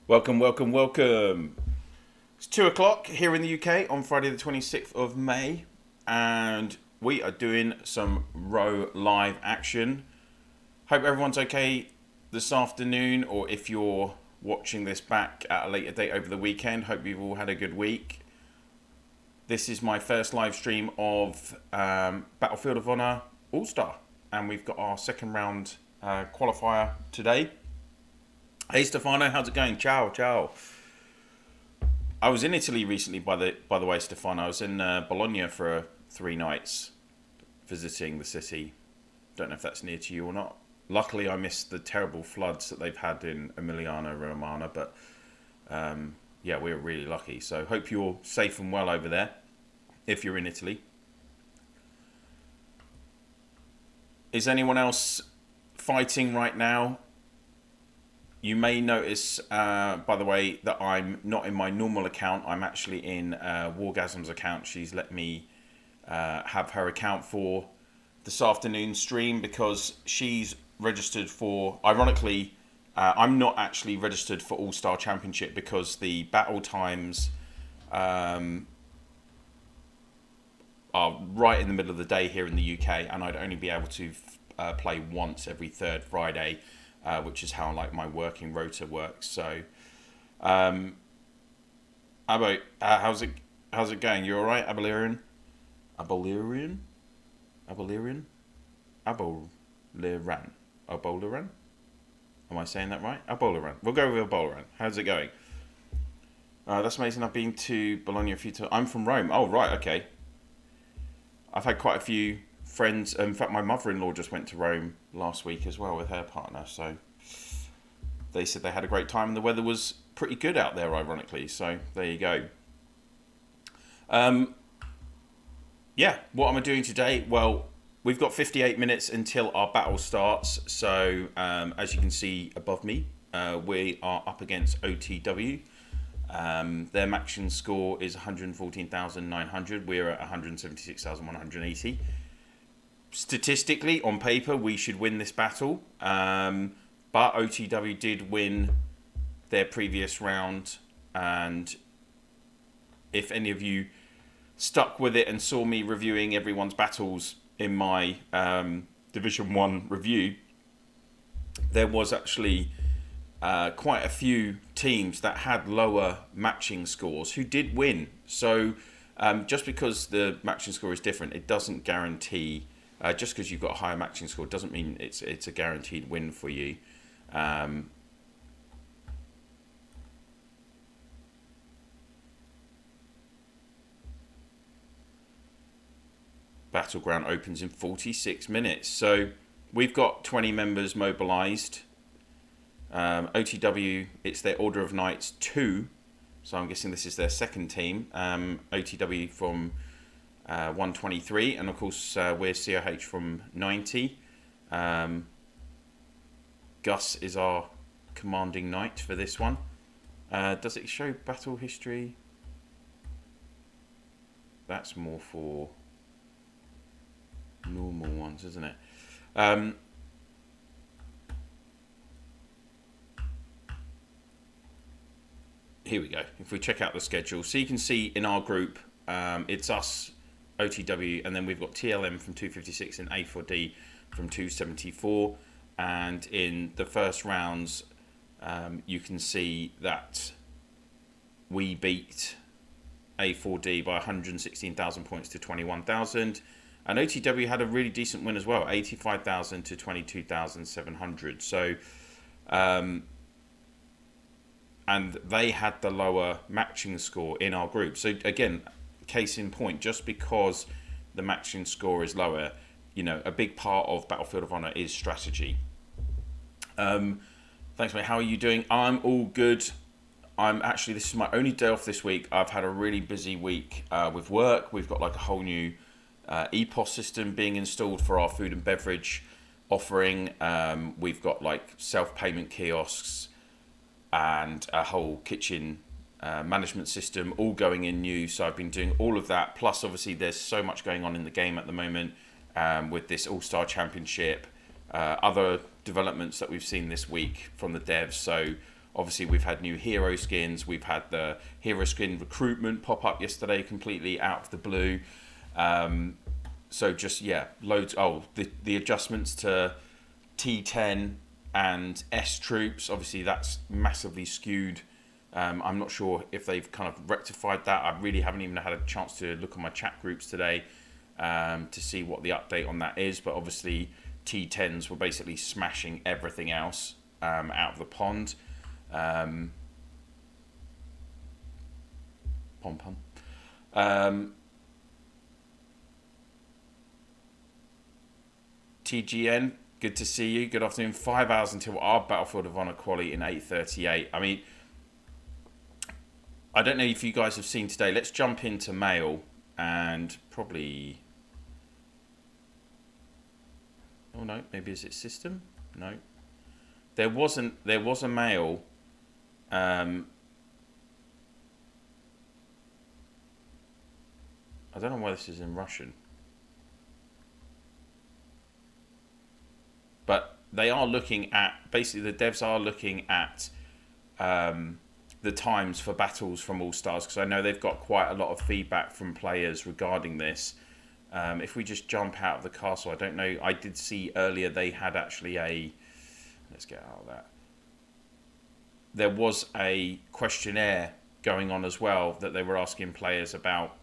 Welcome, welcome, welcome. It's 2 o'clock here in the UK on Friday the 26th of May, and we are doing some row live action. Hope everyone's okay this afternoon, or if you're watching this back at a later date over the weekend, hope you've all had a good week. This is my first live stream of Battlefield of Honor All-Star, and we've got our second round qualifier today. Hey Stefano, how's it going? Ciao, ciao. I was in Italy recently, by the way, Stefano. I was in Bologna for 3 nights, visiting the city. Don't know if that's near to you or not. Luckily, I missed the terrible floods that they've had in Emiliano Romagna, but yeah, we were really lucky. So hope you're safe and well over there, if you're in Italy. Is anyone else fighting right now? You may notice, by the way, that I'm not in my normal account. I'm actually in Wargasm's account. She's let me have her account for this afternoon's stream because she's registered for... Ironically, I'm not actually registered for All-Star Championship because the battle times are right in the middle of the day here in the UK, and I'd only be able to play once every third Friday. Which is how like my working rota works. So, how's it going? You all right, Abalirian? Aboliran? Am I saying that right? Aboliran. We'll go with Aboliran. How's it going? That's amazing. I've been to Bologna a few times. I'm from Rome. Oh right, okay. I've had quite a few friends. In fact, my mother-in-law just went to Rome last week as well with her partner, so they said they had a great time and the weather was pretty good out there, ironically, so there you go. Yeah, what am I doing today? Well, we've got 58 minutes until our battle starts, so as you can see above me, we are up against OTW. Their matching score is 114,900. We're at 176,180. Statistically, on paper, we should win this battle, but OTW did win their previous round, and if any of you stuck with it and saw me reviewing everyone's battles in my Division 1 review, there was actually quite a few teams that had lower matching scores who did win. So just because the matching score is different, it doesn't guarantee... just because you've got a higher matching score doesn't mean it's a guaranteed win for you. Battleground opens in 46 minutes. So we've got 20 members mobilised. OTW, it's their Order of Knights 2. So I'm guessing this is their second team. OTW from... 123, and of course we're COH from 90. Gus is our commanding knight for this one. Does it show battle history? That's more for normal ones, isn't it? Here we go. If we check out the schedule, so you can see in our group, it's us, OTW, and then we've got TLM from 256 and A4D from 274. And in the first rounds, you can see that we beat A4D by 116,000 points to 21,000. And OTW had a really decent win as well, 85,000 to 22,700. So, and they had the lower matching score in our group. So again, case in point, just because the matching score is lower, you know, a big part of Battlefield of Honor is strategy. Thanks, mate. How are you doing? I'm all good. This is my only day off this week. I've had a really busy week with work. We've got like a whole new EPOS system being installed for our food and beverage offering. We've got like self-payment kiosks and a whole kitchen management system all going in new, so I've been doing all of that, plus obviously there's so much going on in the game at the moment with this All-Star Championship, other developments that we've seen this week from the devs, so Obviously, we've had new hero skins. We've had the hero skin recruitment pop up yesterday, completely out of the blue. So just, loads. Oh, the adjustments to T10 and S troops. Obviously, that's massively skewed. I'm not sure if they've kind of rectified that. I really haven't even had a chance to look on my chat groups today to see what the update on that is. But obviously, T10s were basically smashing everything else out of the pond. Pom pom. TGN, good to see you. Good afternoon. 5 hours until our Battlefield of Honor quali in 8:38. I mean, I don't know if you guys have seen today. Let's jump into mail and probably. Oh no, maybe is it system? No, there wasn't. There was a mail. I don't know why this is in Russian. But they are looking at, basically the devs are looking at the times for battles from All Stars, because I know they've got quite a lot of feedback from players regarding this. If we just jump out of the castle, I don't know, I did see earlier they had actually let's get out of that. There was a questionnaire going on as well that they were asking players about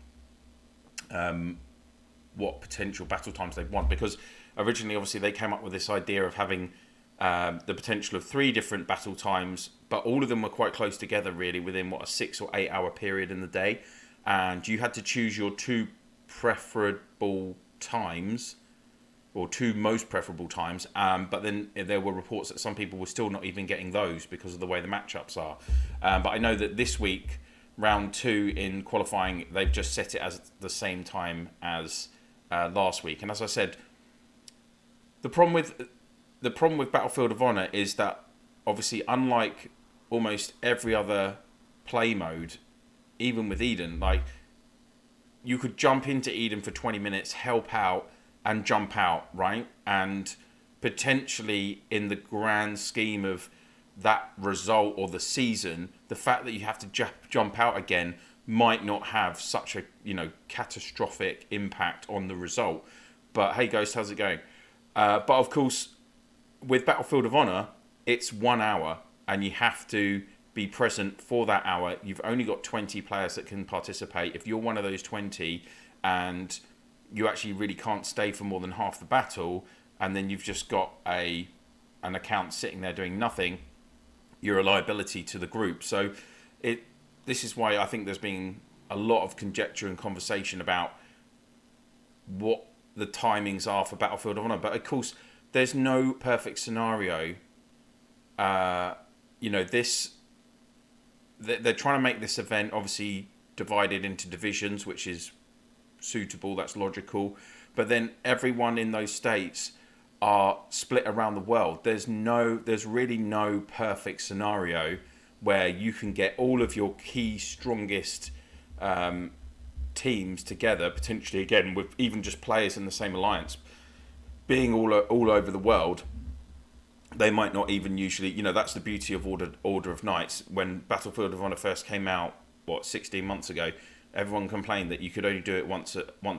what potential battle times they'd want, because originally obviously they came up with this idea of having the potential of 3 different battle times, but all of them were quite close together really within a 6 or 8 hour period in the day, and you had to choose your 2 preferable times or 2 most preferable times, but then there were reports that some people were still not even getting those because of the way the matchups are. But I know that this week, round 2 in qualifying, they've just set it as the same time as last week. And as I said, the problem with Battlefield of Honor is that obviously, unlike almost every other play mode, even with Eden, like you could jump into Eden for 20 minutes, help out, and jump out, right? And potentially, in the grand scheme of that result or the season, the fact that you have to jump out again might not have such a catastrophic impact on the result. But hey, Ghost, how's it going? But of course, with Battlefield of Honor, it's 1 hour, and you have to be present for that hour. You've only got 20 players that can participate. If you're one of those 20 and you actually really can't stay for more than half the battle, and then you've just got an account sitting there doing nothing, you're a liability to the group. So this is why I think there's been a lot of conjecture and conversation about what the timings are for Battlefield of Honor. But of course, there's no perfect scenario. They're trying to make this event obviously divided into divisions, which is suitable, that's logical. But then everyone in those states are split around the world. There's really no perfect scenario where you can get all of your key strongest teams together, potentially again with even just players in the same alliance being all over the world. They might not even usually, that's the beauty of Order of Knights. When Battlefield of Honor first came out, 16 months ago, everyone complained that you could only do it once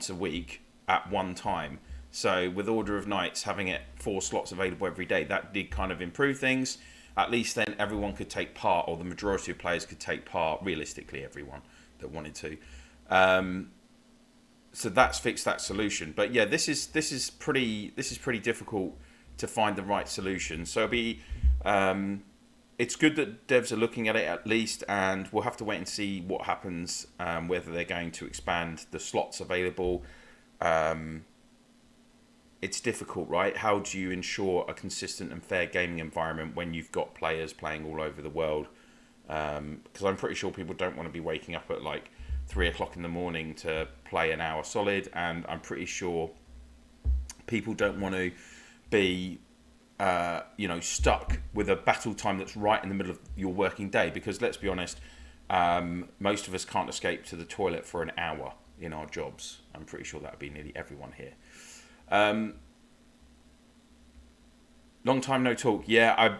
a week at one time. So with Order of Knights having it 4 slots available every day, that did kind of improve things. At least then everyone could take part, or the majority of players could take part, realistically everyone that wanted to. So that's fixed that solution. But yeah, this is pretty difficult to find the right solution. So it's good that devs are looking at it at least, and we'll have to wait and see what happens, whether they're going to expand the slots available. It's difficult, right? How do you ensure a consistent and fair gaming environment when you've got players playing all over the world? Because I'm pretty sure people don't want to be waking up at 3 o'clock in the morning to play an hour solid, and I'm pretty sure people don't want to be stuck with a battle time that's right in the middle of your working day, because let's be honest, most of us can't escape to the toilet for an hour in our jobs. I'm pretty sure that would be nearly everyone here. Long time no talk. Yeah,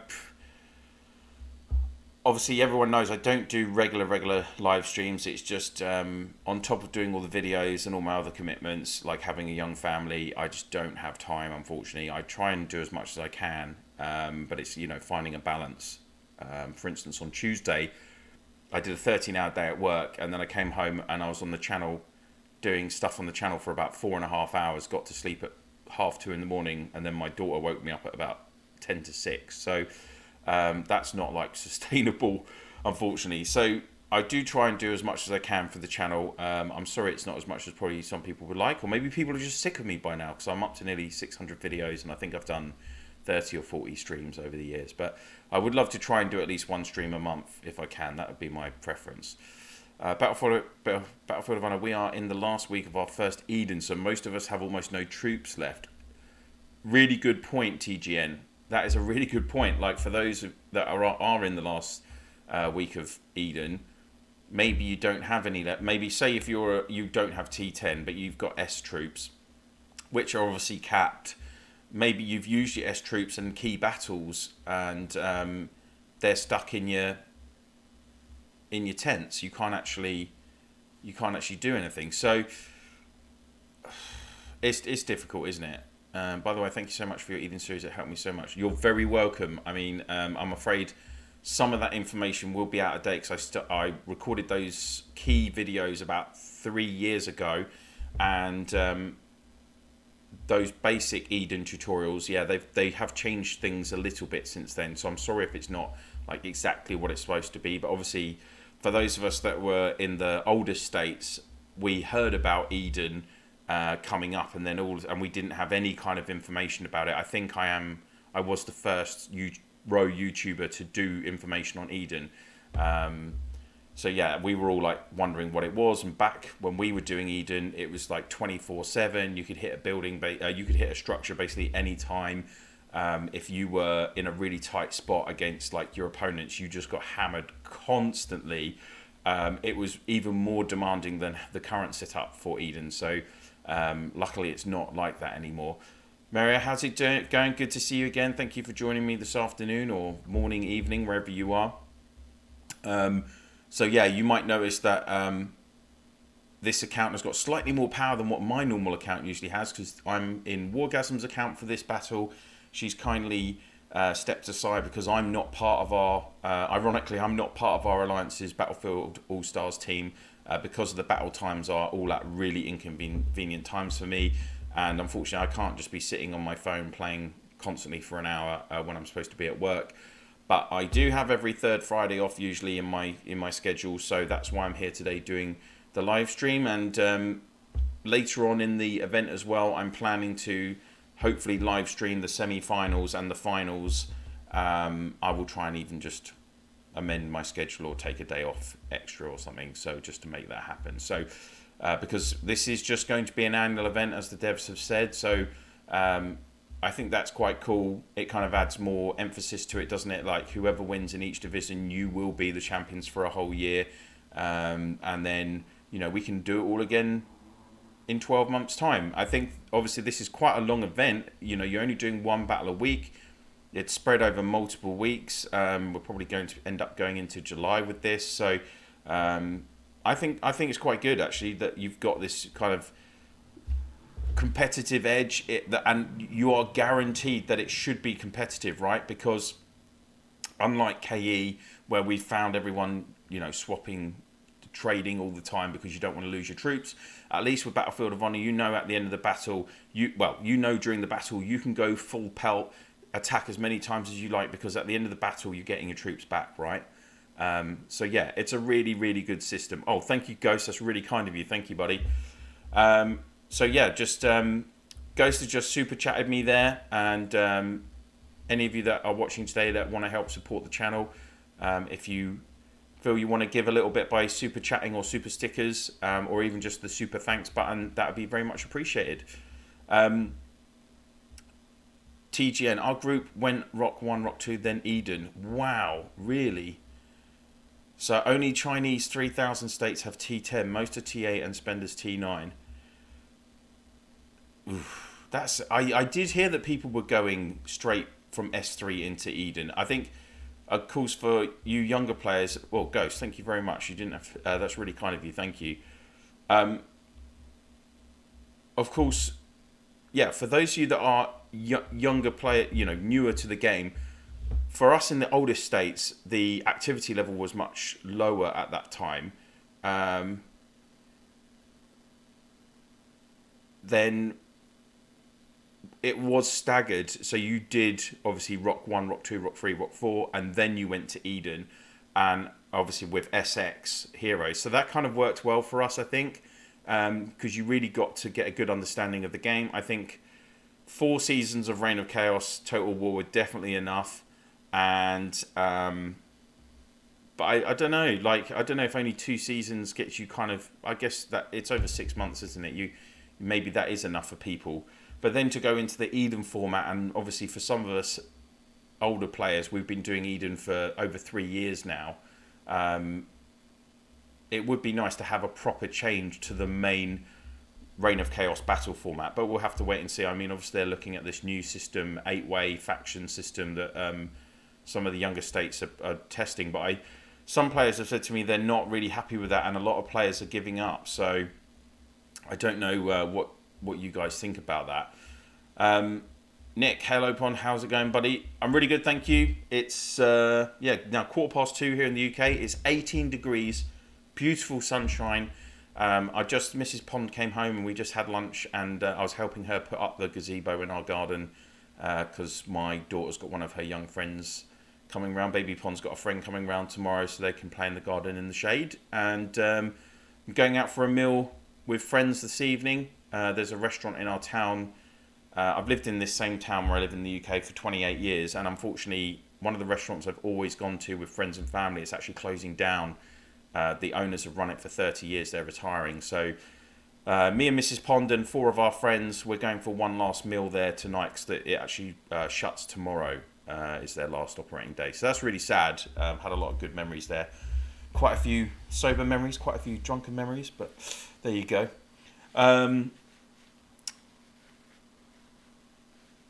obviously everyone knows I don't do regular live streams. It's just on top of doing all the videos and all my other commitments, like having a young family, I just don't have time, unfortunately. I try and do as much as I can, but it's, you know, finding a balance. For instance, on Tuesday, I did a 13-hour day at work, and then I came home and I was on the channel doing stuff on the channel for about 4.5 hours, got to sleep at 2:30 in the morning, and then my daughter woke me up at about 10 to 6. So that's not like sustainable, unfortunately. So I do try and do as much as I can for the channel. I'm sorry it's not as much as probably some people would like, or maybe people are just sick of me by now, because I'm up to nearly 600 videos, and I think I've done 30 or 40 streams over the years. But I would love to try and do at least one stream a month if I can. That would be my preference. Battlefield of Honor, we are in the last week of our first Eden, so most of us have almost no troops left. Really good point, TGN. That is a really good point. Like, for those that are in the last week of Eden, maybe you don't have any left. Maybe say if you don't have T10, but you've got S troops, which are obviously capped. Maybe you've used your S troops in key battles, and they're stuck in your tents. You can't actually do anything. So it's difficult, isn't it? By the way, thank you so much for your Eden series. It helped me so much. You're very welcome. I mean, I'm afraid some of that information will be out of date, because I recorded those key videos about 3 years ago, and those basic Eden tutorials, yeah, they have changed things a little bit since then. So I'm sorry if it's not like exactly what it's supposed to be. But obviously, for those of us that were in the older states, we heard about Eden coming up, and then we didn't have any kind of information about it. I think I was the first row YouTuber to do information on Eden. So yeah, we were all like wondering what it was. And back when we were doing Eden, it was like 24/7. You could hit a building, you could hit a structure basically any time. If you were in a really tight spot against like your opponents, you just got hammered constantly. It was even more demanding than the current setup for Eden. So luckily it's not like that anymore. Maria, how's it going? Good to see you again. Thank you for joining me this afternoon, or morning, evening, wherever you are. So yeah, you might notice that this account has got slightly more power than what my normal account usually has, because I'm in Wargasm's account for this battle. She's kindly stepped aside because I'm not part of our, ironically, I'm not part of our Alliance's Battlefield All-Stars team, because of the battle times are all at really inconvenient times for me. And unfortunately, I can't just be sitting on my phone playing constantly for an hour when I'm supposed to be at work. But I do have every third Friday off usually in my schedule, so that's why I'm here today doing the live stream. And later on in the event as well, I'm planning to hopefully live stream the semi-finals and the finals. I will try and even just amend my schedule or take a day off extra or something, so just to make that happen. So because this is just going to be an annual event, as the devs have said, so I think that's quite cool. It kind of adds more emphasis to it, doesn't it? Like, whoever wins in each division, you will be the champions for a whole year. And then, you know, we can do it all again in 12 months' time. I think, obviously, this is quite a long event. You know, you're only doing one battle a week. It's spread over multiple weeks. We're probably going to end up going into July with this. So I think it's quite good, actually, that you've got this kind of competitive edge, and you are guaranteed that it should be competitive, right? Because unlike KE, where we found everyone, you know, swapping, trading all the time because you don't want to lose your troops, at least with Battlefield of Honor, you know, at the end of the battle, you know during the battle you can go full pelt, attack as many times as you like, because at the end of the battle you're getting your troops back, right? So yeah, it's a really, really good system. Oh, thank you, Ghost, that's really kind of you. Thank you, buddy. So yeah, just Ghost has just super chatted me there, and any of you that are watching today that want to help support the channel, if you feel you want to give a little bit by super chatting or super stickers, or even just the super thanks button, that would be very much appreciated. TGN, our group went Rock 1, Rock 2, then Eden. Wow, really? So only Chinese 3,000 states have T10, most are T8 and spenders T9. Oof, I did hear that people were going straight from S3 into Eden. I think Of course, for you younger players, well, Ghost, thank you very much. You didn't have. That's really kind of you. Thank you. Um, of course, yeah. For those of you that are younger player, newer to the game, for us in the older states, the activity level was much lower at that time. Um, then it was staggered. So you did obviously Rock 1, Rock 2, Rock 3, Rock 4, and then you went to Eden, and obviously with SX heroes. So that kind of worked well for us, I think, because you really got to get a good understanding of the game. I think 4 seasons of Reign of Chaos Total War were definitely enough. And but I don't know, like, I don't know if only 2 seasons gets you kind of, I guess that it's over 6 months, isn't it? Maybe that is enough for people. But then to go into the Eden format, and obviously for some of us older players, we've been doing Eden for over 3 years now. It would be nice to have a proper change to the main Reign of Chaos battle format, but we'll have to wait and see. I mean, obviously they're looking at this new system, 8-way faction system that some of the younger states are testing. But some players have said to me they're not really happy with that, and a lot of players are giving up. So I don't know what you guys think about that. Nick, hello Pond, how's it going, buddy? I'm really good, thank you. It's now 2:15 here in the UK. It's 18 degrees, beautiful sunshine. Mrs. Pond came home and we just had lunch, and I was helping her put up the gazebo in our garden because my daughter's got one of her young friends coming round. Baby Pond's got a friend coming round tomorrow, so they can play in the garden in the shade. And I'm going out for a meal with friends this evening. There's a restaurant in our town. I've lived in this same town where I live in the UK for 28 years, and unfortunately one of the restaurants I've always gone to with friends and family is actually closing down. The owners have run it for 30 years, they're retiring. So me and Mrs. Pond and 4 of our friends, we're going for one last meal there tonight, because it actually shuts tomorrow, is their last operating day. So that's really sad. Had a lot of good memories there. Quite a few sober memories, quite a few drunken memories, but there you go.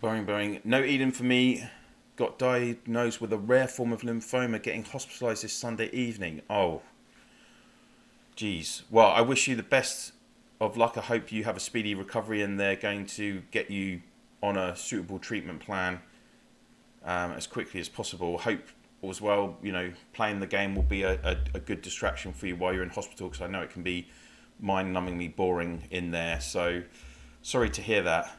Boring. No Eden for me. Got diagnosed with a rare form of lymphoma, getting hospitalised this Sunday evening. Oh, geez. Well, I wish you the best of luck. I hope you have a speedy recovery, and they're going to get you on a suitable treatment plan as quickly as possible. Hope as well, playing the game will be a good distraction for you while you're in hospital, because I know it can be mind-numbingly boring in there. So sorry to hear that.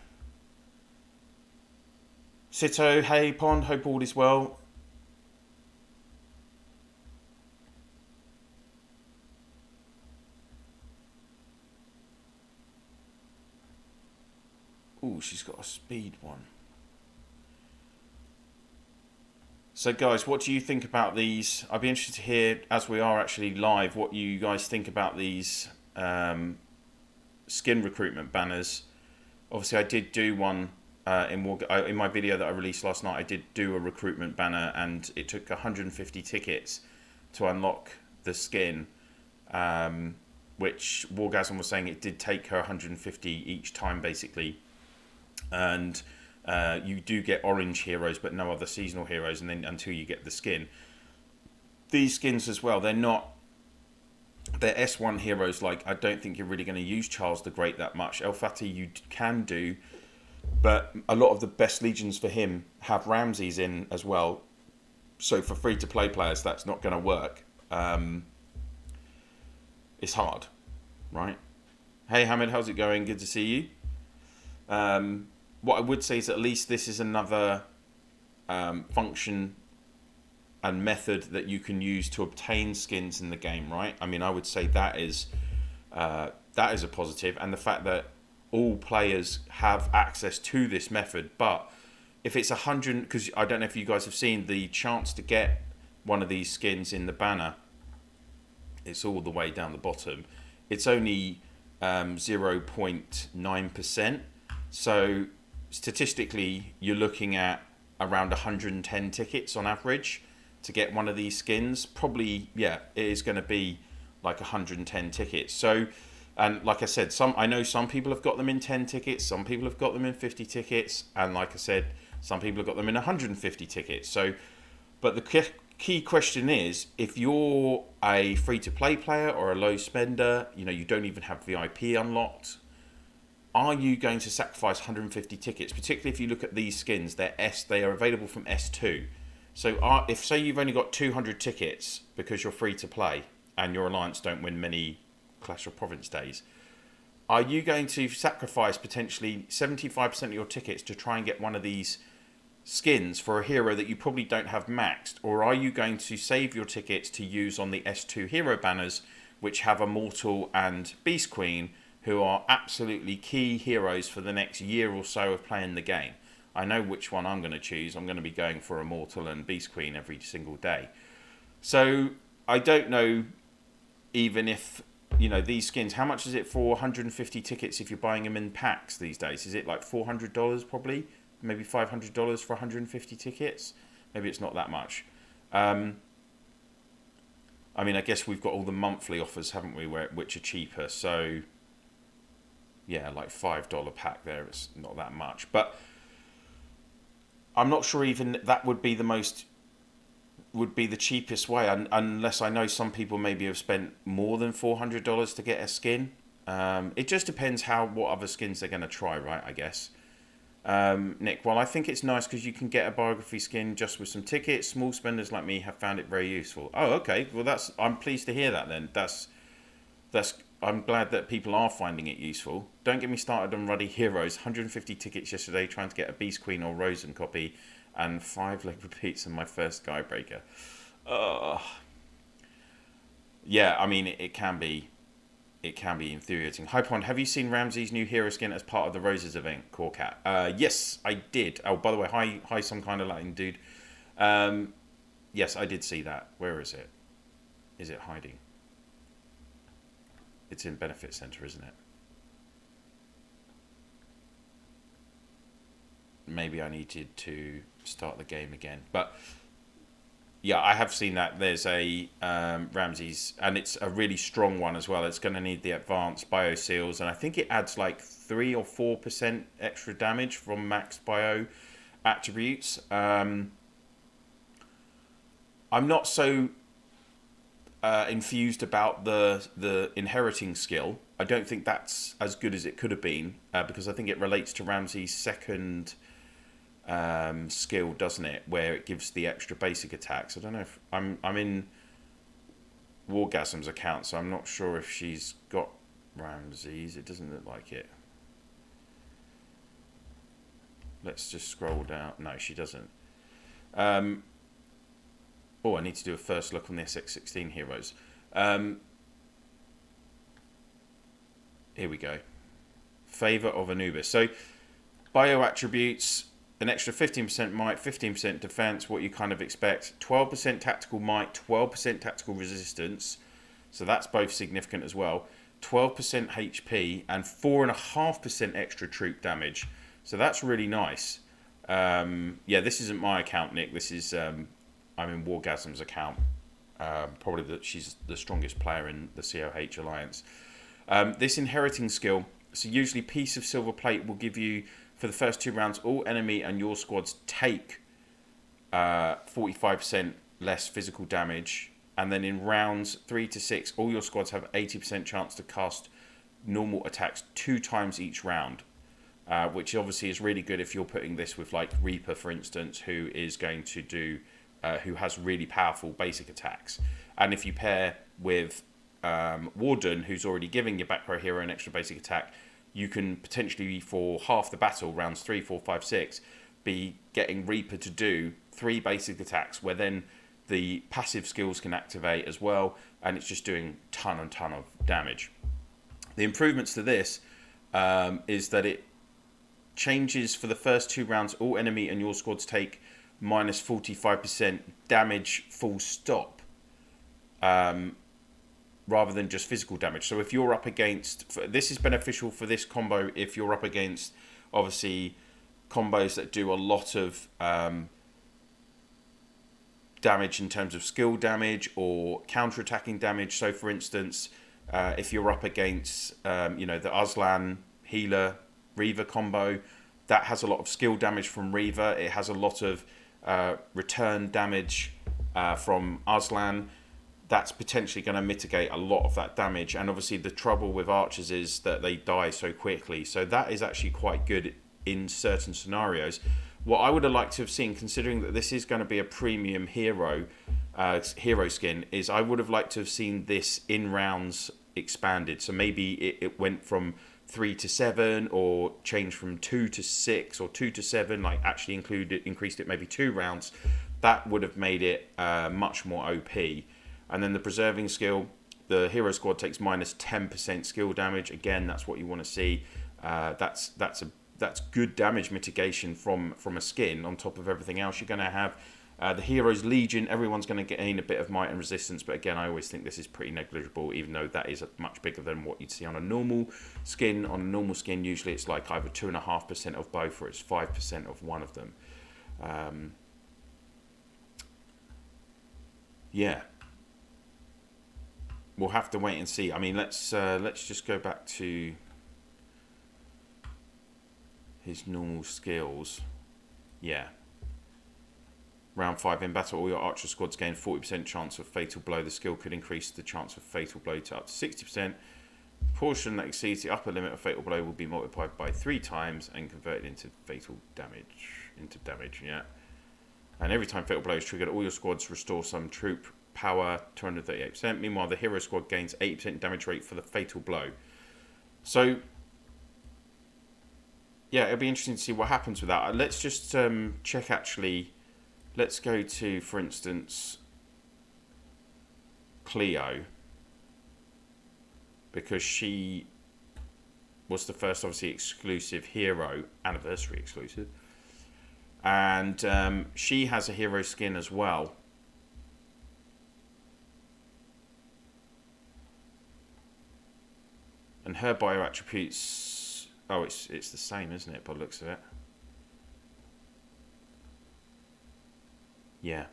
Sito, hey Pond, hope all is well. Ooh, she's got a speed one. So guys, what do you think about these? I'd be interested to hear, as we are actually live, what you guys think about these skin recruitment banners. Obviously I did do one in my video that I released last night. I did do a recruitment banner, and it took 150 tickets to unlock the skin, which Wargasm was saying it did take her 150 each time basically. And you do get orange heroes but no other seasonal heroes, and then until you get the skin. These skins as well, they're S1 heroes. Like, I don't think you're really going to use Charles the Great that much. El Fatih you can do, but a lot of the best legions for him have Ramses in as well. So for free-to-play players, that's not going to work. It's hard, right? Hey Hamid, how's it going? Good to see you. What I would say is at least this is another function and method that you can use to obtain skins in the game, right? I mean, I would say that is a positive, and the fact that all players have access to this method. But if it's 100, because I don't know if you guys have seen the chance to get one of these skins in the banner, it's all the way down the bottom. It's only 0.9%. So statistically, you're looking at around 110 tickets on average to get one of these skins. Probably, yeah, it is going to be like 110 tickets. So, and like I said, I know some people have got them in 10 tickets, some people have got them in 50 tickets, and like I said, some people have got them in 150 tickets. So, but the key question is, if you're a free-to-play player or a low spender, you don't even have VIP unlocked, are you going to sacrifice 150 tickets? Particularly if you look at these skins, they are available from S2. So if, say, you've only got 200 tickets because you're free to play and your alliance don't win many Clash of Province days, are you going to sacrifice potentially 75% of your tickets to try and get one of these skins for a hero that you probably don't have maxed? Or are you going to save your tickets to use on the S2 hero banners, which have Immortal and Beast Queen, who are absolutely key heroes for the next year or so of playing the game? I know which one I'm going to choose. I'm going to be going for Immortal and Beast Queen every single day. So I don't know even if, these skins, how much is it for 150 tickets if you're buying them in packs these days? Is it like $400 probably? Maybe $500 for 150 tickets? Maybe it's not that much. I guess we've got all the monthly offers, haven't we, which are cheaper. So, yeah, like $5 pack there. It's not that much. But I'm not sure even that would be the cheapest way, unless I know some people maybe have spent more than $400 to get a skin. It just depends what other skins they're going to try, right, I guess. Nick, well, I think it's nice because you can get a biography skin just with some tickets. Small spenders like me have found it very useful. Oh, okay. Well, I'm pleased to hear that then. I'm glad that people are finding it useful. Don't get me started on ruddy heroes. 150 tickets yesterday trying to get a Beast Queen or Rosen copy, and 5 leg repeats in my first Skybreaker. Yeah, it can be infuriating. Hi Pond, have you seen Ramsey's new hero skin as part of the Roses event, Corcat? Yes, I did. Oh, by the way, hi some kind of Latin dude. Yes, I did see that. Where is it? Is it hiding? It's in Benefit Center, isn't it? Maybe I needed to start the game again. But yeah, I have seen that. There's a Ramsey's, and it's a really strong one as well. It's going to need the advanced bio seals, and I think it adds like 3 or 4% extra damage from max bio attributes. I'm not so infused about the inheriting skill. I don't think that's as good as it could have been, because I think it relates to Ramsey's second skill, doesn't it, where it gives the extra basic attacks. I don't know if I'm in Wargasm's account, so I'm not sure if she's got Ramsey's. It doesn't look like it. Let's just scroll down. No, she doesn't. I need to do a first look on the SX16 heroes. Here we go. Favor of Anubis. So, bio attributes, an extra 15% might, 15% defense, what you kind of expect. 12% tactical might, 12% tactical resistance. So that's both significant as well. 12% HP and 4.5% extra troop damage. So that's really nice. Yeah, this isn't my account, Nick. This is... I'm in Wargasm's account. Probably she's the strongest player in the COH alliance. This inheriting skill, so usually piece of silver plate will give you, for the first 2 rounds, all enemy and your squads take 45% less physical damage. And then in rounds 3 to 6, all your squads have 80% chance to cast normal attacks 2 times each round. Which obviously is really good if you're putting this with like Reaper, for instance, who is going to do... who has really powerful basic attacks. And if you pair with Warden, who's already giving your back row hero an extra basic attack, you can potentially, for half the battle, rounds 3, 4, 5, 6, be getting Reaper to do 3 basic attacks, where then the passive skills can activate as well, and it's just doing ton and ton of damage. The improvements to this is that it changes for the first 2 rounds, all enemy and your squads take minus 45% damage full stop, rather than just physical damage. So if you're up against, this is beneficial for this combo if you're up against obviously combos that do a lot of damage in terms of skill damage or counter-attacking damage. So for instance, if you're up against the Aslan healer Reaver combo, that has a lot of skill damage from Reaver. It has a lot of return damage from Aslan, that's potentially going to mitigate a lot of that damage. And obviously the trouble with archers is that they die so quickly. So that is actually quite good in certain scenarios. What I would have liked to have seen, considering that this is going to be a premium hero skin, is I would have liked to have seen this in rounds expanded. So maybe it went from 3 to 7, or changed from 2 to 6, or 2 to 7, like actually increased it maybe 2 rounds. That would have made it much more OP. And then the preserving skill, the hero squad takes minus 10% skill damage. Again, that's what you want to see. That's good damage mitigation from a skin on top of everything else you're going to have. The hero's legion, everyone's going to gain a bit of might and resistance, but again, I always think this is pretty negligible, even though that is much bigger than what you'd see on a normal skin. On a normal skin, usually it's like either 2.5% of both, or it's 5% of one of them. Yeah. We'll have to wait and see. I mean, let's just go back to his normal skills. Yeah. Round 5 in battle, all your archer squads gain 40% chance of fatal blow. The skill could increase the chance of fatal blow to up to 60%. Portion that exceeds the upper limit of fatal blow will be multiplied by 3 times and converted into fatal damage. Yeah. And every time fatal blow is triggered, all your squads restore some troop power 238%. Meanwhile, the hero squad gains 80% damage rate for the fatal blow. So yeah, it'll be interesting to see what happens with that. Let's just check actually. Let's go to, for instance, Cleo, because she was the first, obviously, exclusive hero, anniversary exclusive, and she has a hero skin as well. And her bio attributes, oh, it's the same, isn't it, by the looks of it? Yeah.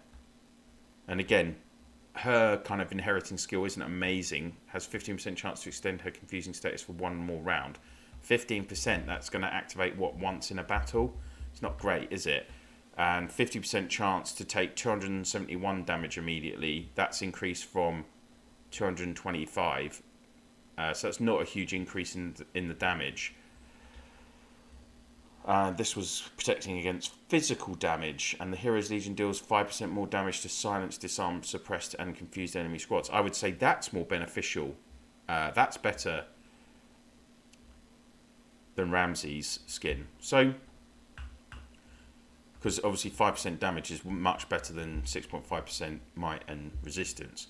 And again, her kind of inheriting skill isn't amazing. Has 15% chance to extend her confusing status for 1 more round. 15%, that's going to activate, what, once in a battle? It's not great, is it? And 50% chance to take 271 damage immediately. That's increased from 225. So that's not a huge increase in the damage. This was protecting against physical damage, and the Hero's Legion deals 5% more damage to silence, disarm, suppressed, and confused enemy squads. I would say that's more beneficial. That's better than Ramsey's skin. So, because obviously 5% damage is much better than 6.5% might and resistance.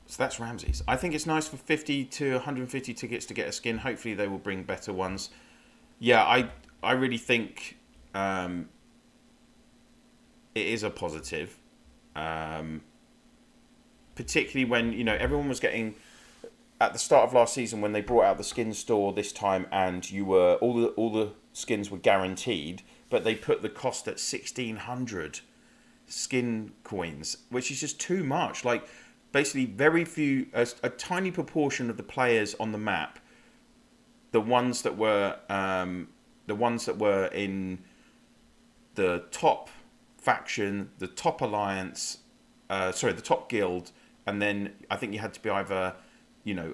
So that's Ramsey's. I think it's nice for 50 to 150 tickets to get a skin. Hopefully they will bring better ones. Yeah, I really think it is a positive. Particularly when, you know, everyone was getting, at the start of last season when they brought out the skin store this time, and you were all the skins were guaranteed, but they put the cost at 1,600 skin coins, which is just too much. Like, basically very few, a tiny proportion of the players on the map, the ones that were in the top faction, the top alliance, the top guild, and then I think you had to be either, you know,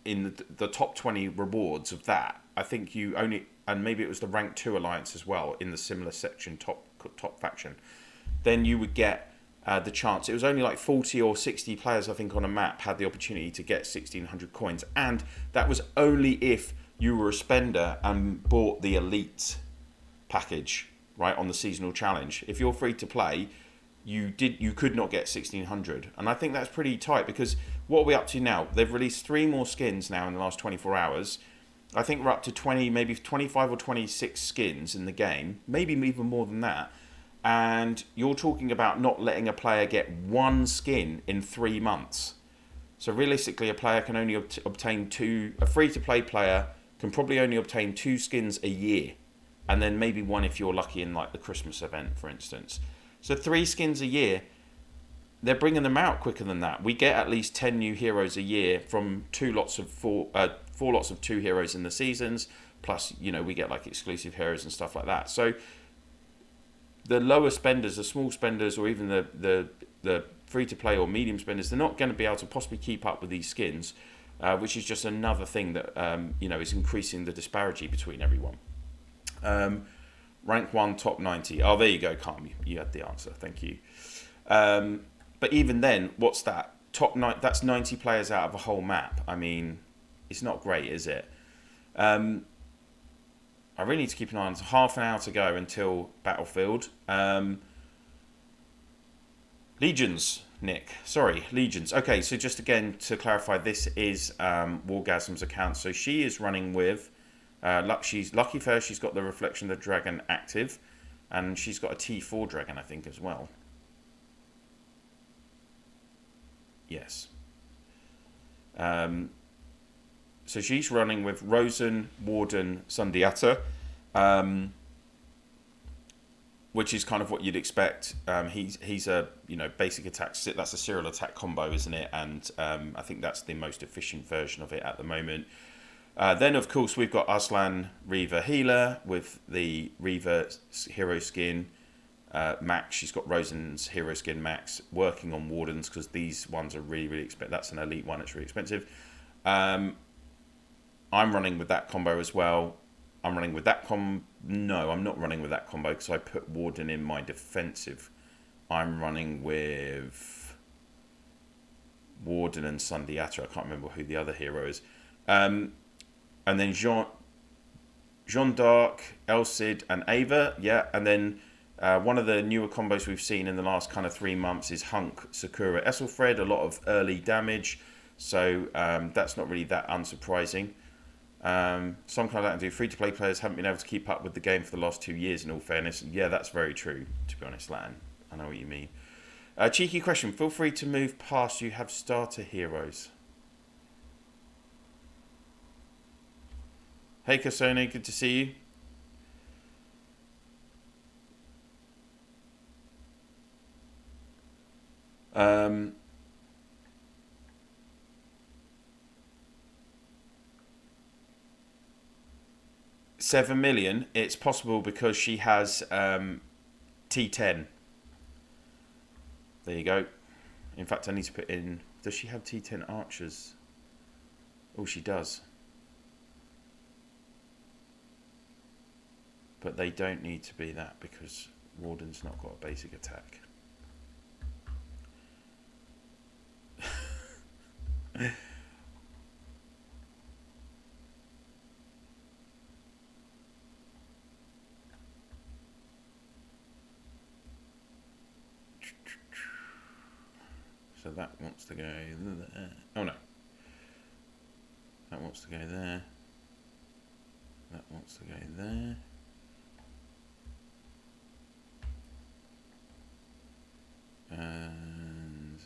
in the top 20 rewards of that. I think you only, and maybe it was the rank 2 alliance as well in the similar section, top faction. Then you would get the chance. It was only like 40 or 60 players, I think, on a map had the opportunity to get 1,600 coins, and that was only if you were a spender and bought the elite package, right, on the seasonal challenge. If you're free to play, you could not get 1,600, and I think that's pretty tight, because what are we up to now? They've released 3 more skins now in the last 24 hours. I think we're up to 20, maybe 25 or 26 skins in the game, maybe even more than that. And you're talking about not letting a player get 1 skin in 3 months. So realistically, a player can only obtain 2. A free-to-play player can probably only obtain 2 skins a year, and then maybe 1 if you're lucky in like the Christmas event, for instance. So 3 skins a year. They're bringing them out quicker than that. We get at least 10 new heroes a year from 4 lots of 2 heroes in the seasons. Plus, you know, we get like exclusive heroes and stuff like that. So the lower spenders, the small spenders, or even the free to play or medium spenders, they're not going to be able to possibly keep up with these skins, which is just another thing that is increasing the disparity between everyone. Rank 1, top 90. Oh, there you go, Calm. You had the answer. Thank you. But even then, what's that? Top 9. That's 90 players out of a whole map. I mean, it's not great, is it? I really need to keep an eye on. It's half an hour to go until Battlefield. Legions, Nick. Sorry, Legions. Okay, so just again to clarify, this is Wargasm's account. So she is running with. She's lucky for her. She's got the Reflection of the Dragon active, and she's got a T4 dragon, I think, as well. Yes. So she's running with Rosen, Warden, Sundiata, which is kind of what you'd expect. He's a basic attack. That's a serial attack combo, isn't it? And I think that's the most efficient version of it at the moment. Then of course we've got Aslan Reaver Healer with the Reaver hero skin. Max, she's got Rosen's hero skin Max, working on Wardens because these ones are really expensive. That's an elite one, it's really expensive. I'm running with that combo as well. I'm running with that No, I'm not running with that combo because I put Warden in my defensive. I'm running with Warden and Sundiata. I can't remember who the other hero is. And then Jean d'Arc, El Cid, and Ava. Yeah, and then one of the newer combos we've seen in the last kind of 3 months is Hunk, Sakura, Esselfred. A lot of early damage. So that's not really that unsurprising. Some kind of that do. Free-to-play players haven't been able to keep up with the game for the last 2 years, in all fairness. Yeah, that's very true, to be honest, Latin. I know what you mean. Cheeky question. Feel free to move past. You have starter heroes. Hey, Kasone. Good to see you. 7 million. It's possible because she has T10. There you go. In fact, I need to put in. Does she have T10 archers? Oh, she does. But they don't need to be that because Warden's not got a basic attack. So that wants to go there. Oh no. That wants to go there. That wants to go there. And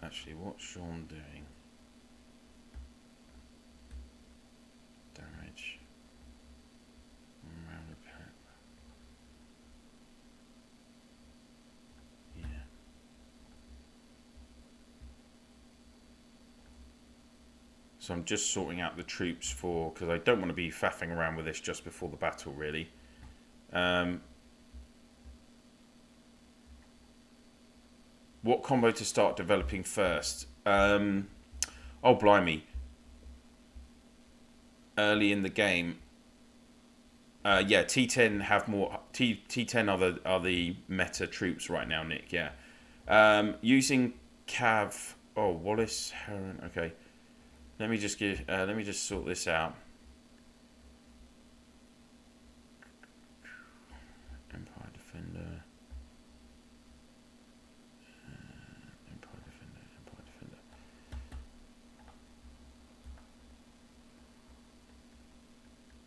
actually, what's Sean doing? Damage. Round of pep. Yeah. So I'm just sorting out the troops for, because I don't want to be faffing around with this just before the battle, really. What combo to start developing first? Oh, blimey. Early in the game. Yeah, T10 have more. T10 are the meta troops right now, Nick. Yeah. Using Cav. Oh, Wallace Heron. Okay. Let me just sort this out. Empire Defender. Empire Defender. Empire Defender.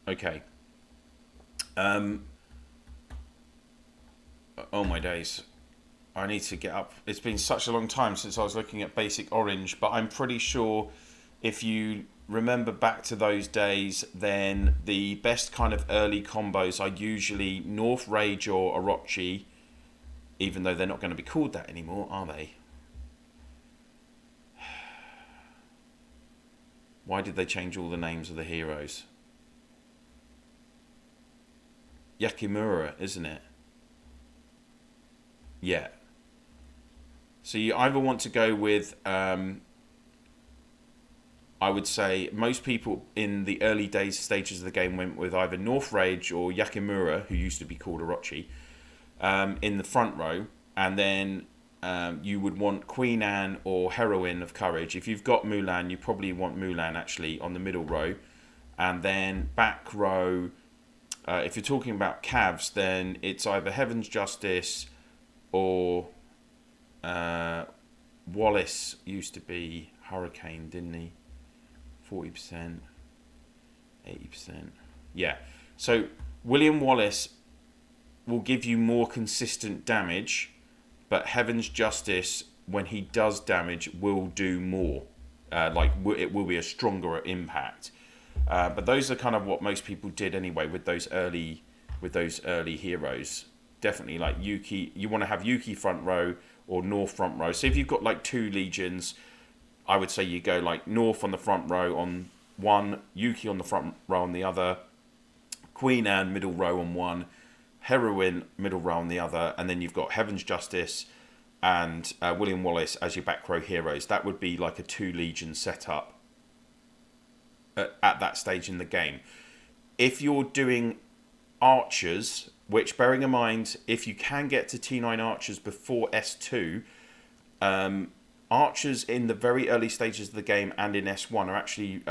Okay. Oh my days. I need to get up. It's been such a long time since I was looking at basic orange, but I'm pretty sure if you remember back to those days, then the best kind of early combos are usually North Rage or Orochi, even though they're not going to be called that anymore, are they? Why did they change all the names of the heroes? Yakimura, isn't it? Yeah. So you either want to go with, I would say most people in the early stages of the game went with either North Rage or Yakimura, who used to be called Orochi, in the front row. And then you would want Queen Anne or Heroine of Courage. If you've got Mulan, you probably want Mulan actually on the middle row. And then back row, if you're talking about Cavs, then it's either Heaven's Justice or Wallace used to be Hurricane, didn't he? 40%, 80%. Yeah. So William Wallace will give you more consistent damage, but Heaven's Justice, when he does damage, will do more. It will be a stronger impact. But those are kind of what most people did anyway with those early heroes. Definitely like Yuki. You want to have Yuki front row or North front row. So if you've got like 2 legions, I would say you go like North on the front row on one, Yuki on the front row on the other, Queen Anne middle row on one, Heroine middle row on the other, and then you've got Heaven's Justice and William Wallace as your back row heroes. That would be like a 2 legion setup at that stage in the game. If you're doing archers, which bearing in mind, if you can get to T9 archers before S2, archers in the very early stages of the game and in S1 are actually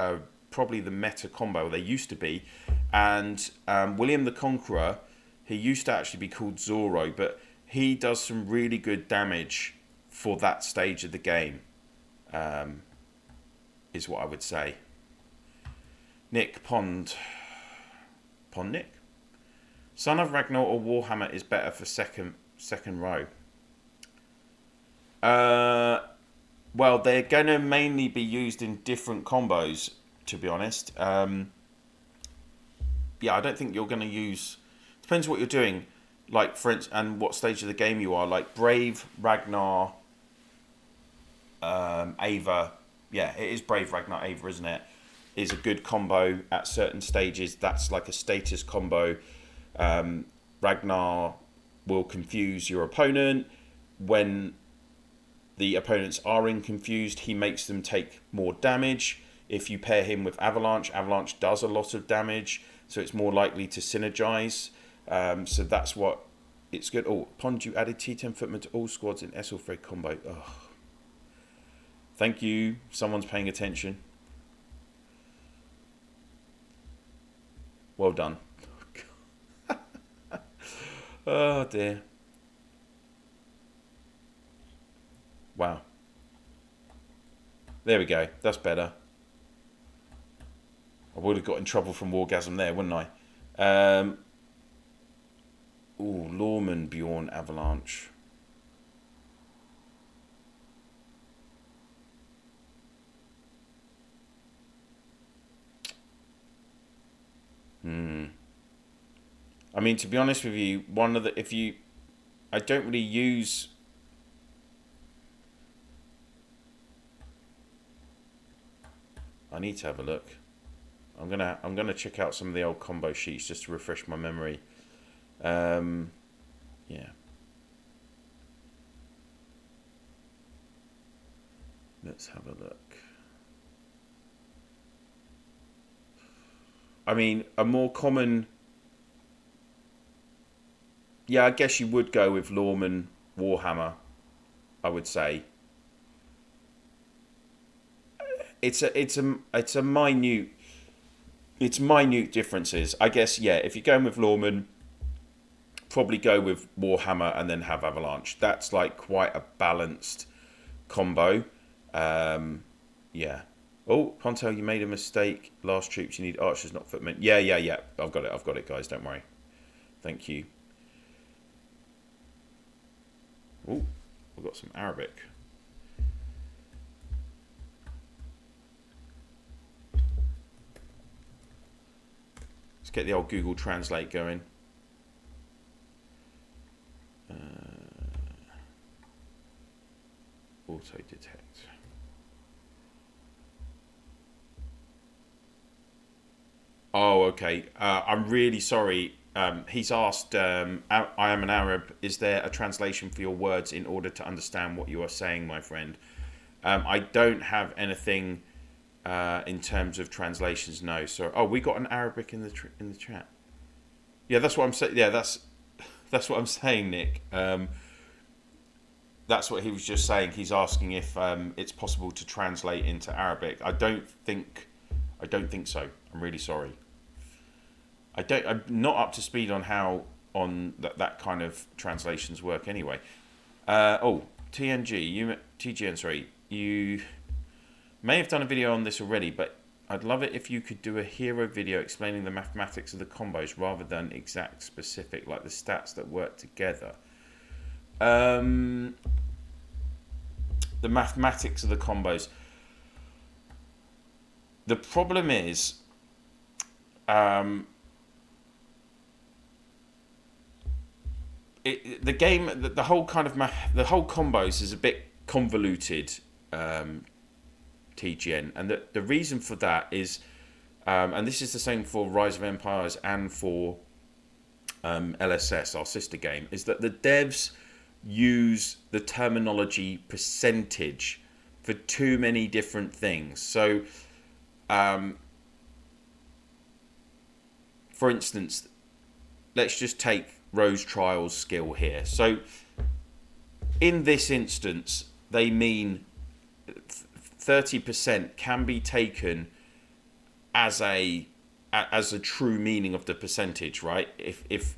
probably the meta combo. They used to be. And William the Conqueror, he used to actually be called Zorro, but he does some really good damage for that stage of the game, is what I would say. Nick Pond Nick? Son of Ragnar or Warhammer is better for second row. Well, they're going to mainly be used in different combos, to be honest. Yeah, I don't think you're going to use... Depends what you're doing, like, for instance, and what stage of the game you are. Like, Brave, Ragnar, Ava. Yeah, it is Brave, Ragnar, Ava, isn't it? Is a good combo at certain stages. That's like a status combo. Ragnar will confuse your opponent. When the opponents are confused, he makes them take more damage. If you pair him with Avalanche, Avalanche does a lot of damage, so it's more likely to synergize. So that's what it's good. Oh, Pond, you added T10 footman to all squads in Esselfred combo. Oh. Thank you. Someone's paying attention. Well done. Oh dear. Wow. There we go. That's better. I would have got in trouble from Wargasm there, wouldn't I? Ooh, Lawman, Bjorn, Avalanche. I mean, to be honest with you, I don't really use... I need to have a look. I'm gonna check out some of the old combo sheets just to refresh my memory. Yeah. Let's have a look. I mean, a more common... Yeah, I guess you would go with Lawman, Warhammer, I would say. It's minute differences. I guess, yeah, if you're going with Lawman, probably go with Warhammer and then have Avalanche. That's like quite a balanced combo. Yeah. Oh, Pontail, you made a mistake. Last troops, you need archers, not footmen. Yeah. I've got it, guys. Don't worry. Thank you. Oh, we've got some Arabic. Let's get the old Google Translate going. Auto detect. Oh, okay. I'm really sorry. He's asked, I am an Arab. Is there a translation for your words in order to understand what you are saying, my friend? I don't have anything in terms of translations. No. So, oh, we got an Arabic in the chat. Yeah, that's what I'm saying. Yeah, that's what I'm saying, Nick. That's what he was just saying. He's asking if it's possible to translate into Arabic. I don't think so. I'm really sorry. I'm not up to speed on how that kind of translations work anyway. TGN, sorry. You may have done a video on this already, but I'd love it if you could do a hero video explaining the mathematics of the combos rather than exact specific, like the stats that work together. The mathematics of the combos. The problem is, the game, the whole kind of the whole combos is a bit convoluted, TGN, and the reason for that is, and this is the same for Rise of Empires and for LSS, our sister game, is that the devs use the terminology percentage for too many different things. So, for instance, let's just take Rose Trials skill here. So, in this instance, they mean 30% can be taken as a true meaning of the percentage, right? If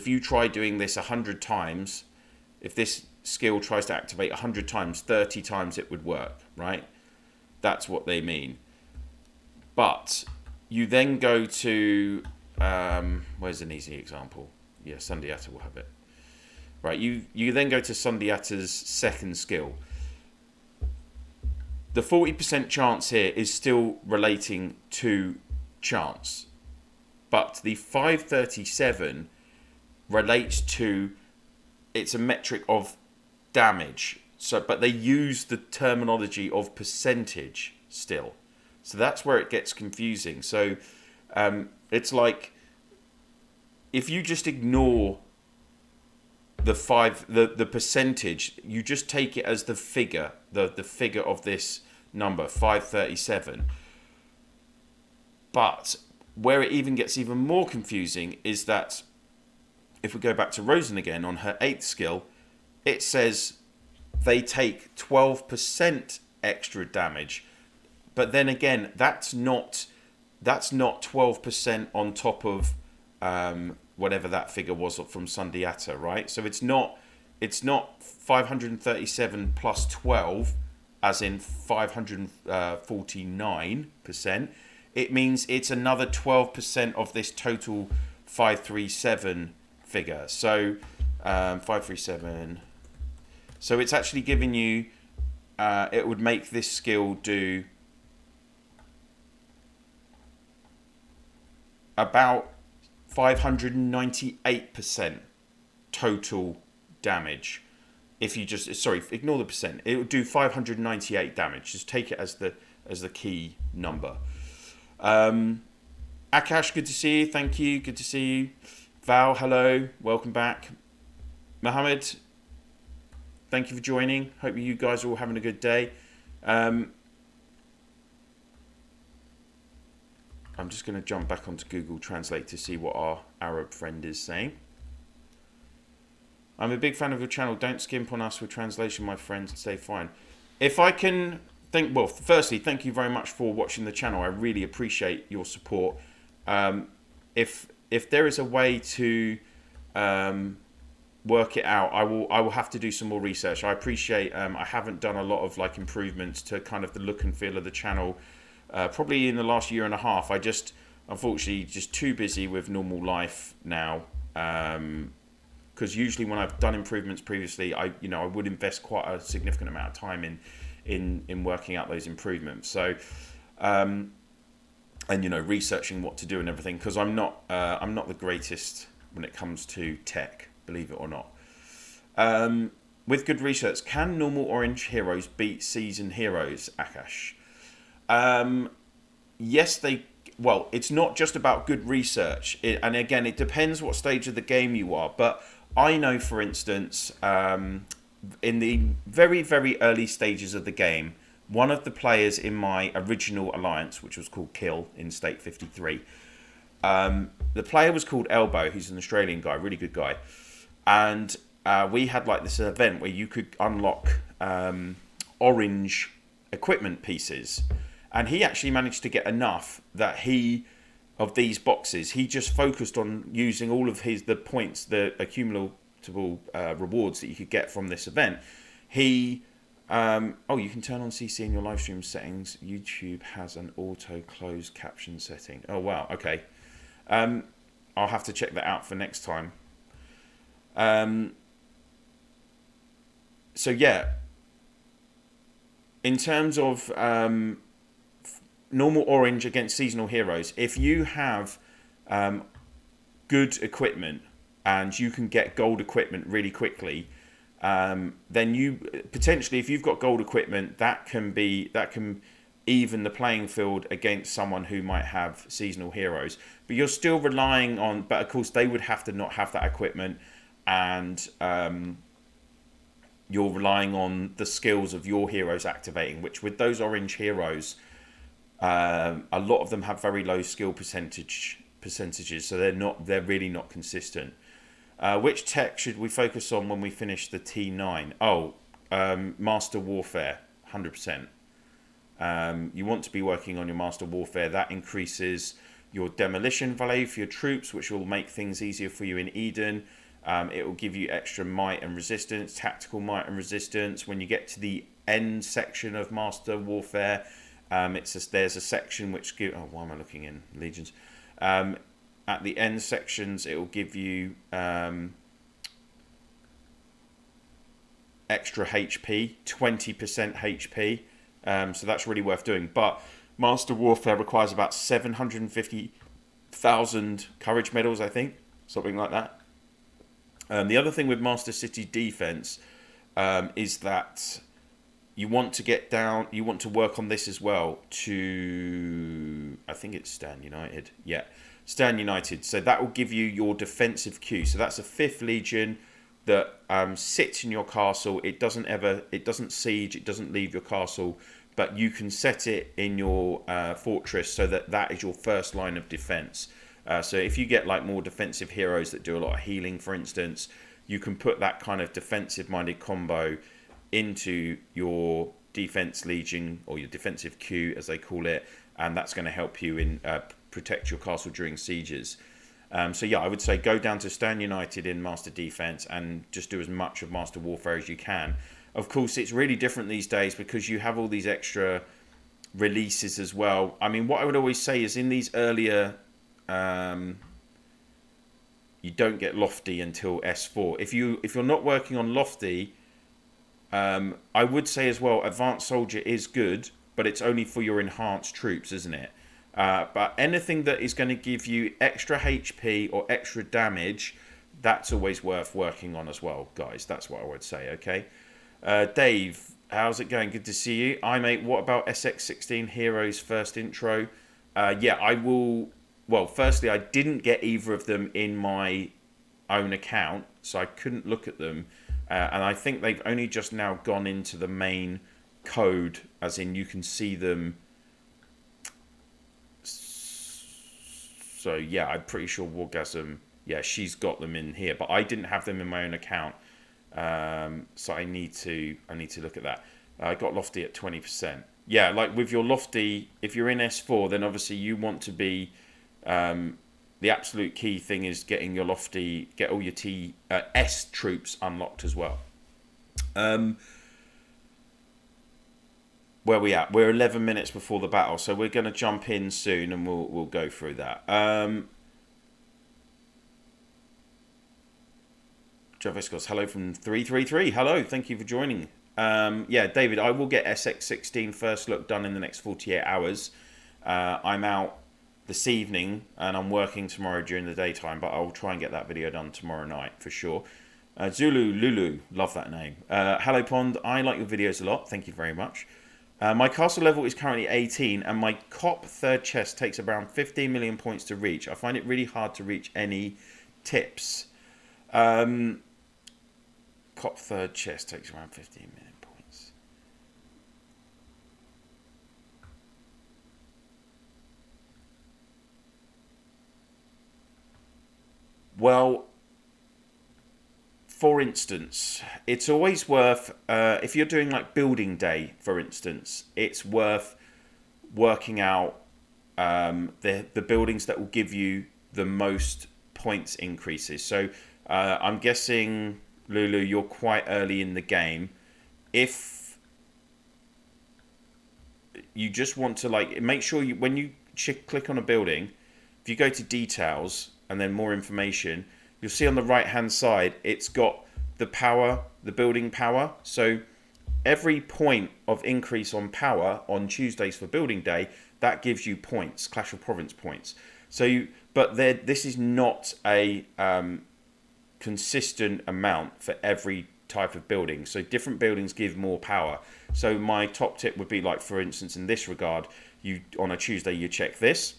you try doing this 100 times, if this skill tries to activate 100 times, 30 times it would work, right? That's what they mean. But you then go to, where's an easy example? Yeah, Sundiata will have it. Right, you then go to Sundiata's second skill. The 40% chance here is still relating to chance. But the 537 relates to, it's a metric of damage. So, but they use the terminology of percentage still. So that's where it gets confusing. So it's like, if you just ignore the percentage, you just take it as the figure, the figure of this number, 537. But where it even gets even more confusing is that if we go back to Rosen again on her 8th skill, it says they take 12% extra damage. But then again, that's not 12% on top of whatever that figure was from Sundiata, right? So it's not 537 plus 12, as in 549%. It means it's another 12% of this total 537 figure. So 537. So it's actually giving you. It would make this skill do about 598% total damage. If you just, sorry, ignore the percent. It would do 598 damage. Just take it as the key number. Akash, good to see you. Thank you. Good to see you. Val, hello. Welcome back. Mohammed, thank you for joining. Hope you guys are all having a good day. I'm just going to jump back onto Google Translate to see what our Arab friend is saying. I'm a big fan of your channel. Don't skimp on us with translation, my friends. Stay fine. If I can think, well, firstly, thank you very much for watching the channel. I really appreciate your support. If there is a way to work it out, I will have to do some more research. I appreciate. I haven't done a lot of like improvements to kind of the look and feel of the channel. Probably in the last year and a half. I just, unfortunately, just too busy with normal life now. Because usually when I've done improvements previously, I would invest quite a significant amount of time in working out those improvements. So, and researching what to do and everything, because I'm not the greatest when it comes to tech, believe it or not. With good research, can normal orange heroes beat seasoned heroes, Akash? Yes, well, it's not just about good research, and again, it depends what stage of the game you are. But I know, for instance, in the very, very early stages of the game, one of the players in my original alliance, which was called Kill in State 53, the player was called Elbow. He's an Australian guy, really good guy, and we had like this event where you could unlock orange equipment pieces, and he actually managed to get enough that of these boxes, he just focused on using all of the points, the accumulable rewards that you could get from this event. You can turn on CC in your live stream settings. YouTube has an auto close caption setting. Oh wow, okay. I'll have to check that out for next time. So yeah, in terms of normal orange against seasonal heroes, if you have good equipment and you can get gold equipment really quickly, then you potentially, if you've got gold equipment, that can even the playing field against someone who might have seasonal heroes. But you're still relying on, but of course they would have to not have that equipment, and you're relying on the skills of your heroes activating, which with those orange heroes, a lot of them have very low skill percentages, so they're really not consistent. Which tech should we focus on when we finish the T9? Master Warfare, 100%. You want to be working on your Master Warfare. That increases your demolition value for your troops, which will make things easier for you in Eden. It will give you extra might and resistance, tactical might and resistance. When you get to the end section of Master Warfare, there's a section which why am I looking in Legions? At the end sections, it will give you extra HP, 20% HP. So that's really worth doing. But Master Warfare requires about 750,000 courage medals, I think, something like that. The other thing with Master City Defense is that you want to work on this as well to, I think it's Stand United. Yeah, Stand United. So that will give you your defensive queue. So that's a 5th Legion that sits in your castle. It doesn't siege, it doesn't leave your castle, but you can set it in your fortress so that is your first line of defense. So if you get like more defensive heroes that do a lot of healing, for instance, you can put that kind of defensive-minded combo into your defense legion, or your defensive queue as they call it, and that's going to help you in protect your castle during sieges. So yeah, I would say go down to Stand United in Master Defense and just do as much of Master Warfare as you can. Of course, it's really different these days because you have all these extra releases as well. I mean, what I would always say is in these earlier, you don't get Lofty until S4. If you're not working on Lofty, I would say as well, Advanced Soldier is good, but it's only for your enhanced troops, isn't it? But anything that is going to give you extra HP or extra damage, that's always worth working on as well, guys. That's what I would say, okay? Dave, how's it going? Good to see you. Mate, what about SX16 Heroes first intro? Yeah, I will... Well, firstly, I didn't get either of them in my own account, so I couldn't look at them. And I think they've only just now gone into the main code, as in you can see them. So yeah, I'm pretty sure Wargasm, yeah, she's got them in here, but I didn't have them in my own account. So I need to look at that. I got Lofty at 20%. Yeah, like with your Lofty, if you're in S4, then obviously you want to be, the absolute key thing is getting your Lofty, get all your S troops unlocked as well. Where are we at? We're 11 minutes before the battle, so we're going to jump in soon and we'll go through that. Javiscos, hello from 333. Hello, thank you for joining. Yeah, David, I will get SX16 first look done in the next 48 hours. I'm out this evening, and I'm working tomorrow during the daytime, but I'll try and get that video done tomorrow night for sure. Zulu Lulu, love that name. Hello Pond, I like your videos a lot. Thank you very much. My castle level is currently 18, and my COP third chest takes around 15 million points to reach. I find it really hard to reach. Any tips? COP third chest takes around 15 million points. Well, for instance, it's always worth, if you're doing like building day, for instance, it's worth working out the buildings that will give you the most points increases. So I'm guessing, Lulu, you're quite early in the game. If you just want to like make sure you, when you click on a building, if you go to details and then more information, you'll see on the right hand side it's got the power, the building power. So every point of increase on power on Tuesdays for building day, that gives you points, Clash of Province points. So but this is not a consistent amount for every type of building. So different buildings give more power. So my top tip would be, like, for instance, in this regard, you on a Tuesday you check this.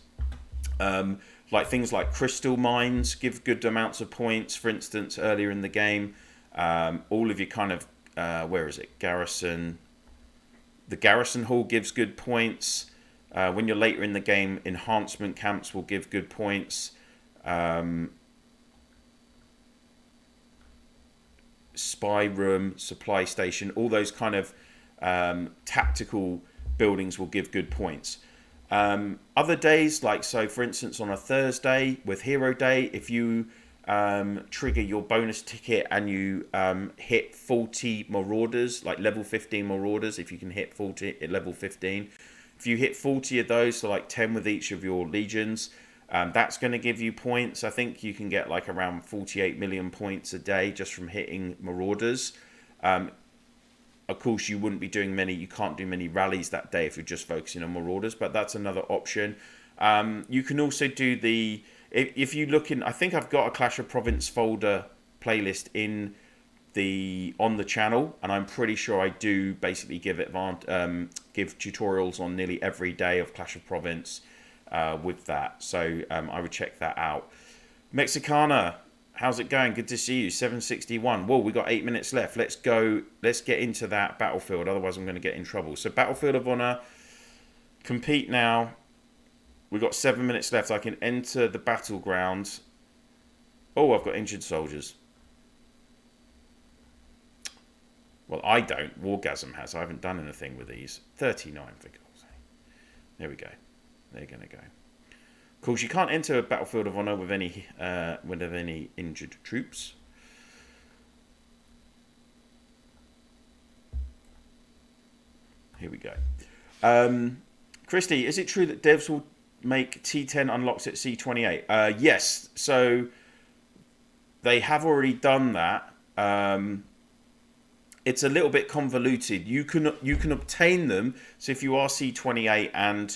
Like things like crystal mines give good amounts of points, for instance, earlier in the game. All of your kind of, where is it? Garrison. The garrison hall gives good points. When you're later in the game, enhancement camps will give good points. Spy room, supply station, all those kind of tactical buildings will give good points. Other days, like, so for instance on a Thursday with Hero Day, if you trigger your bonus ticket and you hit 40 Marauders, like level 15 Marauders, if you can hit 40 at level 15, if you hit 40 of those, so like 10 with each of your legions, that's going to give you points. I think you can get like around 48 million points a day just from hitting Marauders. Of course, you wouldn't be doing many, you can't do many rallies that day if you're just focusing on Marauders, but that's another option. You can also do the, if you look in, I think I've got a Clash of Province folder playlist on the channel, and I'm pretty sure I do basically give tutorials on nearly every day of Clash of Province with that. So I would check that out. Mexicana, how's it going? Good to see you. 761. Whoa, we got 8 minutes left. Let's go. Let's get into that battlefield. Otherwise, I'm going to get in trouble. So, Battlefield of Honor. Compete now. We've got 7 minutes left. I can enter the battleground. Oh, I've got injured soldiers. Well, I don't. Wargasm has. I haven't done anything with these. 39 for God's sake. There we go. They're going to go. Of course, you can't enter a Battlefield of Honor with any injured troops. Here we go. Christy, is it true that devs will make T10 unlocks at C28? Yes. So they have already done that. It's a little bit convoluted. You can obtain them. So if you are C28 and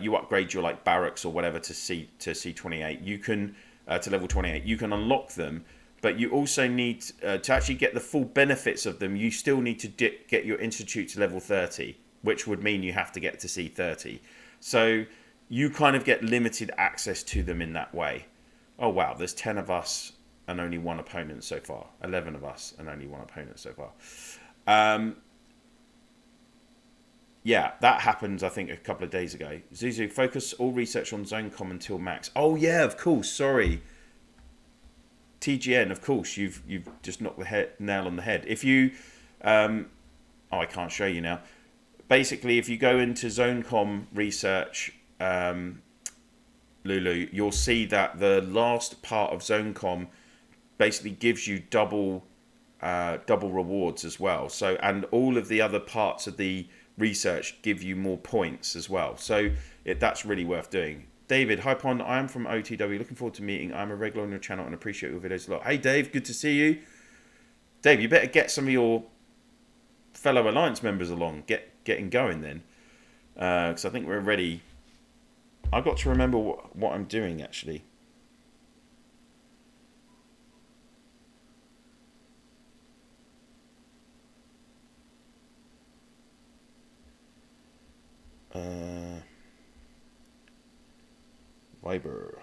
you upgrade your like barracks or whatever to C28, you can to level 28, you can unlock them, but you also need to actually get the full benefits of them. You still need to get your institute to level 30, which would mean you have to get to C30. So you kind of get limited access to them in that way. Oh wow, there's 10 of us and only one opponent so far. 11 of us and only one opponent so far. Yeah, that happened, I think, a couple of days ago. Zuzu, focus all research on ZoneCom until max. Oh, yeah, of course. Sorry. TGN, of course. You've just knocked the nail on the head. If you... oh, I can't show you now. Basically, if you go into ZoneCom research, Lulu, you'll see that the last part of ZoneCom basically gives you double rewards as well. So, and all of the other parts of the research give you more points as well. So that's really worth doing. David, hi Pond, I am from OTW. Looking forward to meeting. I'm a regular on your channel and appreciate your videos a lot. Hey Dave, good to see you. Dave, you better get some of your fellow Alliance members along. Getting going then. Because I think we're ready I've got to remember what I'm doing, actually. Viber.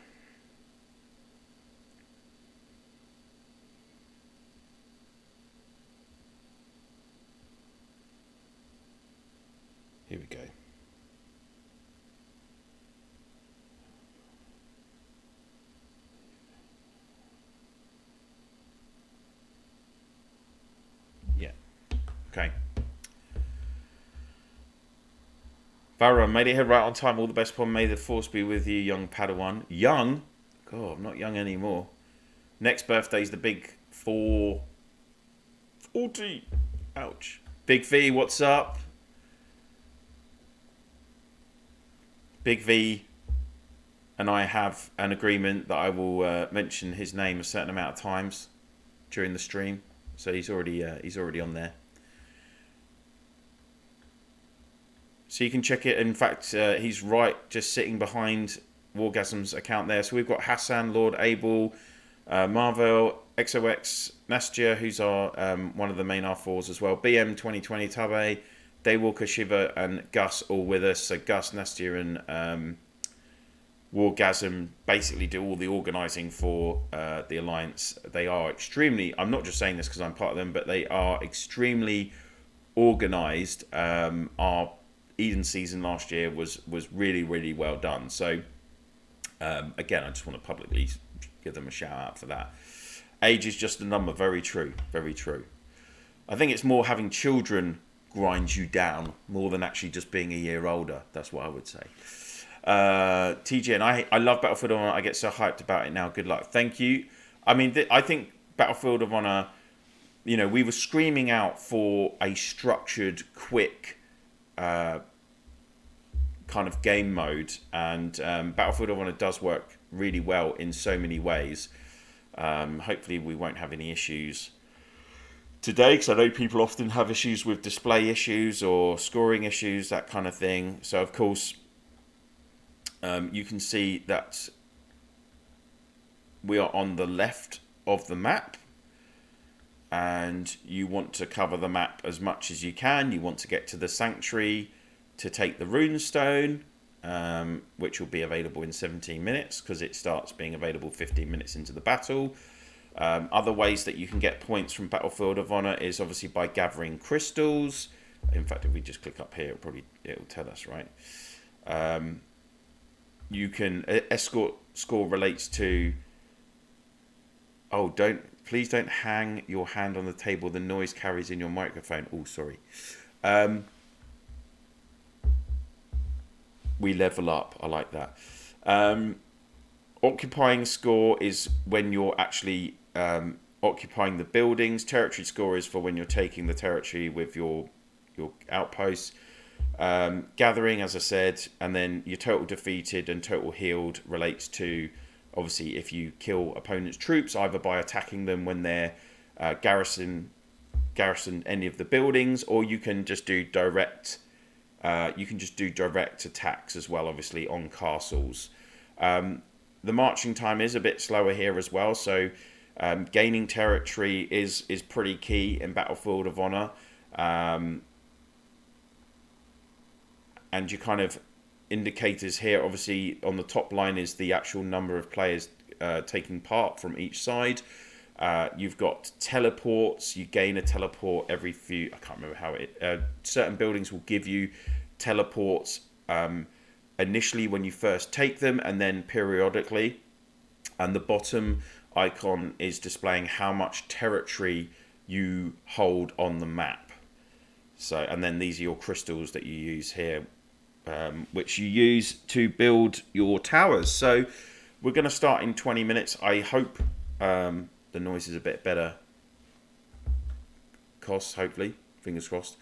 Here we go. Yeah. Okay. Varun, made it here right on time. All the best, Pon. May the force be with you, young Padawan. Young? God, I'm not young anymore. Next birthday's the big 440. Ouch. Big V, what's up? Big V and I have an agreement that I will mention his name a certain amount of times during the stream. So he's already on there. So you can check it. In fact, he's right, just sitting behind Wargasm's account there. So we've got Hassan, Lord Abel, Marvel, XOX, Nastia, who's our one of the main R4s as well. BM 2020 Tabe, Daywalker, Shiva, and Gus all with us. So Gus, Nastia, and Wargasm basically do all the organising for the Alliance. They are extremely, I'm not just saying this because I'm part of them, but they are extremely organised. Our Eden season last year was really, really well done. So again, I just want to publicly give them a shout out for that. Age is just a number. Very true. Very true. I think it's more having children grind you down more than actually just being a year older. That's what I would say. TJ, I love Battlefield of Honor. I get so hyped about it now. Good luck. Thank you. I mean, I think Battlefield of Honor, you know, we were screaming out for a structured, quick kind of game mode, and Battlefield of Honor does work really well in so many ways. Hopefully we won't have any issues today, because I know people often have issues with display issues or scoring issues, that kind of thing. So of course you can see that we are on the left of the map, and you want to cover the map as much as you can. You want to get to the sanctuary to take the runestone, which will be available in 17 minutes because it starts being available 15 minutes into the battle. Other ways that you can get points from Battlefield of Honor is obviously by gathering crystals. In fact, if we just click up here, it'll tell us, right? You can escort score relates to. Oh, please don't hang your hand on the table. The noise carries in your microphone. Oh, sorry. We level up. I like that. Occupying score is when you're actually occupying the buildings. Territory score is for when you're taking the territory with your outposts. Gathering, as I said, and then your total defeated and total healed relates to, obviously, if you kill opponents' troops, either by attacking them when they're garrison any of the buildings, or you can just do direct. You can just do direct attacks as well, obviously, on castles. The marching time is a bit slower here as well, so gaining territory is pretty key in Battlefield of Honor. And your kind of indicators here, obviously, on the top line is the actual number of players taking part from each side. You've got teleports. You gain a teleport every few. I can't remember how it. Certain buildings will give you teleports initially when you first take them, and then periodically. And the bottom icon is displaying how much territory you hold on the map. So, and then these are your crystals that you use here, which you use to build your towers. So we're going to start in 20 minutes. I hope the noise is a bit better. Hopefully, fingers crossed.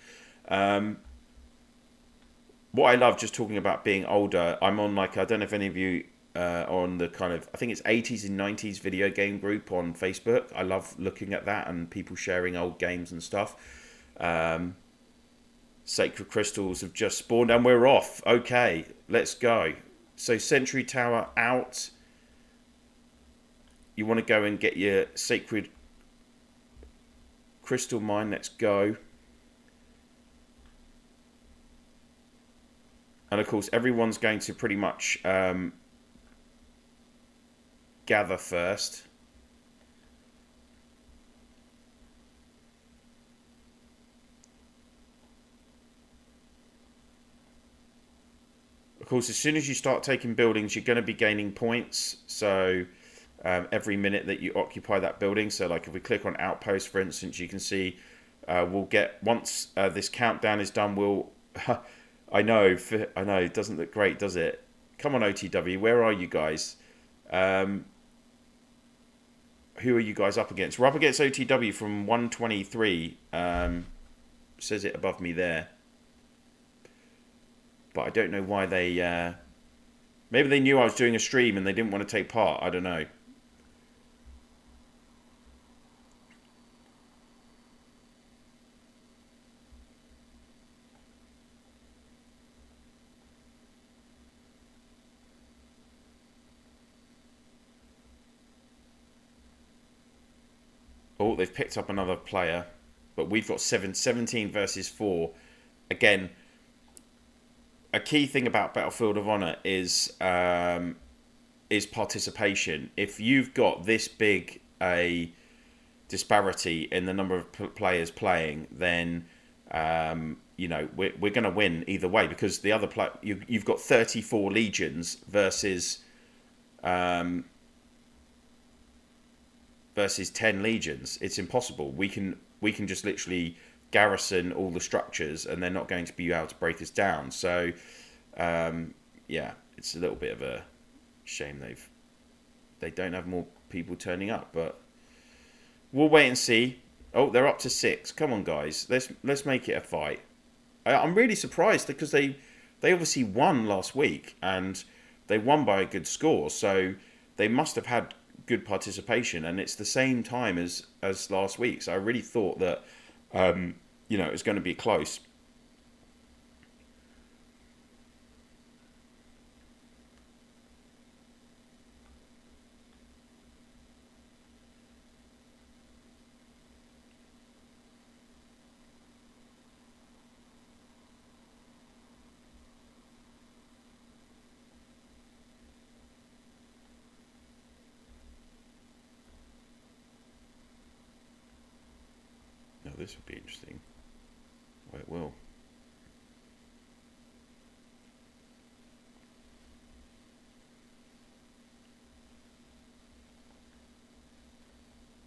What I love, just talking about being older, I'm on, like, I don't know if any of you are on the kind of, I think it's 80s and 90s video game group on Facebook. I love looking at that and people sharing old games and stuff. Sacred crystals have just spawned and we're off. Okay, let's go. So Sentry Tower out. You want to go and get your Sacred Crystal Mine. Let's go. And of course, everyone's going to pretty much gather first. Of course, as soon as you start taking buildings, you're going to be gaining points. So every minute that you occupy that building. So like if we click on Outpost, for instance, you can see we'll get, once this countdown is done, we'll... I know, it doesn't look great, does it? Come on, OTW, where are you guys? Who are you guys up against? We're up against OTW from 123. Says it above me there. But I don't know why they... maybe they knew I was doing a stream and they didn't want to take part. I don't know. Oh, they've picked up another player. But we've got 17 versus 4. Again, a key thing about Battlefield of Honor is participation. If you've got this big a disparity in the number of players playing, then you know we're going to win either way, because the other you've got 34 legions versus 10 legions. It's impossible. We can just literally garrison all the structures and they're not going to be able to break us down. So yeah, it's a little bit of a shame they don't have more people turning up, but we'll wait and see. Oh, they're up to 6. Come on, guys, let's make it a fight. I'm really surprised because they obviously won last week and they won by a good score, so they must have had good participation, and it's the same time as last week. So I really thought that you know, it was going to be close. Now this would be interesting. Well, it will.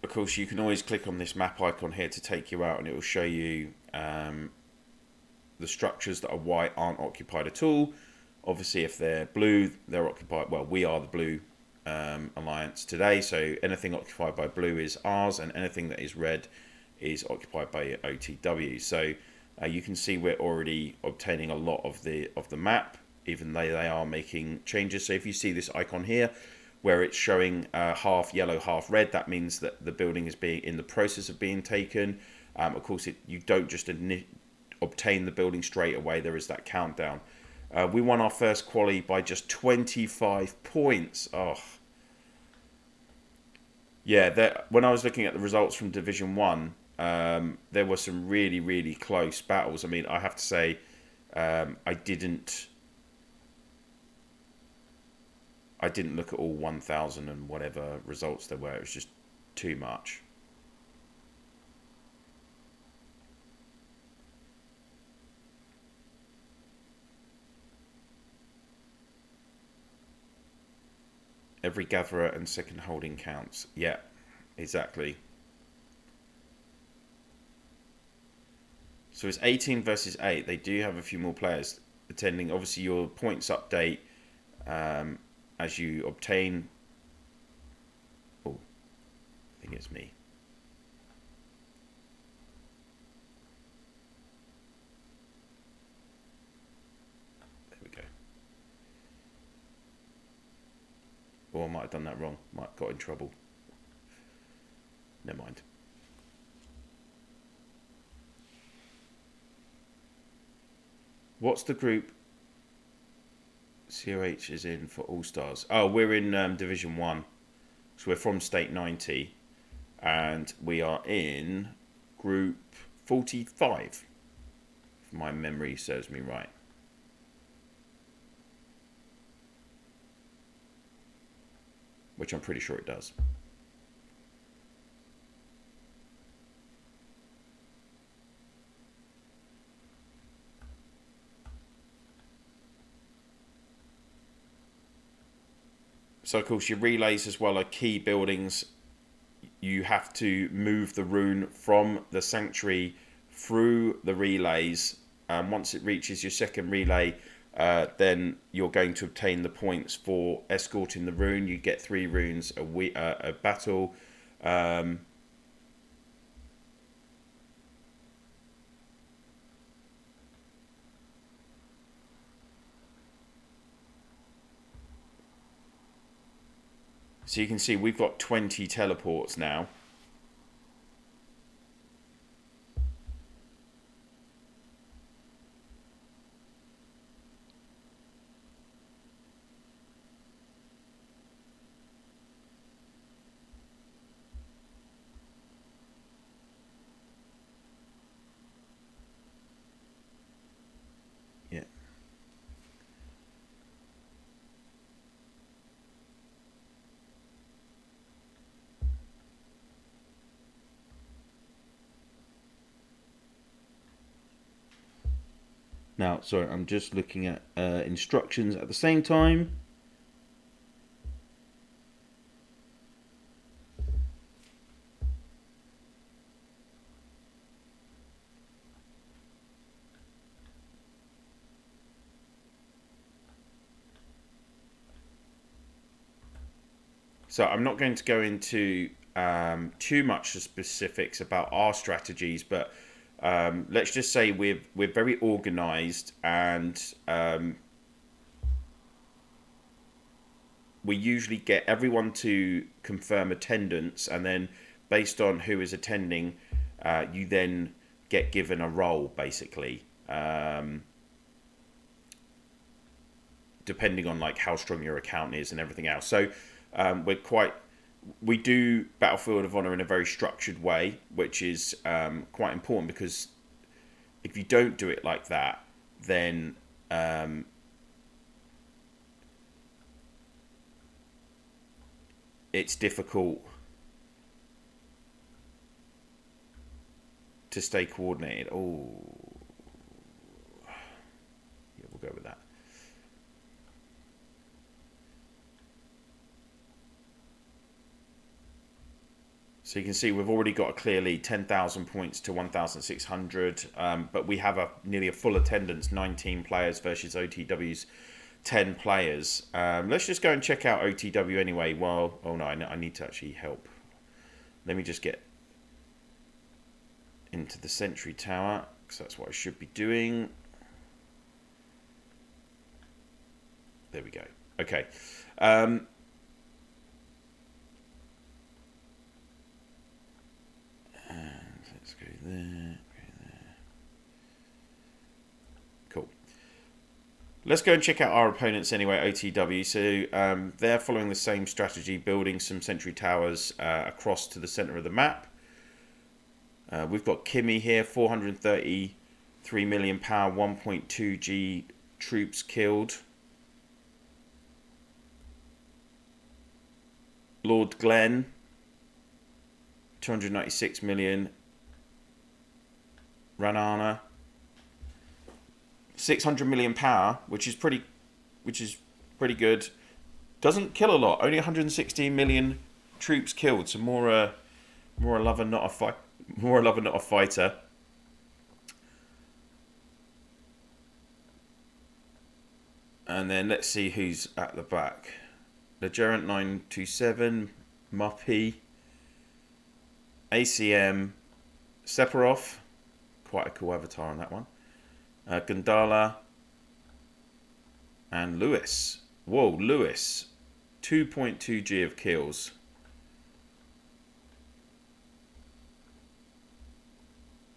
Of course, you can always click on this map icon here to take you out, and it will show you the structures that are white aren't occupied at all. Obviously, if they're blue, they're occupied. Well, we are the blue alliance today, so anything occupied by blue is ours, and anything that is red is occupied by OTW. So you can see we're already obtaining a lot of the map, even though they are making changes. So if you see this icon here, where it's showing half yellow, half red, that means that the building is being in the process of being taken. Of course, you don't just obtain the building straight away. There is that countdown. We won our first quali by just 25 points. Oh, yeah. When I was looking at the results from Division 1, there were some really, really close battles. I mean, I have to say, I didn't look at all 1,000 and whatever results there were. It was just too much. Every gatherer and second holding counts. Yeah, exactly. So it's 18 versus 8. They do have a few more players attending. Obviously, your points update as you obtain... Oh, I think it's me. There we go. Oh, I might have done that wrong. Might have got in trouble. Never mind. What's the group COH is in for All Stars. Oh, we're in Division 1. So we're from State 90. And we are in Group 45. If my memory serves me right. Which I'm pretty sure it does. So, of course, your relays as well are key buildings. You have to move the rune from the sanctuary through the relays. Once it reaches your second relay, then you're going to obtain the points for escorting the rune. You get 3 runes a battle. So you can see we've got 20 teleports now. Yeah. Now, sorry, I'm just looking at instructions at the same time. So I'm not going to go into too much specifics about our strategies, but let's just say we're very organized, and we usually get everyone to confirm attendance, and then based on who is attending, you then get given a role, basically, depending on like how strong your account is and everything else. So we do Battlefield of Honor in a very structured way, which is quite important, because if you don't do it like that, then it's difficult to stay coordinated. Oh, yeah, we'll go with that. So you can see we've already got a clear lead, 10,000 points to 1,600, but we have nearly a full attendance, 19 players versus OTW's 10 players. Let's just go and check out OTW anyway. Well, oh no, I need to actually help. Let me just get into the sentry tower, because that's what I should be doing. There we go. Okay. Let's go there. Cool. Let's go and check out our opponents anyway, OTW. So they're following the same strategy, building some sentry towers across to the center of the map. We've got Kimmy here, 433 million power, 1.2 G troops killed. Lord Glenn, 296 million. Ranana, 600 million power, which is pretty good. Doesn't kill a lot. Only 116 million troops killed. So more a lover, not a fight. More a lover, not a fighter. And then let's see who's at the back. The Gerant 927, Muppy, ACM, Sephiroth, quite a cool avatar on that one. Gandala, and Lewis. Whoa, Lewis, 2.2 G of kills.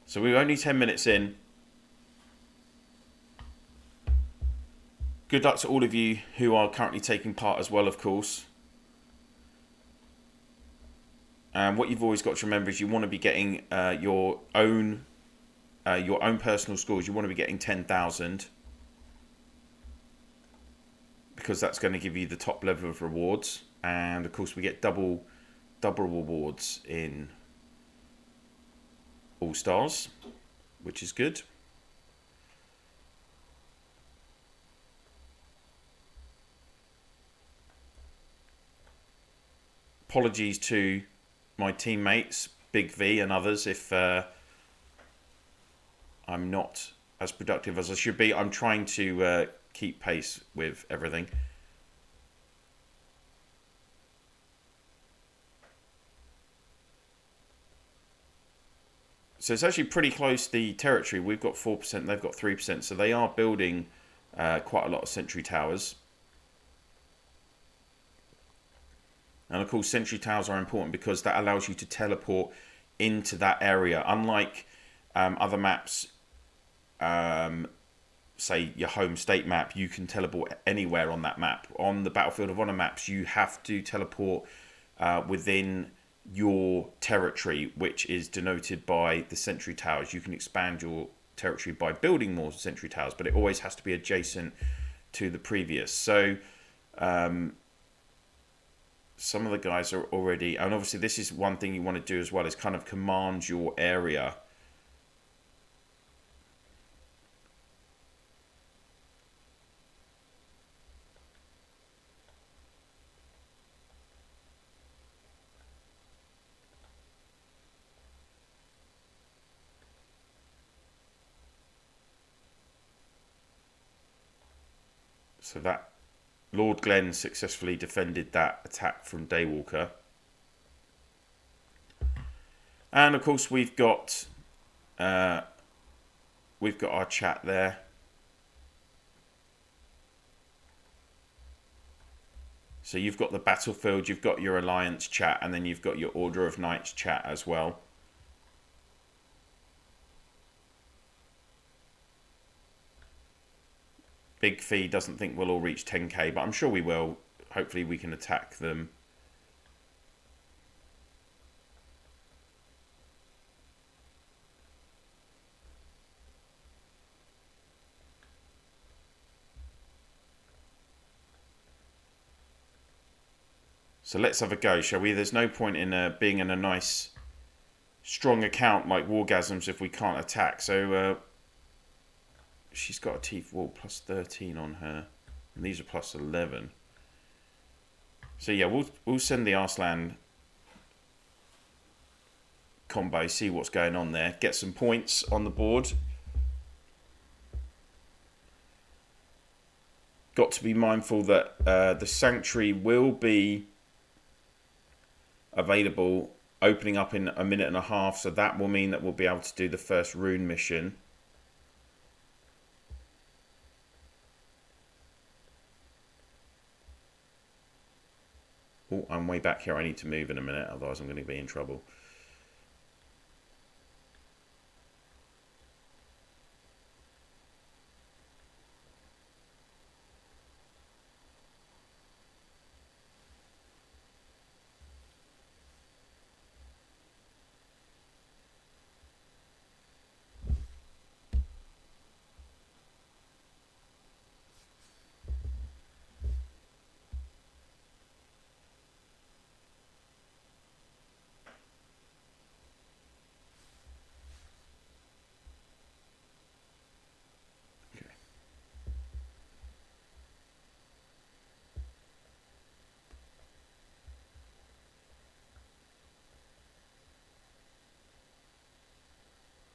So we're only 10 minutes in. Good luck to all of you who are currently taking part as well, of course. And what you've always got to remember is you want to be getting your own personal scores. You want to be getting 10,000 because that's going to give you the top level of rewards. And of course, we get double rewards in All Stars, which is good. Apologies to my teammates, Big V and others, if I'm not as productive as I should be. I'm trying to keep pace with everything. So it's actually pretty close, the territory. We've got 4%, they've got 3%. So they are building quite a lot of sentry towers. And of course, sentry towers are important because that allows you to teleport into that area. Unlike other maps, say your home state map, you can teleport anywhere on that map. On the Battlefield of Honor maps, you have to teleport within your territory, which is denoted by the sentry towers. You can expand your territory by building more sentry towers, but it always has to be adjacent to the previous. So some of the guys are already, and obviously this is one thing you want to do as well, is kind of command your area. So that Lord Glenn successfully defended that attack from Daywalker. And of course we've got our chat there. So you've got the battlefield, you've got your alliance chat, and then you've got your Order of Knights chat as well. Big Fee doesn't think we'll all reach 10k, but I'm sure we will. Hopefully we can attack them. So let's have a go, shall we? There's no point in being in a nice, strong account like Wargasms if we can't attack. So she's got a teeth wall plus 13 on her, and these are plus 11. So yeah, we'll send the Arslan combo, see what's going on there, get some points on the board. Got to be mindful that the Sanctuary will be available, opening up in a minute and a half, so that will mean that we'll be able to do the first rune mission. Oh, I'm way back here. I need to move in a minute, otherwise I'm going to be in trouble.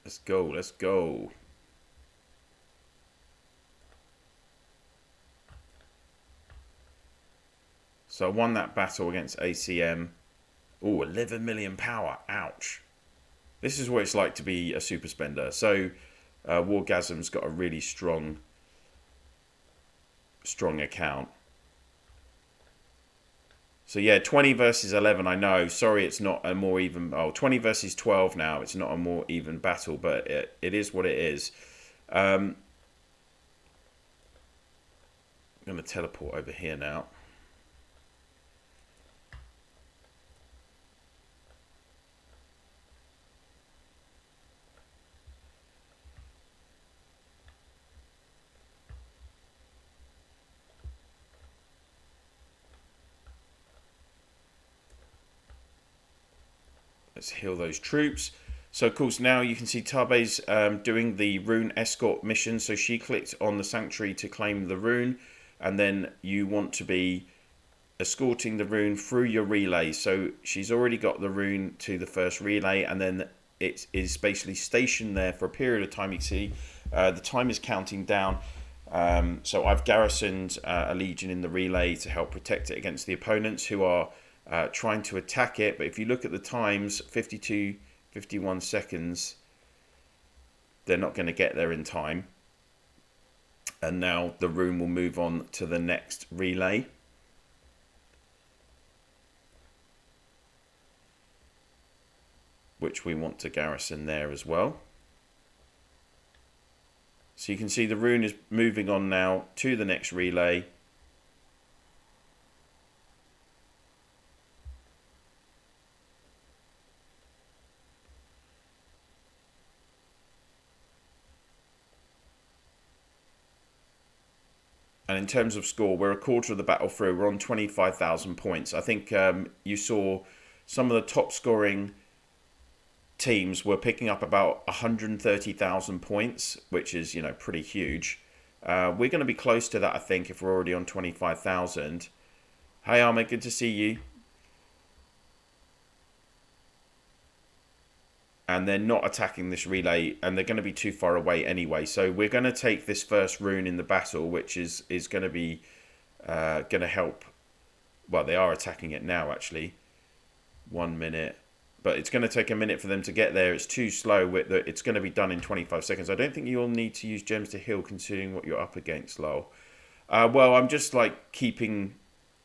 Let's go, let's go. So I won that battle against ACM. Oh, 11 million power. Ouch. This is what it's like to be a super spender. So Wargasm's got a really strong account. So yeah, 20 versus 11, I know. Sorry, it's not a more even... Oh, 20 versus 12 now. It's not a more even battle, but it is what it is. I'm going to teleport over here now. Let's heal those troops. So, of course, now you can see Tabe's doing the rune escort mission. So she clicked on the sanctuary to claim the rune, and then you want to be escorting the rune through your relay. So she's already got the rune to the first relay, and then it is basically stationed there for a period of time. You can see the time is counting down. So I've garrisoned a legion in the relay to help protect it against the opponents who are trying to attack it. But if you look at the times, 52, 51 seconds, they're not going to get there in time. And now the rune will move on to the next relay. Which we want to garrison there as well. So you can see the rune is moving on now to the next relay. And in terms of score, we're a quarter of the battle through. We're on 25,000 points. I think you saw some of the top scoring teams were picking up about 130,000 points, which is, you know, pretty huge. We're going to be close to that, I think, if we're already on 25,000. Hey, Ahmed, good to see you. And they're not attacking this relay, and they're going to be too far away anyway. So we're going to take this first rune in the battle, which is going to be going to help. Well, they are attacking it now, actually. 1 minute. But it's going to take a minute for them to get there. It's too slow. It's going to be done in 25 seconds. I don't think you'll need to use gems to heal, considering what you're up against, lol. Well, I'm just like keeping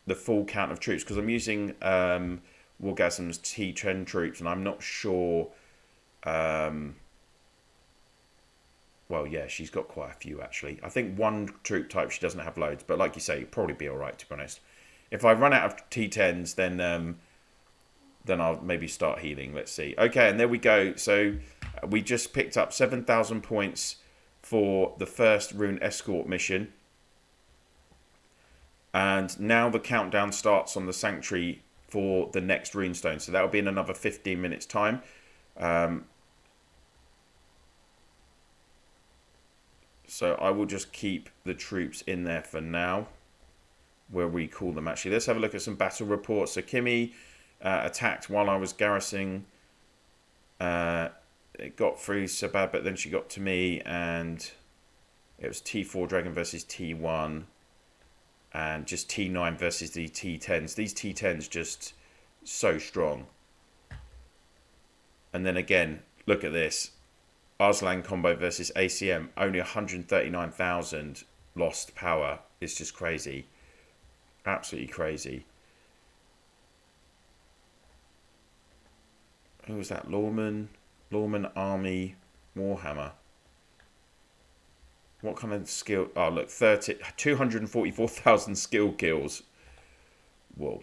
the full count of troops because I'm using Wargasm's T10 troops, and I'm not sure. Well, yeah, she's got quite a few actually. I think one troop type she doesn't have loads, but like you say, it'd probably be all right, to be honest. If I run out of T10s, then I'll maybe start healing. Let's see. Okay, and there we go. So we just picked up 7,000 points for the first rune escort mission. And now the countdown starts on the sanctuary for the next runestone. So that'll be in another 15 minutes time. So I will just keep the troops in there for now. We'll recall them actually. Let's have a look at some battle reports. So Kimmy attacked while I was garrisoning. It got through so bad, but then she got to me, and it was T4 Dragon versus T1, and just T9 versus the T10s. These T10s just so strong. And then again, look at this. Arslan combo versus ACM, only 139,000 lost power. It's just crazy. Absolutely crazy. Who was that? Lawman Army Warhammer. What kind of skill? Oh, look, 244,000 skill kills. Whoa.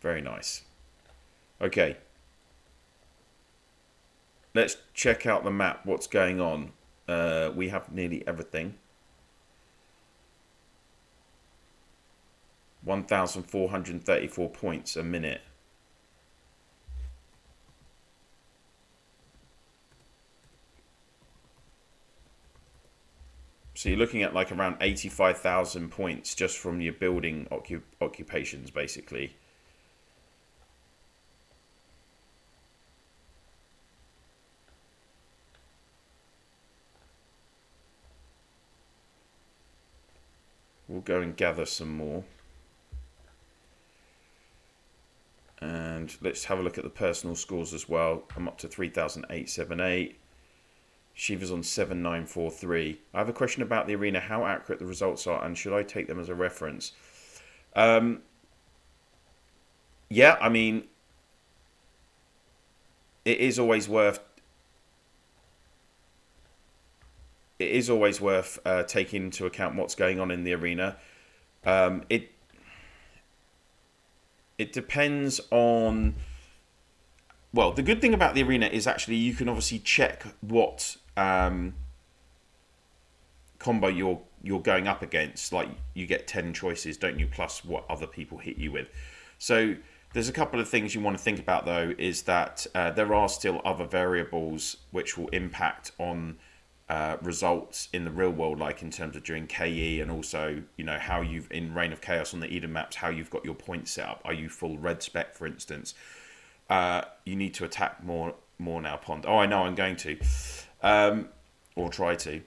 Very nice. Okay. Let's check out the map, what's going on. We have nearly everything. 1,434 points a minute. So you're looking at like around 85,000 points just from your building occupations, basically. We'll go and gather some more. And let's have a look at the personal scores as well. I'm up to 3,878. Shiva's on 7,943. I have a question about the arena, how accurate the results are, and should I take them as a reference? Yeah, I mean, it is always worth it is always worth taking into account what's going on in the arena. It depends on. Well, the good thing about the arena is actually you can obviously check what combo you're going up against. Like you get 10 choices, don't you? Plus what other people hit you with. So there's a couple of things you want to think about though. Is that there are still other variables which will impact on results in the real world, like in terms of during KE, and also how you've in Reign of Chaos on the Eden maps, how you've got your points set up. Are you full red spec, for instance? You need to attack more now, Pond. Oh, I know I'm going to, or try to.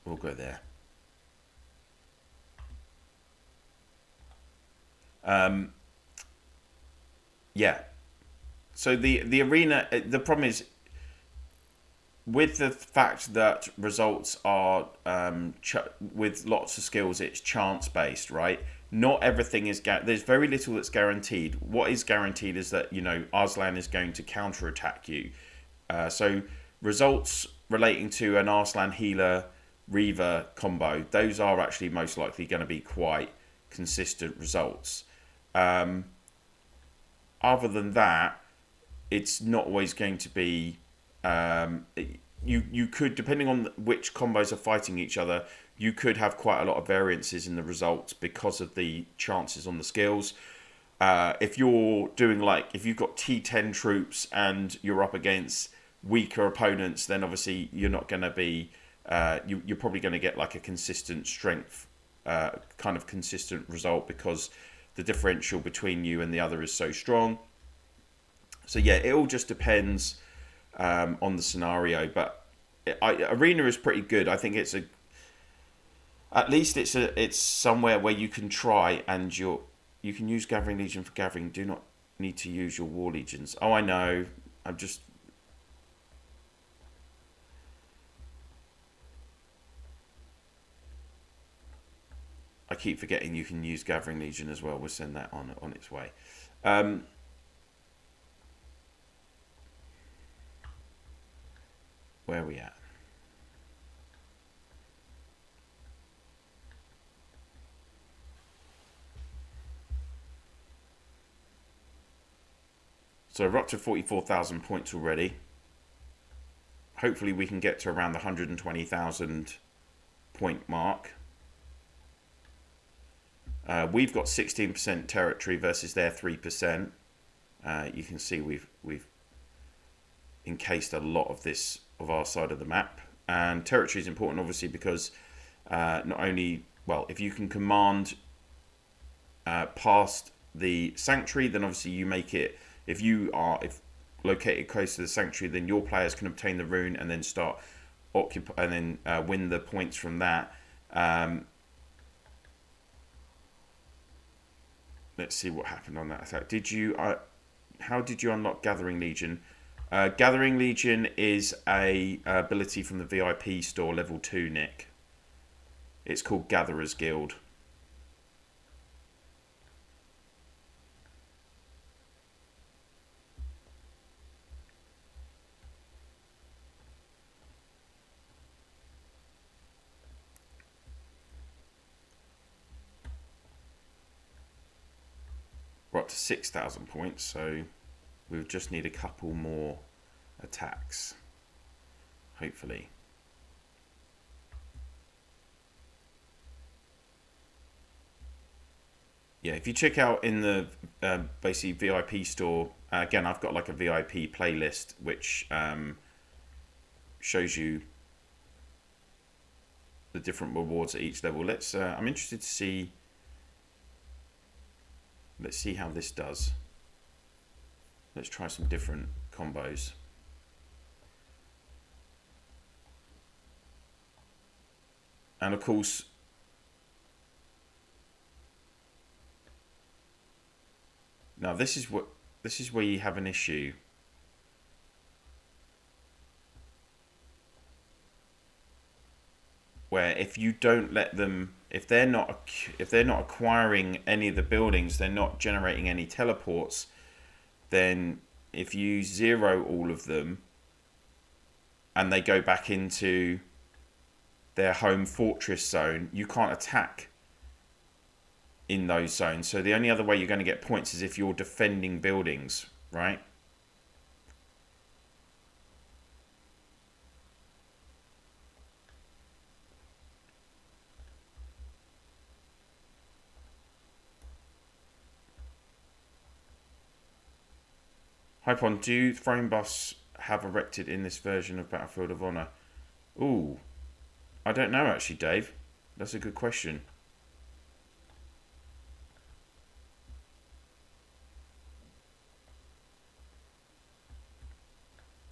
We'll go there. Yeah. So the arena, the problem is with the fact that results are with lots of skills, it's chance based, right? Not everything is there's very little that's guaranteed. What is guaranteed is that Arslan is going to counter attack you. So results relating to an Arslan healer Reaver combo, those are actually most likely going to be quite consistent results. Other than that, it's not always going to be. You could, depending on which combos are fighting each other, you could have quite a lot of variances in the results because of the chances on the skills. If you're doing if you've got T10 troops and you're up against weaker opponents, then obviously you're not going to be. You're probably going to get like a consistent strength, kind of consistent result because the differential between you and the other is so strong. So yeah, it all just depends on the scenario. But arena is pretty good. I think at least it's somewhere where you can try and you can use Gathering Legion for gathering. Do not need to use your War Legions. Oh, I know. I keep forgetting you can use Gathering Legion as well. We'll send that on its way. Where are we at? So we're up to 44,000 points already. Hopefully we can get to around the 120,000 point mark. We've got 16% territory versus their 3%. You can see we've encased a lot of our side of the map, and territory is important obviously because not only, well, if you can command past the sanctuary, then obviously you make it, if located close to the sanctuary, then your players can obtain the rune and then start occupy and then win the points from that. Let's see what happened on that attack. How did you unlock Gathering Legion? Gathering Legion is a ability from the VIP store, level 2, Nick. It's called Gatherer's Guild. We're up to 6,000 points, so we'll just need a couple more attacks, hopefully. Yeah, if you check out in the basically VIP store, again, I've got like a VIP playlist which shows you the different rewards at each level. I'm interested to see. Let's see how this does. Let's try some different combos. And of course, now this is what this is where you have an issue. Where if you don't let them, if they're not acquiring any of the buildings, they're not generating any teleports, then if you zero all of them and they go back into their home fortress zone, you can't attack in those zones. So the only other way you're going to get points is if you're defending buildings, right? Hypon, do throne buffs have erected in this version of Battlefield of Honor? Ooh, I don't know actually, Dave. That's a good question.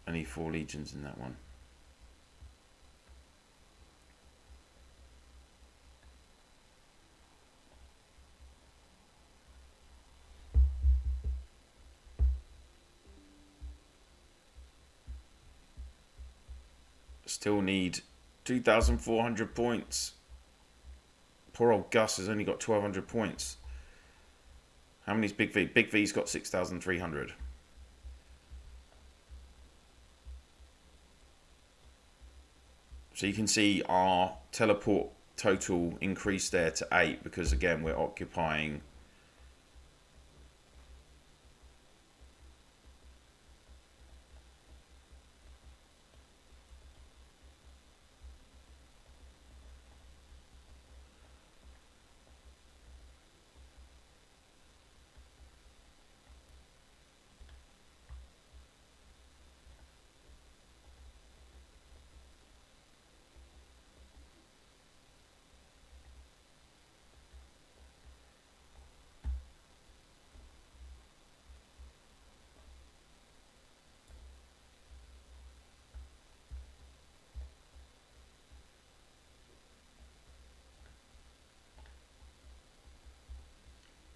I need 4 legions in that one. Still need 2,400 points. Poor old Gus has only got 1,200 points. How many's Big V? Big V's got 6,300. So you can see our teleport total increased there to 8 because again we're occupying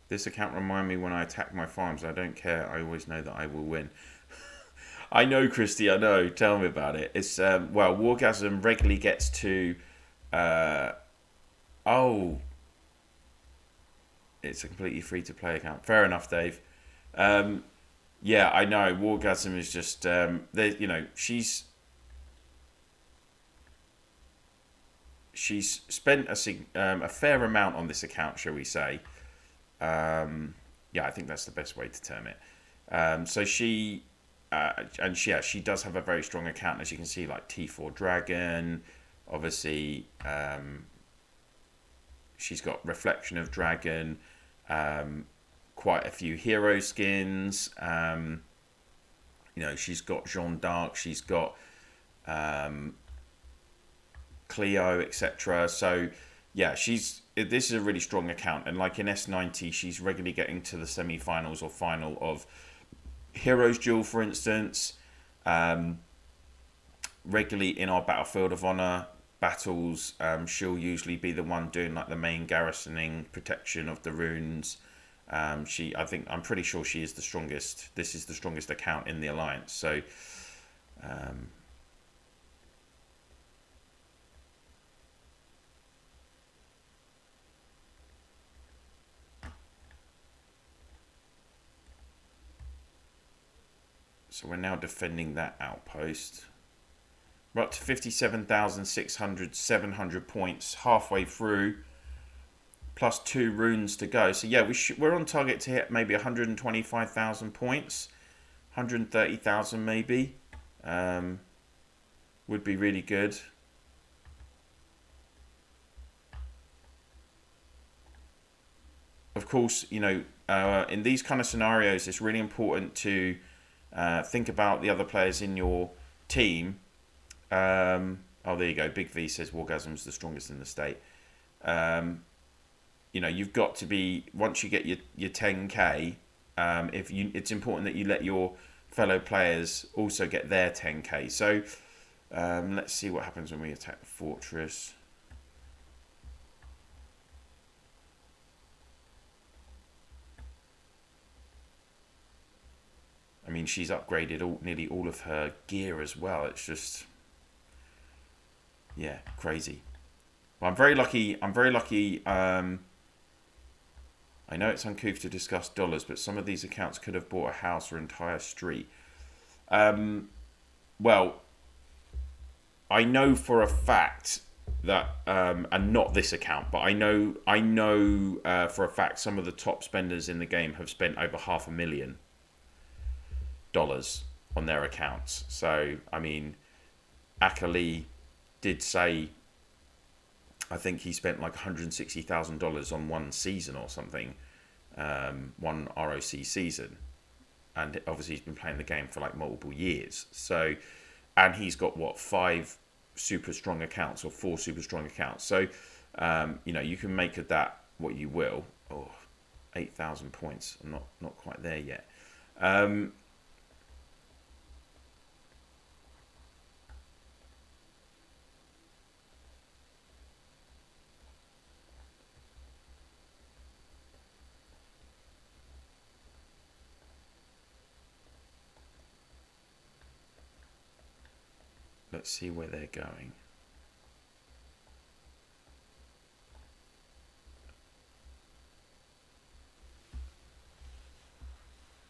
this account remind me when I attack my farms. I don't care. I always know that I will win. I know, Christy. I know. Tell me about it. It's well, Wargasm regularly gets to. Oh, it's a completely free to play account. Fair enough, Dave. Yeah, I know. Wargasm is just. You know, she's spent a fair amount on this account, shall we say? Yeah, I think that's the best way to term it. So she, and she does have a very strong account, as you can see, like T4 Dragon. Obviously, she's got Reflection of Dragon, quite a few hero skins. You know, she's got Jeanne d'Arc, she's got Cleo, etc. So yeah, this is a really strong account, and like in S90, she's regularly getting to the semi-finals or final of Heroes Duel, for instance. Regularly in our Battlefield of Honor battles, she'll usually be the one doing like the main garrisoning protection of the runes. I'm pretty sure she is the strongest. This is the strongest account in the alliance. So so we're now defending that outpost. We're up to 57,600, 700 points halfway through, plus 2 runes to go. So yeah, we're on target to hit maybe 125,000 points, 130,000 maybe. Would be really good. Of course, you know, in these kind of scenarios, it's really important to think about the other players in your team. Oh, there you go. Big V says Wargasm's the strongest in the state. You know, you've got to be, once you get your 10k, it's important that you let your fellow players also get their 10k. So let's see what happens when we attack the fortress. mean, she's upgraded nearly all of her gear as well. It's just, yeah, crazy. But I'm very lucky. I know it's uncouth to discuss dollars, but some of these accounts could have bought a house or entire street. Well, I know for a fact that, and not this account, but I know for a fact some of the top spenders in the game have spent over $500,000 on their accounts. So, I mean, Akali did say, I think he spent like $160,000 on one season or something, one ROC season. And obviously he's been playing the game for like multiple years. So, and he's got what, 5 super strong accounts or 4 super strong accounts. So, you know, you can make of that what you will. Oh, 8,000 points. I'm not quite there yet. Let's see where they're going.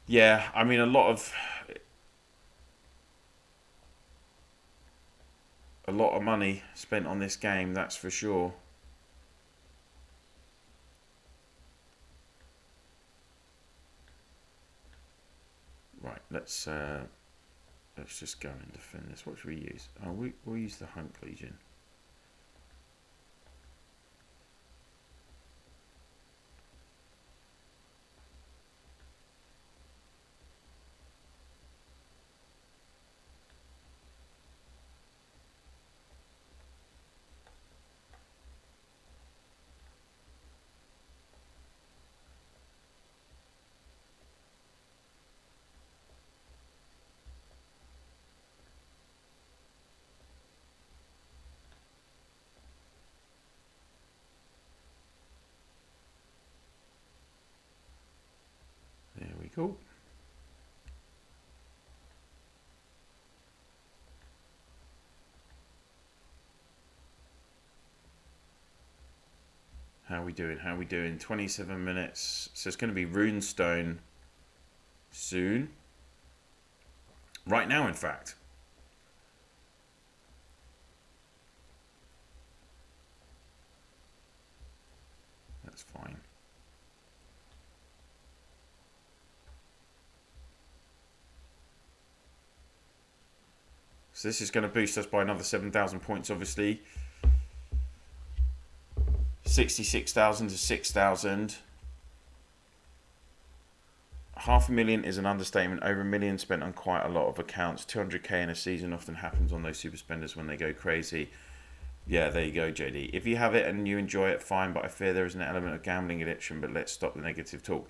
Yeah, I mean, a lot of money spent on this game, that's for sure. Right, let's just go and defend this. What should we use? Oh, we'll use the Hunk Legion. There we go. How are we doing? 27 minutes. So it's going to be Runestone soon. Right now, in fact. That's fine. So this is going to boost us by another 7,000 points, obviously. 66,000 to 6,000. 500,000 is an understatement. Over $1 million spent on quite a lot of accounts. 200k in a season often happens on those super spenders when they go crazy. Yeah, there you go, JD. If you have it and you enjoy it, fine. But I fear there is an element of gambling addiction. But let's stop the negative talk.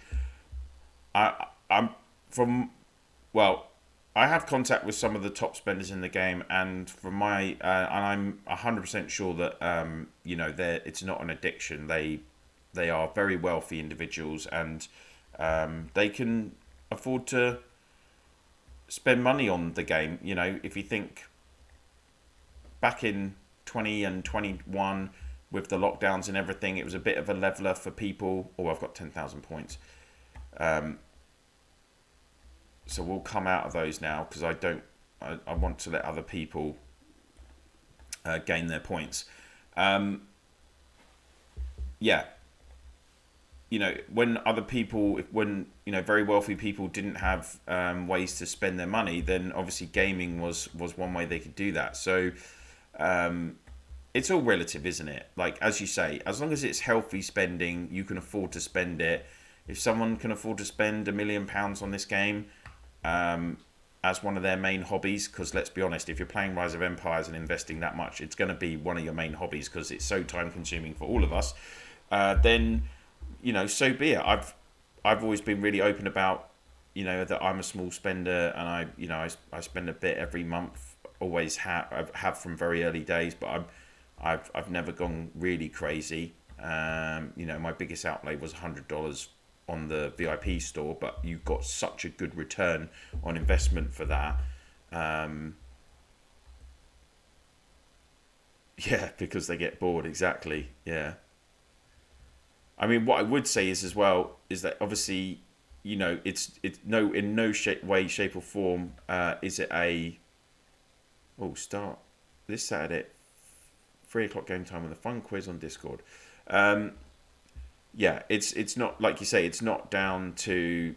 I have contact with some of the top spenders in the game, and from my and I'm 100% sure that you know, it's not an addiction. They are very wealthy individuals, and they can afford to spend money on the game. You know, if you think back in 20 and 21 with the lockdowns and everything, it was a bit of a leveler for people. Oh, I've got 10,000 points. So we'll come out of those now because I want to let other people gain their points. Yeah. You know, when you know, very wealthy people didn't have ways to spend their money, then obviously gaming was one way they could do that. So it's all relative, isn't it? Like, as you say, as long as it's healthy spending, you can afford to spend it. If someone can afford to spend £1 million on this game, as one of their main hobbies, because let's be honest, if you're playing Rise of Empires and investing that much, it's going to be one of your main hobbies because it's so time consuming for all of us, then, you know, so be it. I've always been really open about, you know, that I'm a small spender, and I spend a bit every month, always have from very early days, but I've never gone really crazy. You know, my biggest outlay was $100 on the VIP store, but you've got such a good return on investment for that. Yeah, because they get bored. Exactly. Yeah. I mean, what I would say is as well is that obviously, you know, it's no, in no way, shape or form is it a start this Saturday, 3 o'clock game time with a fun quiz on Discord. Yeah, it's not, like you say, it's not down to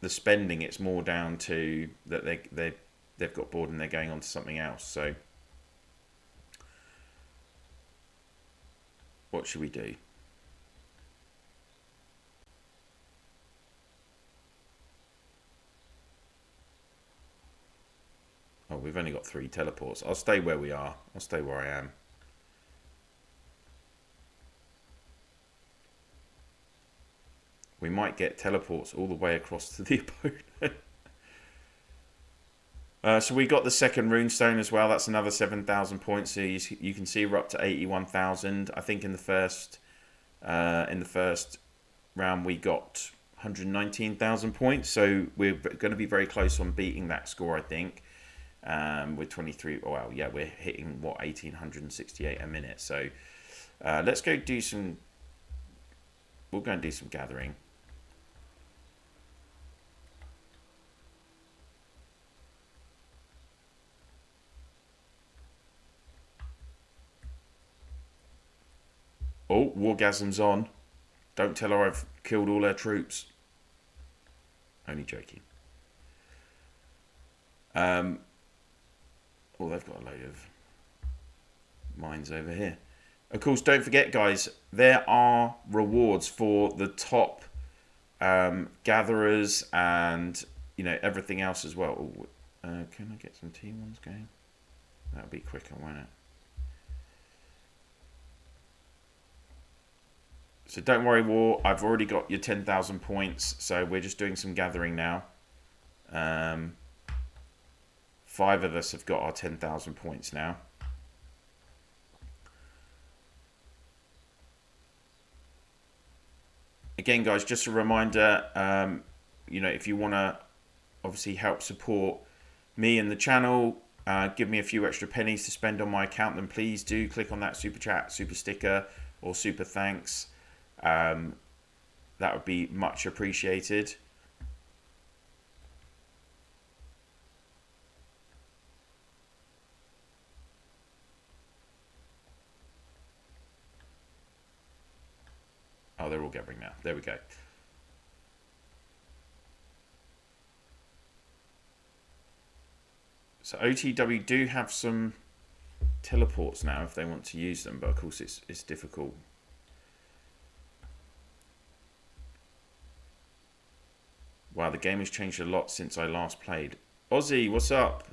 the spending. It's more down to that they've got bored and they're going on to something else. So, what should we do? Oh, we've only got 3 teleports. I'll stay where we are. I'll stay where I am. We might get teleports all the way across to the opponent. So we got the second runestone as well. That's another 7,000 points. So you can see we're up to 81,000. I think in the first round we got 119,000 points. So we're going to be very close on beating that score, I think. With 23. Oh, well, yeah, we're hitting 1,868 a minute. So let's go do some. We'll go and do some gathering. Oh, Wargasm's on. Don't tell her I've killed all her troops. Only joking. Oh, they've got a load of mines over here. Of course, don't forget, guys, there are rewards for the top gatherers and, you know, everything else as well. Ooh, can I get some T1s going? That'll be quicker, won't it? So don't worry, War. I've already got your 10,000 points. So we're just doing some gathering now. 5 of us have got our 10,000 points now. Again, guys, just a reminder, you know, if you want to obviously help support me and the channel, give me a few extra pennies to spend on my account, then please do click on that super chat, super sticker, or super thanks. That would be much appreciated. Oh, they're all gathering now. There we go. So OTW do have some teleports now if they want to use them, but of course it's difficult. Wow, the game has changed a lot since I last played. Ozzy, what's up?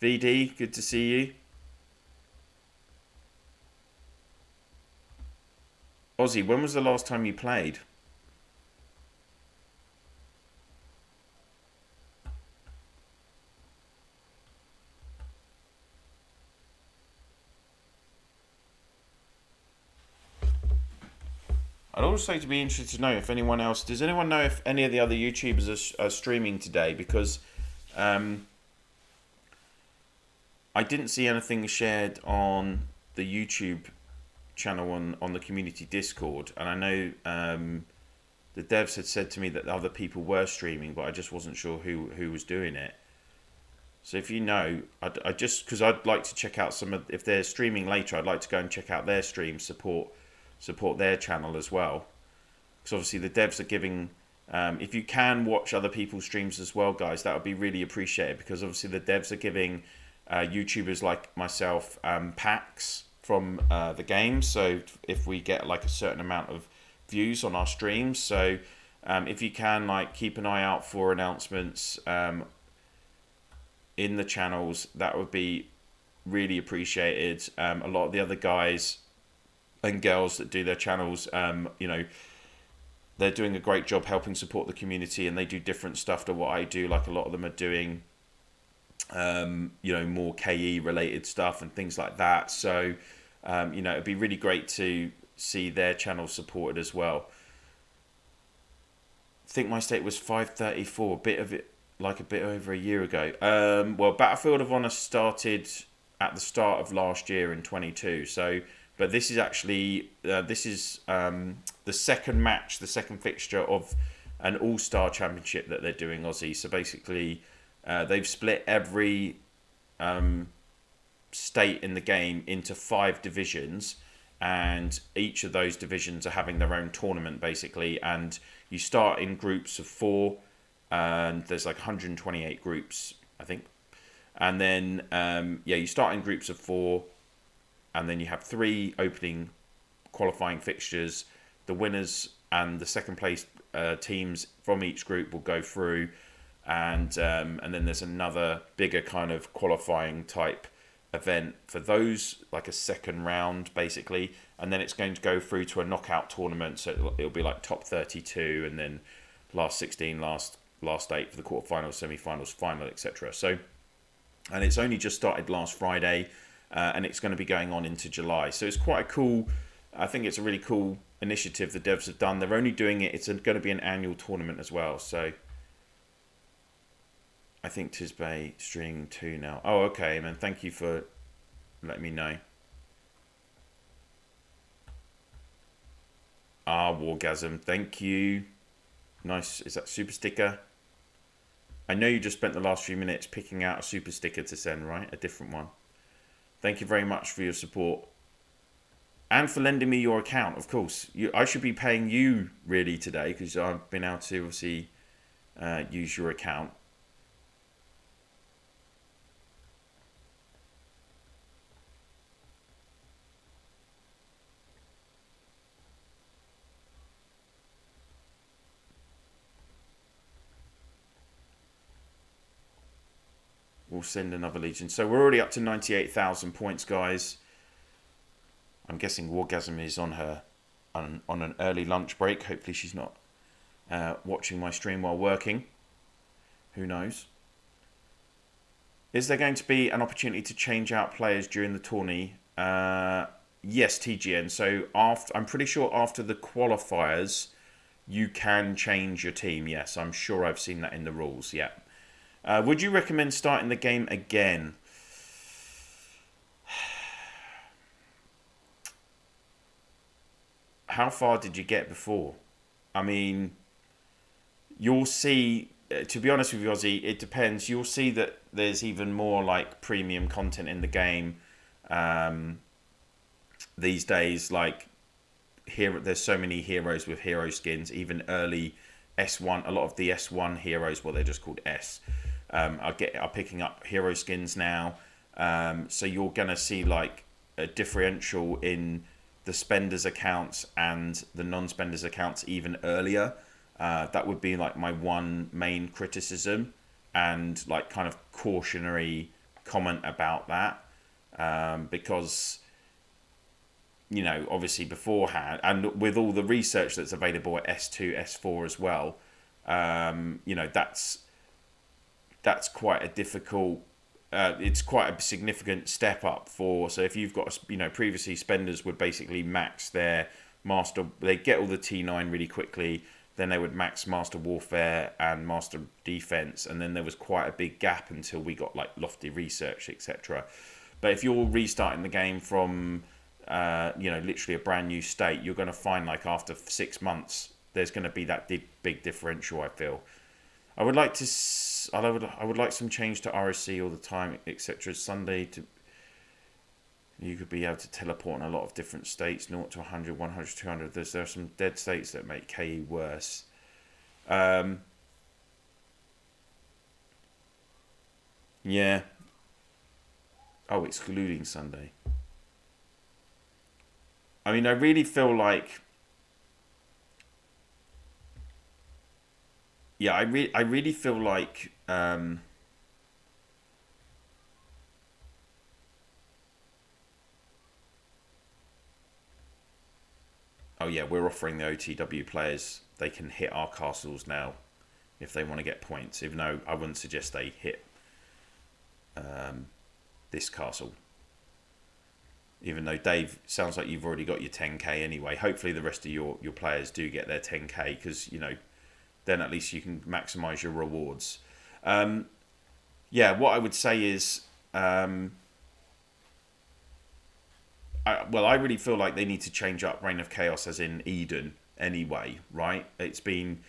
VD, good to see you. Ozzy, when was the last time you played? I'd also be interested to know if anyone else... Does anyone know if any of the other YouTubers are streaming today? Because I didn't see anything shared on the YouTube channel on the community Discord. And I know the devs had said to me that other people were streaming, but I just wasn't sure who was doing it. So if you know, I just... Because I'd like to check out some of... If they're streaming later, I'd like to go and check out their stream, support their channel as well, because obviously the devs are giving if you can watch other people's streams as well, guys, that would be really appreciated, because obviously the devs are giving YouTubers like myself packs from the game, so if we get like a certain amount of views on our streams, so if you can, like, keep an eye out for announcements in the channels, that would be really appreciated. A lot of the other guys and girls that do their channels, you know, they're doing a great job helping support the community, and they do different stuff to what I do. Like, a lot of them are doing, you know, more KE related stuff and things like that. So, you know, it'd be really great to see their channel supported as well. think my state was 534. A bit over a year ago. Well, Battlefield of Honor started at the start of last year in 22. So, but this is actually the second match, the second fixture of an all-star championship that they're doing, Aussie. So basically, they've split every state in the game into 5 divisions, and each of those divisions are having their own tournament basically, and you start in groups of 4, and there's like 128 groups, I think, and then you start in groups of 4, and then you have 3 opening qualifying fixtures. The winners and the second place teams from each group will go through, and then there's another bigger kind of qualifying type event for those, like a second round basically, and then it's going to go through to a knockout tournament. So it'll be like top 32, and then last 16, last 8 for the quarterfinals, semi-finals, final, etc. So, and it's only just started last Friday, and it's going to be going on into July. So it's quite a cool. I think it's a really cool initiative the devs have done. They're only doing it. It's going to be an annual tournament as well. So I think Tisbay string 2 now. Oh, okay, man. Thank you for letting me know. Wargasm. Thank you. Nice. Is that super sticker? I know you just spent the last few minutes picking out a super sticker to send, right? A different one. Thank you very much for your support. And for lending me your account, of course. I should be paying you really today, because I've been able to obviously use your account. We'll send another Legion. So we're already up to 98,000 points, guys. I'm guessing Wargasm is on an early lunch break. Hopefully she's not watching my stream while working. Who knows? Is there going to be an opportunity to change out players during the tourney? Yes, TGN. So I'm pretty sure after the qualifiers, you can change your team. Yes, I'm sure I've seen that in the rules. Yeah. Would you recommend starting the game again? How far did you get before? I mean, you'll see, to be honest with you, Ozzy, it depends. You'll see that there's even more like premium content in the game these days. Like, here, there's so many heroes with hero skins, even early S1. A lot of the S1 heroes, well, they're just called S, are picking up hero skins now. So you're going to see like a differential in the spenders accounts and the non-spenders accounts even earlier. That would be like my one main criticism and like kind of cautionary comment about that, because, you know, obviously beforehand, and with all the research that's available at S2, S4 as well, you know, that's quite a difficult, it's quite a significant step up for. So if you've got, you know, previously spenders would basically max their master, they get all the T9 really quickly, then they would max master warfare and master defense, and then there was quite a big gap until we got like lofty research, etc. But if you're restarting the game from you know, literally a brand new state, you're going to find like after 6 months there's going to be that big differential. I feel I would like some change to RSC all the time, etc. Sunday to, you could be able to teleport in a lot of different states, 0 to 100, 100 to 200. There are some dead states that make KE worse. Yeah. Oh, excluding Sunday. I mean, I really feel like, yeah, I really feel like oh yeah, we're offering the OTW players, they can hit our castles now if they want to get points, even though I wouldn't suggest they hit this castle. Even though, Dave, sounds like you've already got your 10k anyway. Hopefully the rest of your players do get their 10k, because, you know, then at least you can maximize your rewards. Yeah, what I would say is, I really feel like they need to change up Reign of Chaos as in Eden anyway, right? It's been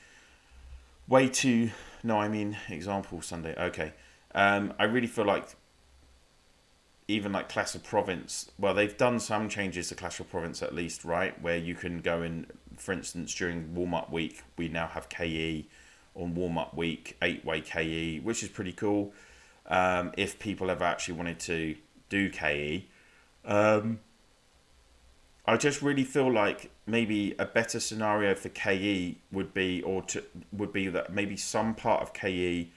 way too... No, I mean, example Sunday. Okay. I really feel like even like Clash of Province, well, they've done some changes to Clash of Province at least, right? Where you can go in, for instance, during warm-up week, we now have KE on warm-up week, 8-way KE, which is pretty cool. If people ever actually wanted to do KE. I just really feel like maybe a better scenario for KE would be, that maybe some part of KE,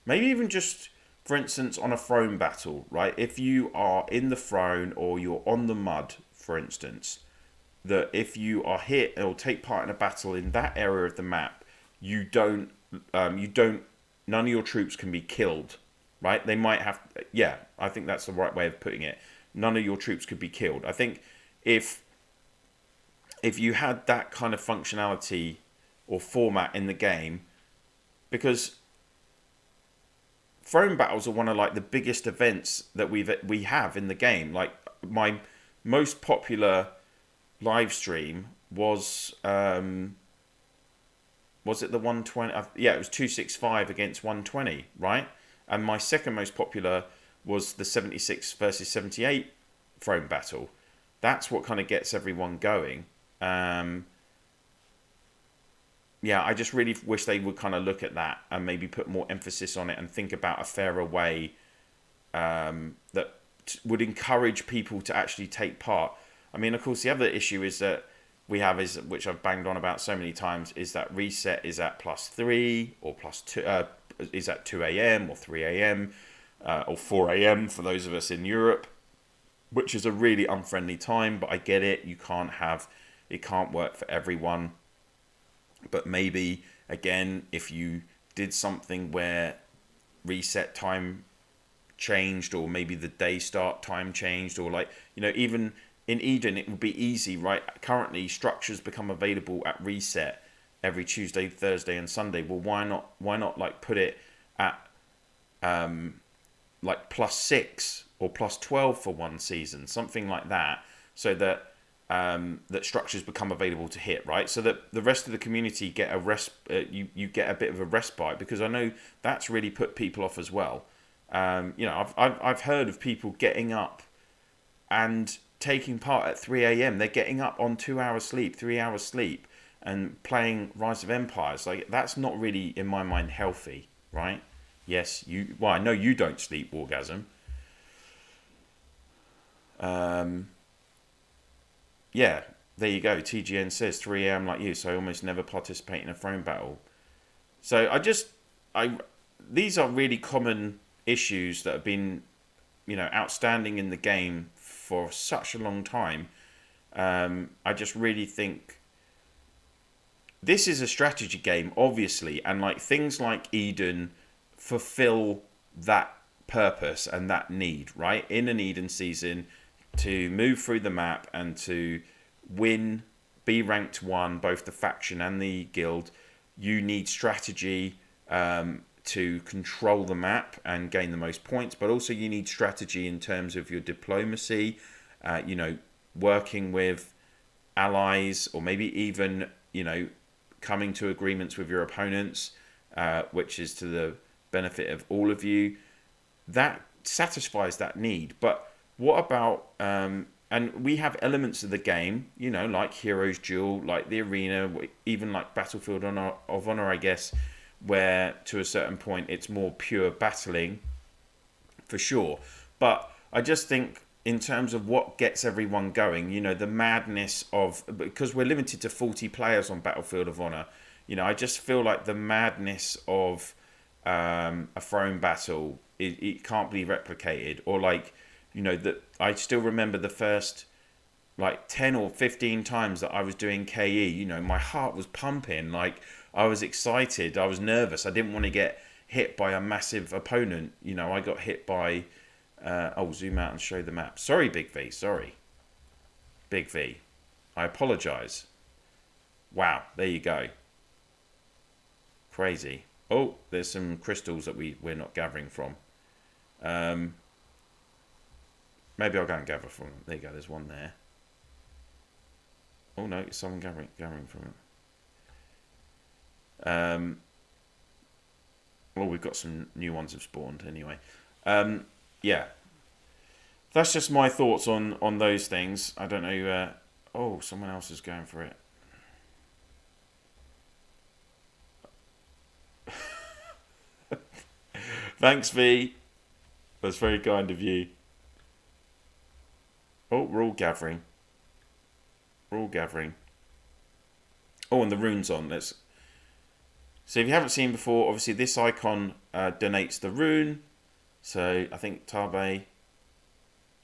maybe even just, for instance, on a throne battle, right? If you are in the throne or you're on the mud, for instance, that if you are hit or take part in a battle in that area of the map, none of your troops can be killed, right? They might have, yeah, I think that's the right way of putting it. None of your troops could be killed. I think if you had that kind of functionality or format in the game, because throne battles are one of like the biggest events that we have in the game. Like my most popular live stream was it the 120? Yeah, it was 265 against 120, right? And my second most popular was the 76 versus 78 throne battle. That's what kind of gets everyone going. Yeah, I just really wish they would kind of look at that and maybe put more emphasis on it and think about a fairer way that would encourage people to actually take part. I mean, of course, the other issue is that we have, which I've banged on about so many times, is that reset is at +3 or +2, is at 2 a.m. or 3 a.m. Or 4 a.m. for those of us in Europe, which is a really unfriendly time, but I get it. It can't work for everyone. But maybe, again, if you did something where reset time changed, or maybe the day start time changed, or like, even in Eden, it would be easy, right? Currently, structures become available at reset every Tuesday, Thursday, and Sunday. Well, why not like put it at like +6 or +12 for one season, something like that, so that that structures become available to hit, right? So that the rest of the community get you get a bit of a respite, because I know that's really put people off as well. I've heard of people getting up and taking part at 3 a.m. They're getting up on 2 hours sleep, 3 hours sleep, and playing Rise of Empires. Like, that's not really, in my mind, healthy, right? Yes, I know you don't sleep, Wargasm. Yeah, there you go. TGN says 3 a.m. like you, so I almost never participate in a throne battle. So these are really common issues that have been, outstanding in the game for such a long time. I just really think this is a strategy game, obviously, and like things like Eden fulfill that purpose and that need, right? In an Eden season, to move through the map and to win, be ranked 1, both the faction and the guild, you need strategy to control the map and gain the most points, but also you need strategy in terms of your diplomacy, working with allies, or maybe even, coming to agreements with your opponents, which is to the benefit of all of you. That satisfies that need. But what about, and we have elements of the game, like Heroes Duel, like the Arena, even like Battlefield of Honor, I guess, where to a certain point it's more pure battling, for sure. But I just think in terms of what gets everyone going, the madness of, because we're limited to 40 players on Battlefield of Honor, I just feel like the madness of a throne battle, it can't be replicated. Or like, that I still remember the first like 10 or 15 times that I was doing KE, my heart was pumping, like I was excited, I was nervous, I didn't want to get hit by a massive opponent. I got hit by zoom out and show the map. Sorry, Big V, sorry. Big V, I apologize. Wow, there you go. Crazy. Oh, there's some crystals that we're not gathering from. Maybe I'll go and gather from them. There you go, there's one there. Oh no, it's someone gathering from it. Well, we've got some new ones have spawned anyway. Yeah. That's just my thoughts on those things. I don't know. Oh, someone else is going for it. Thanks, V. That's very kind of you. Oh, we're all gathering. We're all gathering. Oh, and the rune's on. Let's. So if you haven't seen before, obviously this icon donates the rune. So I think Tabe,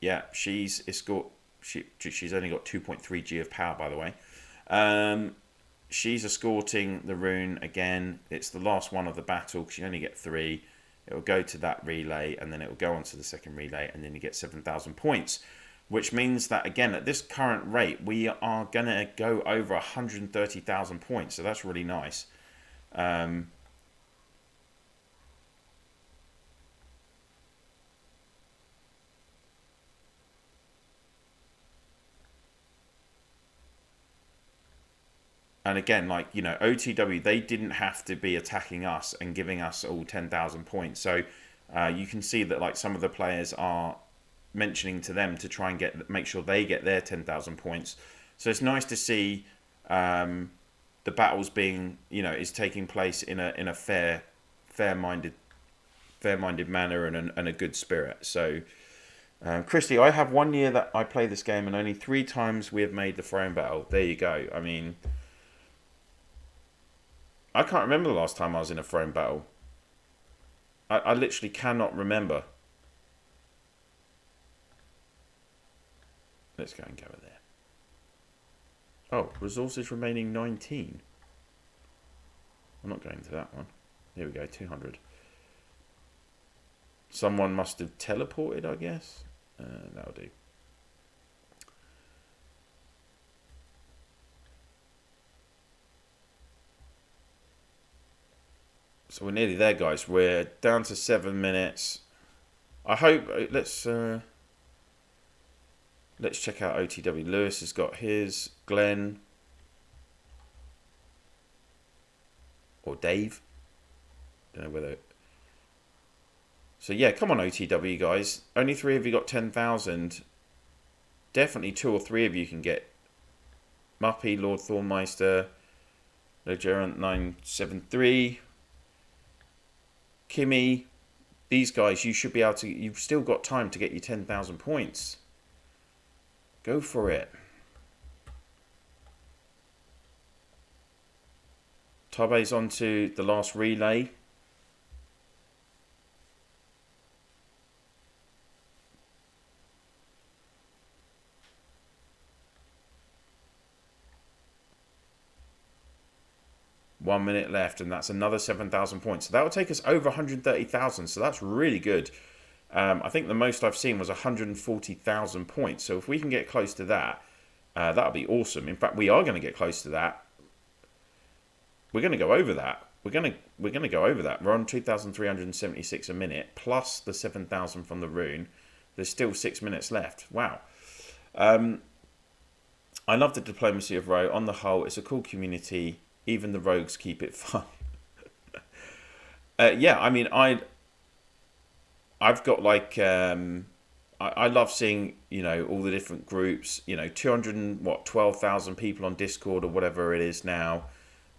yeah, she's only got 2.3 G of power, by the way. She's escorting the rune again. It's the last one of the battle because you only get 3. It will go to that relay and then it will go on to the second relay and then you get 7,000 points. Which means that, again, at this current rate, we are going to go over 130,000 points. So that's really nice. And again, like, you know, OTW, they didn't have to be attacking us and giving us all 10,000 points. So you can see that, like, some of the players are mentioning to them to try and make sure they get their 10,000 points. So it's nice to see the battles being, you know, is taking place in a fair-minded manner and a good spirit. So, Christy, I have 1 year that I play this game and only 3 times we have made the throne battle. There you go. I mean, I can't remember the last time I was in a throne battle. I literally cannot remember. Let's go and gather there. Oh, resources remaining 19. I'm not going to that one. Here we go, 200. Someone must have teleported, I guess. That'll do. So we're nearly there, guys. We're down to 7 minutes. I hope, let's check out OTW. Lewis has got his. Glenn. Or Dave. Don't know whether. So yeah, come on OTW, guys. Only 3 of you got 10,000. Definitely 2 or 3 of you can get. Muppy, Lord Thornmeister, Legerant 973. Kimmy, these guys, you should be able to. You've still got time to get your 10,000 points. Go for it. Tabe's on to the last relay. One minute left, and that's another 7,000 points. So that will take us over 130,000. So that's really good. I think the most I've seen was 140,000 points. So if we can get close to that, that'll be awesome. In fact, we are going to get close to that. We're going to go over that. We're going to go over that. We're on 2,376 a minute plus the 7,000 from the rune. There's still 6 minutes left. Wow. I love the diplomacy of Row. On the whole, it's a cool community. Even the rogues keep it fun. Yeah, I mean, I've got like I love seeing, you know, all the different groups. You know, 12,000 people on Discord or whatever it is now,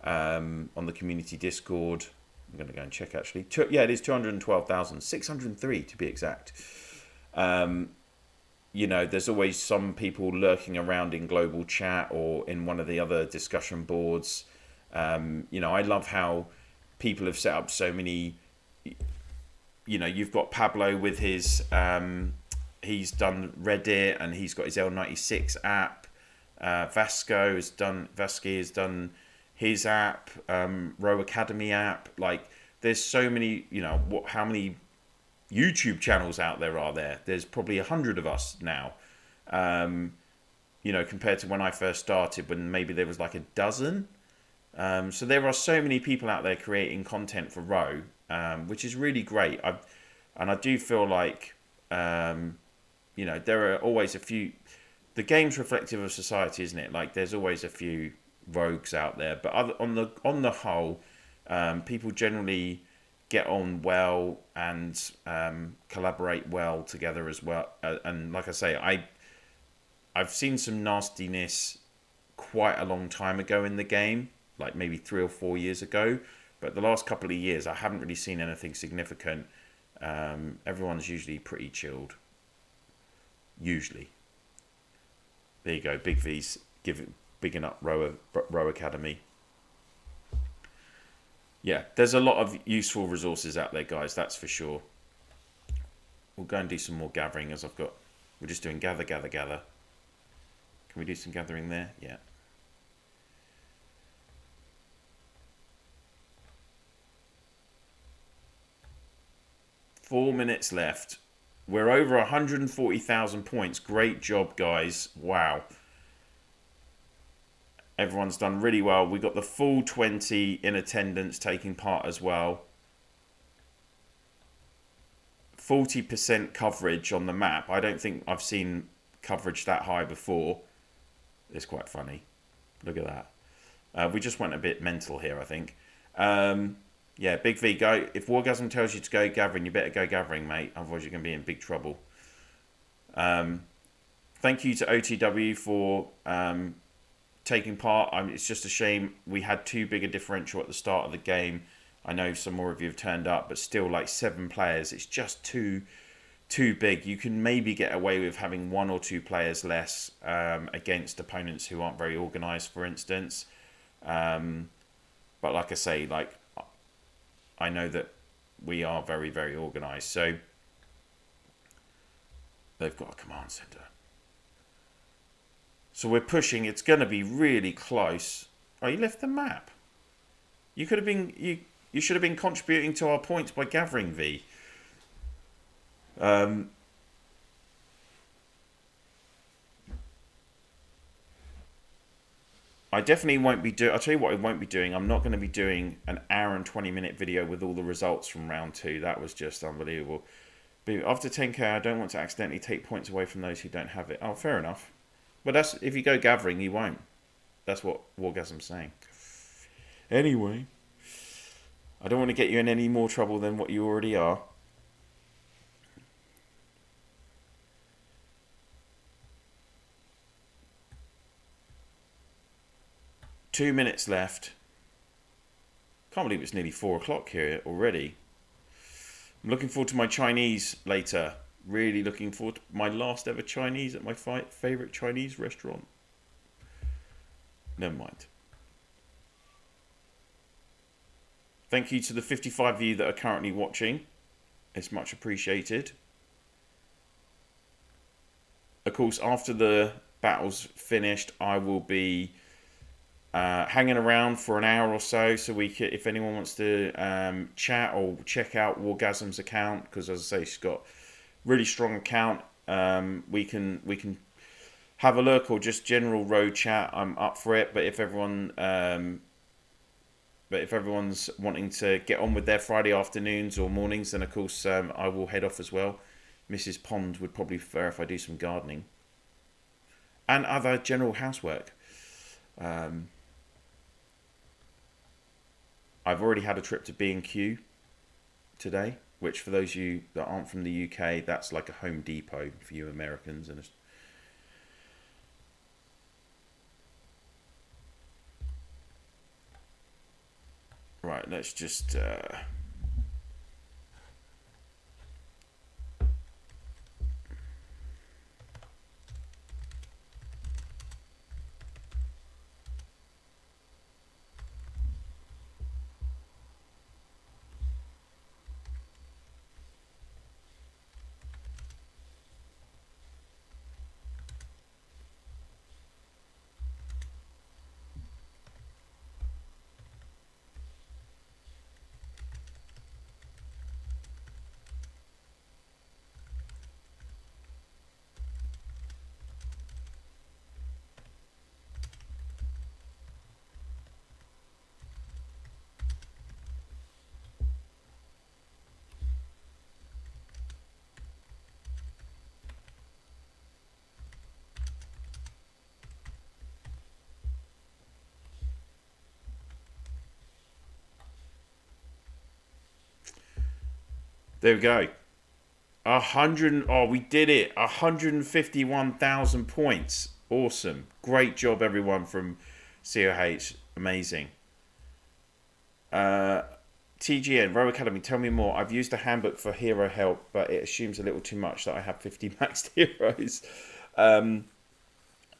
on the community Discord. I'm going to go and check actually. Yeah, it is 212,603 to be exact. You know, there's always some people lurking around in global chat or in one of the other discussion boards. You know, I love how people have set up so many. You know, you've got Pablo with his, he's done Reddit and he's got his L96 app. Vasco has done his app, Row Academy app. Like, there's so many, you know, how many YouTube channels out there are there? There's probably 100 of us now. You know, compared to when I first started, when maybe there was like a dozen. So there are so many people out there creating content for Row, which is really great. And I do feel like, there are always a few. The game's reflective of society, isn't it? Like there's always a few rogues out there, but on the whole, people generally get on well and collaborate well together as well. And like I say, I've seen some nastiness quite a long time ago in the game, like maybe 3 or 4 years ago. But the last couple of years, I haven't really seen anything significant. Everyone's usually pretty chilled. Usually. There you go. Big V's bigging up Row Academy. Yeah, there's a lot of useful resources out there, guys. That's for sure. We'll go and do some more gathering as we're just doing gather. Can we do some gathering there? Yeah. Four minutes left. We're over 140,000 points. Great job, guys. Wow. Everyone's done really well. We got the full 20 in attendance taking part as well. 40% coverage on the map. I don't think I've seen coverage that high before. It's quite funny. Look at that. We just went a bit mental here, I think. Yeah, Big V, go. If Wargasm tells you to go gathering, you better go gathering, mate. Otherwise, you're going to be in big trouble. Thank you to OTW for taking part. It's just a shame we had too big a differential at the start of the game. I know some more of you have turned up, but still, like 7 players, it's just too big. You can maybe get away with having 1 or 2 players less against opponents who aren't very organised, for instance. But like I say, like I know that we are very, very organised. So they've got a command centre. So we're pushing. It's going to be really close. Oh, you left the map. You could have been. You should have been contributing to our points by gathering, V. I definitely won't be doing. I'll tell you what I won't be doing. I'm not going to be doing an hour and 20-minute video with all the results from round 2. That was just unbelievable. But after 10k, I don't want to accidentally take points away from those who don't have it. Oh, fair enough. But that's if you go gathering, you won't. That's what Wargasm's saying. Anyway, I don't want to get you in any more trouble than what you already are. Two minutes left. Can't believe it's nearly 4 o'clock here already. I'm looking forward to my Chinese later. Really looking forward to my last ever Chinese at my favourite Chinese restaurant. Never mind. Thank you to the 55 of you that are currently watching. It's much appreciated. Of course, after the battle's finished, I will be hanging around for an hour or so we can, if anyone wants to chat or check out Wargasm's account, because as I say, she's got really strong account. We can have a look or just general road chat. I'm up for it. But if everyone's wanting to get on with their Friday afternoons or mornings, then of course I will head off as well. Mrs. Pond would probably prefer if I do some gardening and other general housework. I've already had a trip to B&Q today, which for those of you that aren't from the UK, that's like a Home Depot for you Americans. And right, let's just There we go. 100. Oh, we did it. 151,000 points. Awesome. Great job, everyone from COH. Amazing. TGN, Row Academy, tell me more. I've used the handbook for hero help, but it assumes a little too much that I have 50 maxed heroes.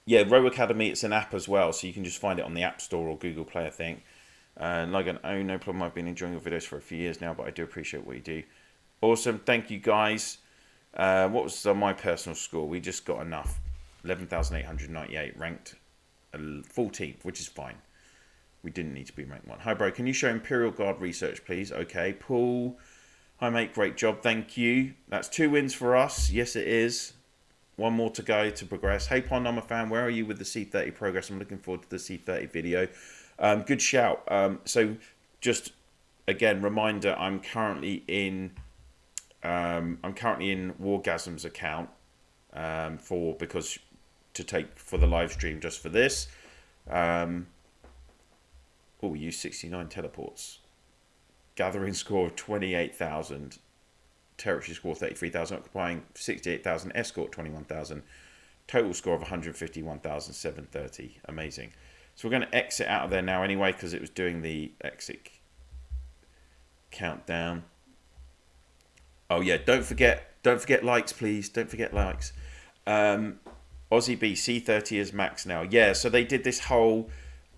Yeah, Row Academy, it's an app as well, so you can just find it on the App Store or Google Play, I think. Logan, oh, no problem. I've been enjoying your videos for a few years now, but I do appreciate what you do. Awesome. Thank you, guys. What was my personal score? We just got enough. 11,898, ranked 14th, which is fine. We didn't need to be ranked 1. Hi, bro. Can you show Imperial Guard research, please? Okay. Paul. Hi, mate. Great job. Thank you. That's 2 wins for us. Yes, it is. 1 more to go to progress. Hey, Pond, I'm a fan. Where are you with the C30 progress? I'm looking forward to the C30 video. Good shout. So, just again, reminder. I'm currently in Wargasm's account for the live stream just for this. We use 69 teleports. Gathering score of 28,000. Territory score 33,000. Occupying 68,000. Escort 21,000. Total score of 151,730. Amazing. So we're going to exit out of there now anyway because it was doing the exit countdown. Oh yeah, don't forget likes, please. Don't forget likes. Aussie B, C30 is max now. Yeah, so they did this whole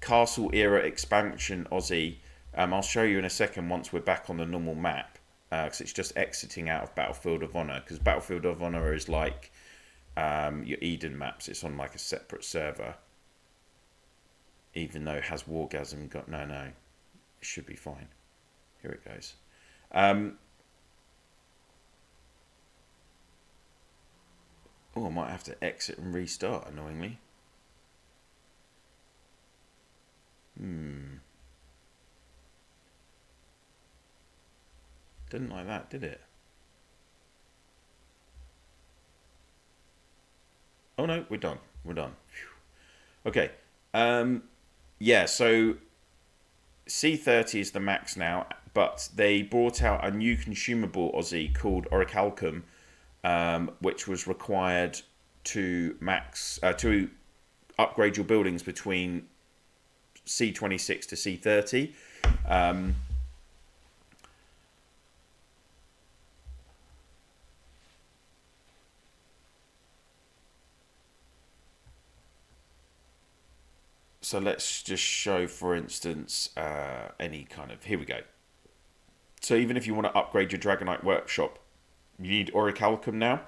castle era expansion, Aussie. I'll show you in a second once we're back on the normal map. Because it's just exiting out of Battlefield of Honor. Because Battlefield of Honor is like your Eden maps. It's on like a separate server. Even though it has Wargasm. No. It should be fine. Here it goes. I might have to exit and restart, annoyingly. Didn't like that, did it? Oh no, we're done. We're done. Whew. Okay. Yeah, so C30 is the max now, but they brought out a new consumable, Aussie, called Orichalcum, which was required to to upgrade your buildings between C26 to C30. So let's just show, for instance, any kind of... Here we go. So even if you want to upgrade your Dragonite Workshop, you need Orichalcum now.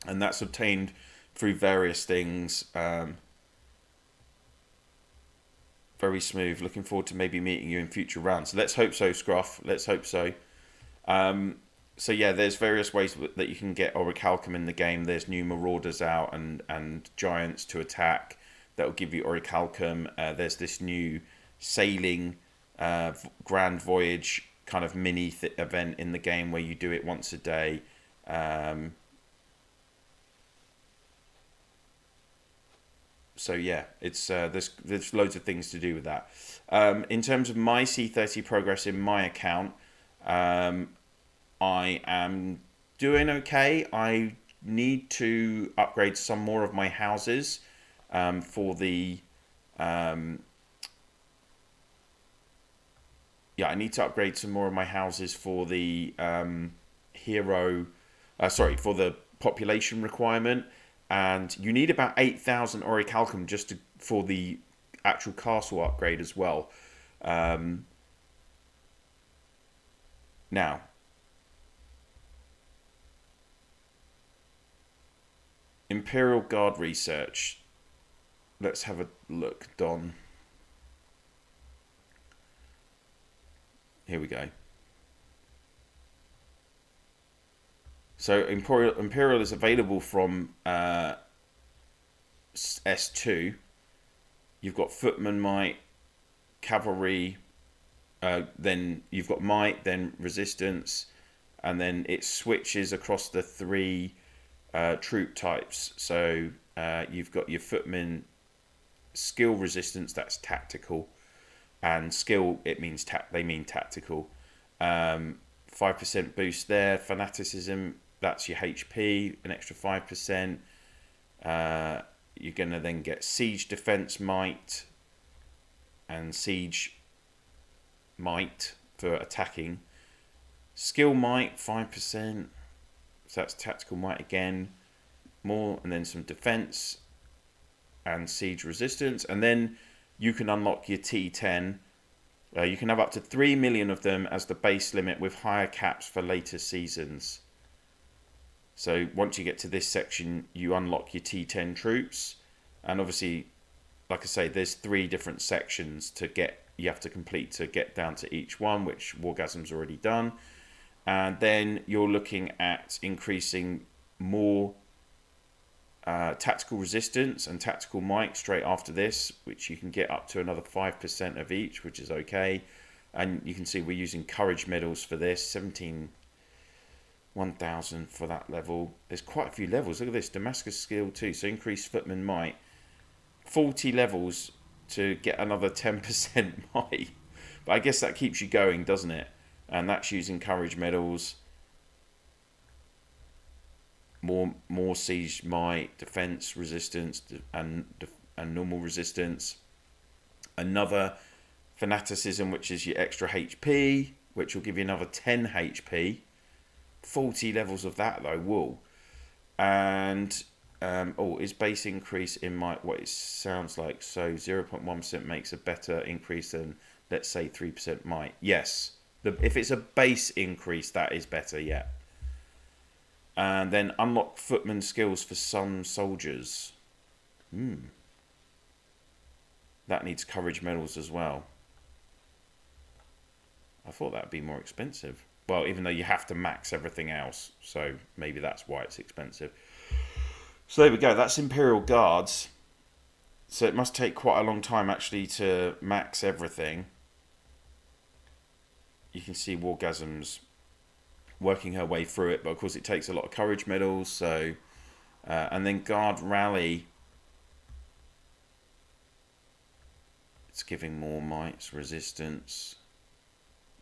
And that's obtained through various things. Very smooth. Looking forward to maybe meeting you in future rounds. Let's hope so, Scruff. Let's hope so. So yeah, there's various ways that you can get Orichalcum in the game. There's new Marauders out and Giants to attack. That will give you Orichalcum. There's this new sailing Grand Voyage kind of mini event in the game where you do it once a day. So yeah, it's there's loads of things to do with that. In terms of my C30 progress in my account, I am doing okay. I need to upgrade some more of my houses. For the I need to upgrade some more of my houses for the for the population requirement, and you need about 8,000 Orichalcum just for the actual castle upgrade as well. Now, Imperial Guard research. Let's have a look, Don. Here we go. So Imperial is available from S2. You've got Footman Might, Cavalry, then you've got Might, then Resistance, and then it switches across the 3 troop types. So you've got your Footman skill resistance, that's tactical, and skill, it means they mean tactical. 5% boost there. Fanaticism, that's your HP, an extra 5%. You're going to then get Siege Defense Might and Siege Might for attacking. Skill Might, 5%. So that's Tactical Might again. More, and then some Defense and Siege Resistance. And then you can unlock your T10. You can have up to 3 million of them as the base limit with higher caps for later seasons. So once you get to this section, you unlock your T10 troops. And obviously, like I say, there's 3 different sections you have to complete to get down to each one, which Wargasm's already done. And then you're looking at increasing more tactical resistance and tactical might straight after this, which you can get up to another 5% of each, which is okay. And you can see we're using courage medals for this, 1,000 for that level. There's quite a few levels. Look at this, Damascus skill too. So increased footman might, 40 levels to get another 10% might. But I guess that keeps you going, doesn't it? And that's using courage medals. More siege might, defense resistance, and normal resistance. Another fanaticism, which is your extra HP, which will give you another 10 HP. 40 levels of that though, wool. And is base increase in might what it sounds like? So 0.1% makes a better increase than, let's say, 3% might. Yes, if it's a base increase, that is better. Yeah. And then unlock footman skills for some soldiers. That needs courage medals as well. I thought that would be more expensive. Well, even though you have to max everything else. So maybe that's why it's expensive. So there we go. That's Imperial Guards. So it must take quite a long time actually to max everything. You can see Wargasm's working her way through it, but of course it takes a lot of courage medals. So and then Guard Rally, it's giving more mights, resistance.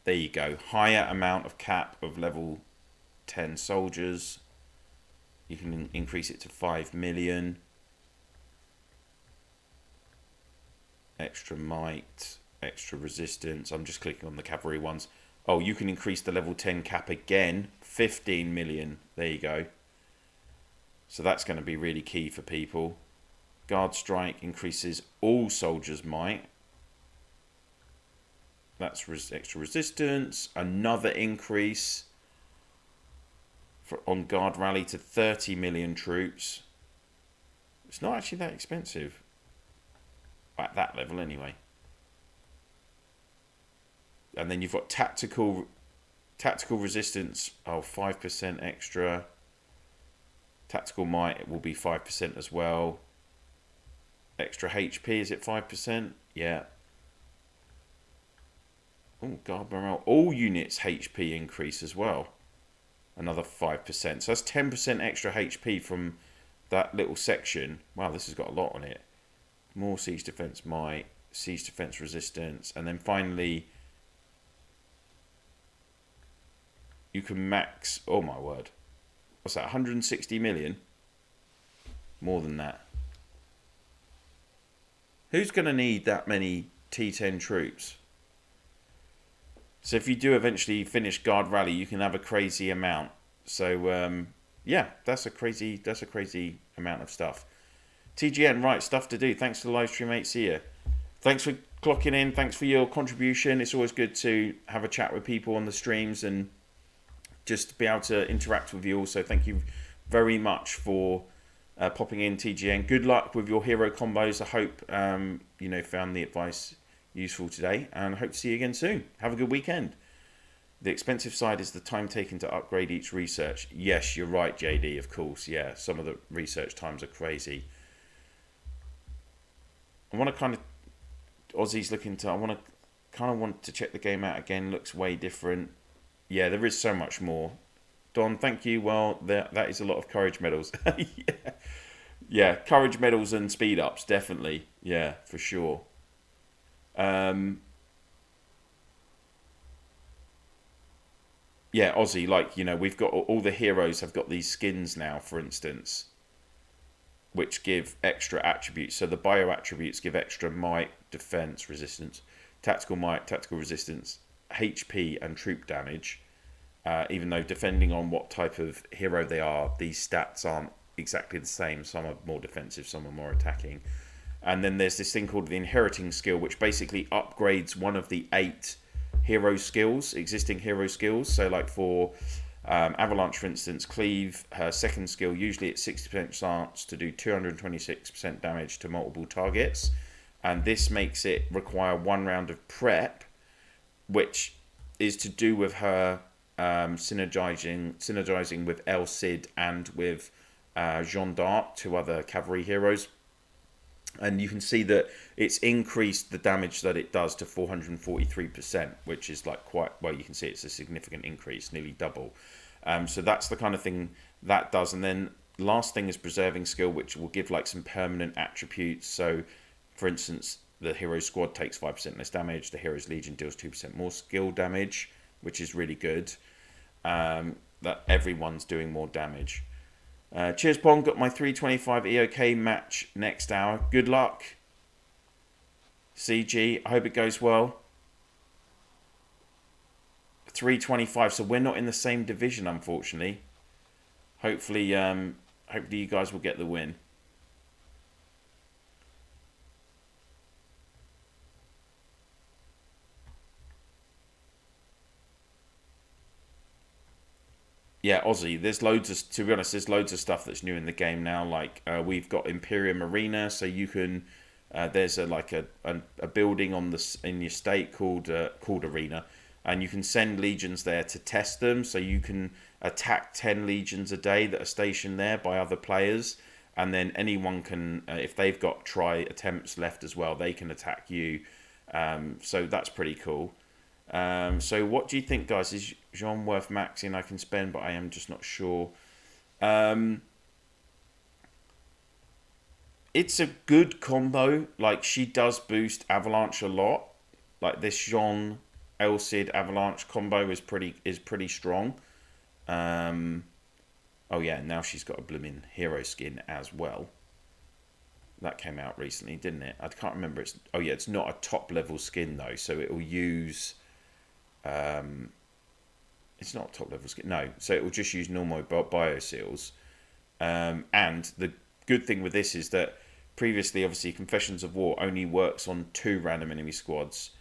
There you go, higher amount of cap of level 10 soldiers. You can increase it to 5 million. Extra might, extra resistance. I'm just clicking on the cavalry ones. Oh, you can increase the level 10 cap again. 15 million. There you go. So that's going to be really key for people. Guard Strike increases all soldiers' might. That's extra resistance. Another increase on Guard Rally to 30 million troops. It's not actually that expensive. At that level anyway. And then you've got tactical resistance. Oh, 5% extra. Tactical might will be 5% as well. Extra HP, is it 5%? Yeah. Oh, guard morale. All units HP increase as well. Another 5%. So that's 10% extra HP from that little section. Wow, this has got a lot on it. More siege defense might, siege defense resistance, and then finally you can max, oh my word, what's that, 160 million? More than that. Who's going to need that many T10 troops? So if you do eventually finish Guard Rally, you can have a crazy amount. So yeah, that's a crazy amount of stuff. TGN, right, stuff to do. Thanks for the live stream, mate. See ya. Thanks for clocking in. Thanks for your contribution. It's always good to have a chat with people on the streams and just be able to interact with you also. Thank you very much for popping in, TGN. Good luck with your hero combos. I hope you know, found the advice useful today, and I hope to see you again soon. Have a good weekend. The expensive side is the time taken to upgrade each research. Yes, you're right, JD, of course. Yeah, some of the research times are crazy. I want to kind of, Aussie's looking to, I want to check the game out again. Looks way different. Yeah, there is so much more. Don, thank you. Well, that is a lot of courage medals. Yeah, courage medals and speed ups, definitely. Yeah, for sure. Yeah, Aussie, like, we've got all the heroes have got these skins now, for instance, which give extra attributes. So the bio attributes give extra might, defense, resistance, tactical might, tactical resistance, HP, and troop damage. Even though, depending on what type of hero they are, these stats aren't exactly the same. Some are more defensive, some are more attacking. And then there's this thing called the inheriting skill, which basically upgrades one of the 8 hero skills, existing hero skills. So, like for Avalanche, for instance, Cleave, her second skill, usually it's 60% chance to do 226% damage to multiple targets. And this makes it require 1 round of prep, which is to do with her synergizing with El Cid and with Jeanne d'Arc, 2 other cavalry heroes. And you can see that it's increased the damage that it does to 443%, which is like quite, well, you can see it's a significant increase, nearly double. So that's the kind of thing that does. And then last thing is preserving skill, which will give like some permanent attributes. So for instance, the hero's squad takes 5% less damage. The hero's legion deals 2% more skill damage, which is really good. That everyone's doing more damage. Cheers, Pong. Got my 325 EOK match next hour. Good luck, CG. I hope it goes well. 325. So we're not in the same division, unfortunately. Hopefully you guys will get the win. Yeah, Aussie. There's loads of, to be honest, there's loads of stuff that's new in the game now. Like we've got Imperium Arena, so you can. There's a building on in your state called Arena, and you can send legions there to test them. So you can attack 10 legions a day that are stationed there by other players, and then anyone can, if they've got try attempts left as well, they can attack you. So that's pretty cool. So what do you think, guys? Is Jean worth maxing? I can spend, but I am just not sure. It's a good combo. Like, she does boost Avalanche a lot. Like, this Jean El Cid Avalanche combo is pretty strong. Oh yeah, now she's got a blooming hero skin as well. That came out recently, didn't it? I can't remember. It's not a top level skin though, so it will use. It's not top level skin. No, so it will just use normal bio seals. And the good thing with this is that previously, obviously, Confessions of War only works on 2 random enemy squads.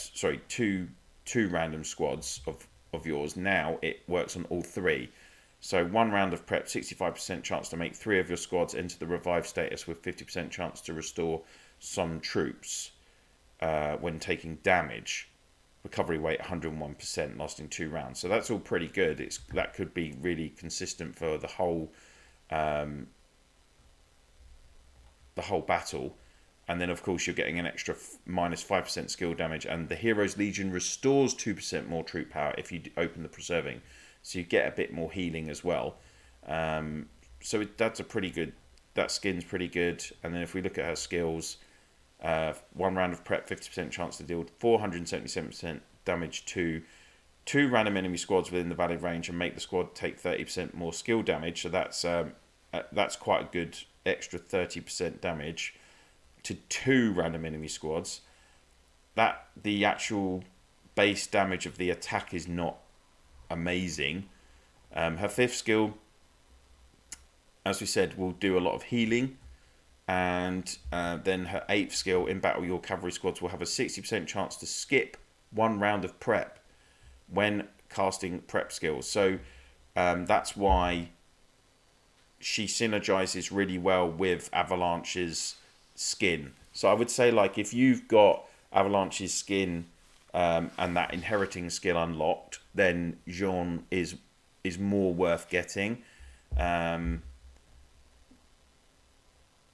Two random squads of yours. Now it works on all 3. So 1 round of prep, 65% chance to make 3 of your squads enter the revive status with 50% chance to restore some troops when taking damage. Recovery rate 101%, lasting 2 rounds. So that's all pretty good. That could be really consistent for the whole battle. And then, of course, you're getting an extra minus 5% skill damage. And the Hero's Legion restores 2% more troop power if you open the preserving. So you get a bit more healing as well. So that's a pretty good... That skin's pretty good. And then if we look at her skills... 1 round of prep, 50% chance to deal 477% damage to 2 random enemy squads within the valid range and make the squad take 30% more skill damage. So that's quite a good extra 30% damage to 2 random enemy squads. That the actual base damage of the attack is not amazing. Her 5th skill, as we said, will do a lot of healing. And then her 8th skill, in battle your cavalry squads will have a 60% chance to skip 1 round of prep when casting prep skills. So that's why she synergizes really well with Avalanche's skin. So I would say, like, if you've got Avalanche's skin and that inheriting skill unlocked, then Jean is more worth getting.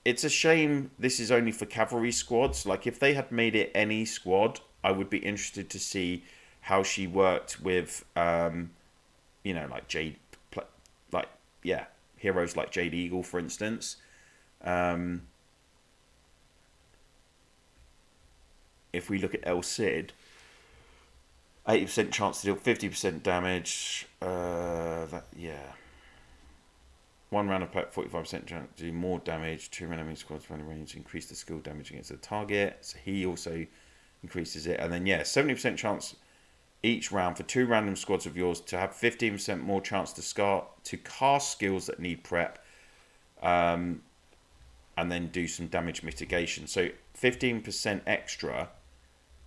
It's a shame this is only for cavalry squads. Like, if they had made it any squad, I would be interested to see how she worked with, like Jade, heroes like Jade Eagle, for instance. If we look at El Cid, 80% chance to deal 50% damage. Yeah. 1 round of perk, 45% chance to do more damage. 2 random enemy squads running range increase the skill damage against the target. So he also increases it. And then, yeah, 70% chance each round for 2 random squads of yours to have 15% more chance to cast skills that need prep. And then do some damage mitigation. So 15% extra,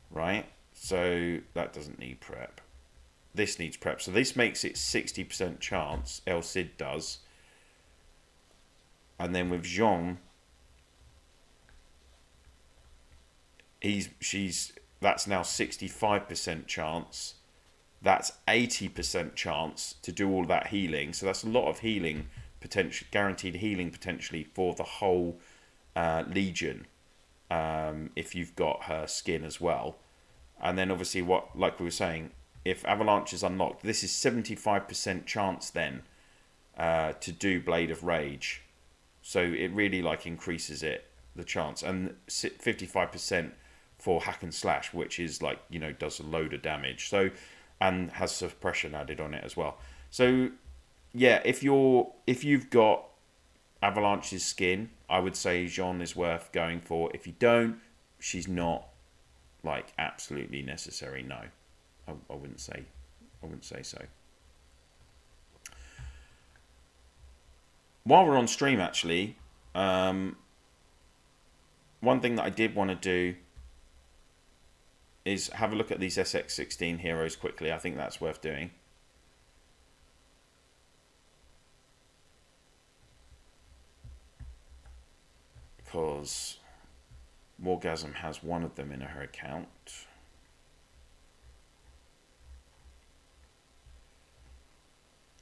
right? So that doesn't need prep. This needs prep. So this makes it 60% chance. El Cid does. And then with Jean, that's now 65% chance. That's 80% chance to do all that healing. So that's a lot of healing potential, guaranteed healing potentially for the whole Legion. If you've got her skin as well. And then obviously like we were saying, if Avalanche is unlocked, this is 75% chance then to do Blade of Rage. So it really like increases the chance. And 55% for Hack and Slash, which is like, does a load of damage. So, and has suppression added on it as well. So yeah, if you've got Avalanche's skin, I would say Jean is worth going for. If you don't, she's not like absolutely necessary. No, I wouldn't say so. While we're on stream, actually, one thing that I did want to do is have a look at these SX16 heroes quickly. I think that's worth doing. Because Wargasm has one of them in her account.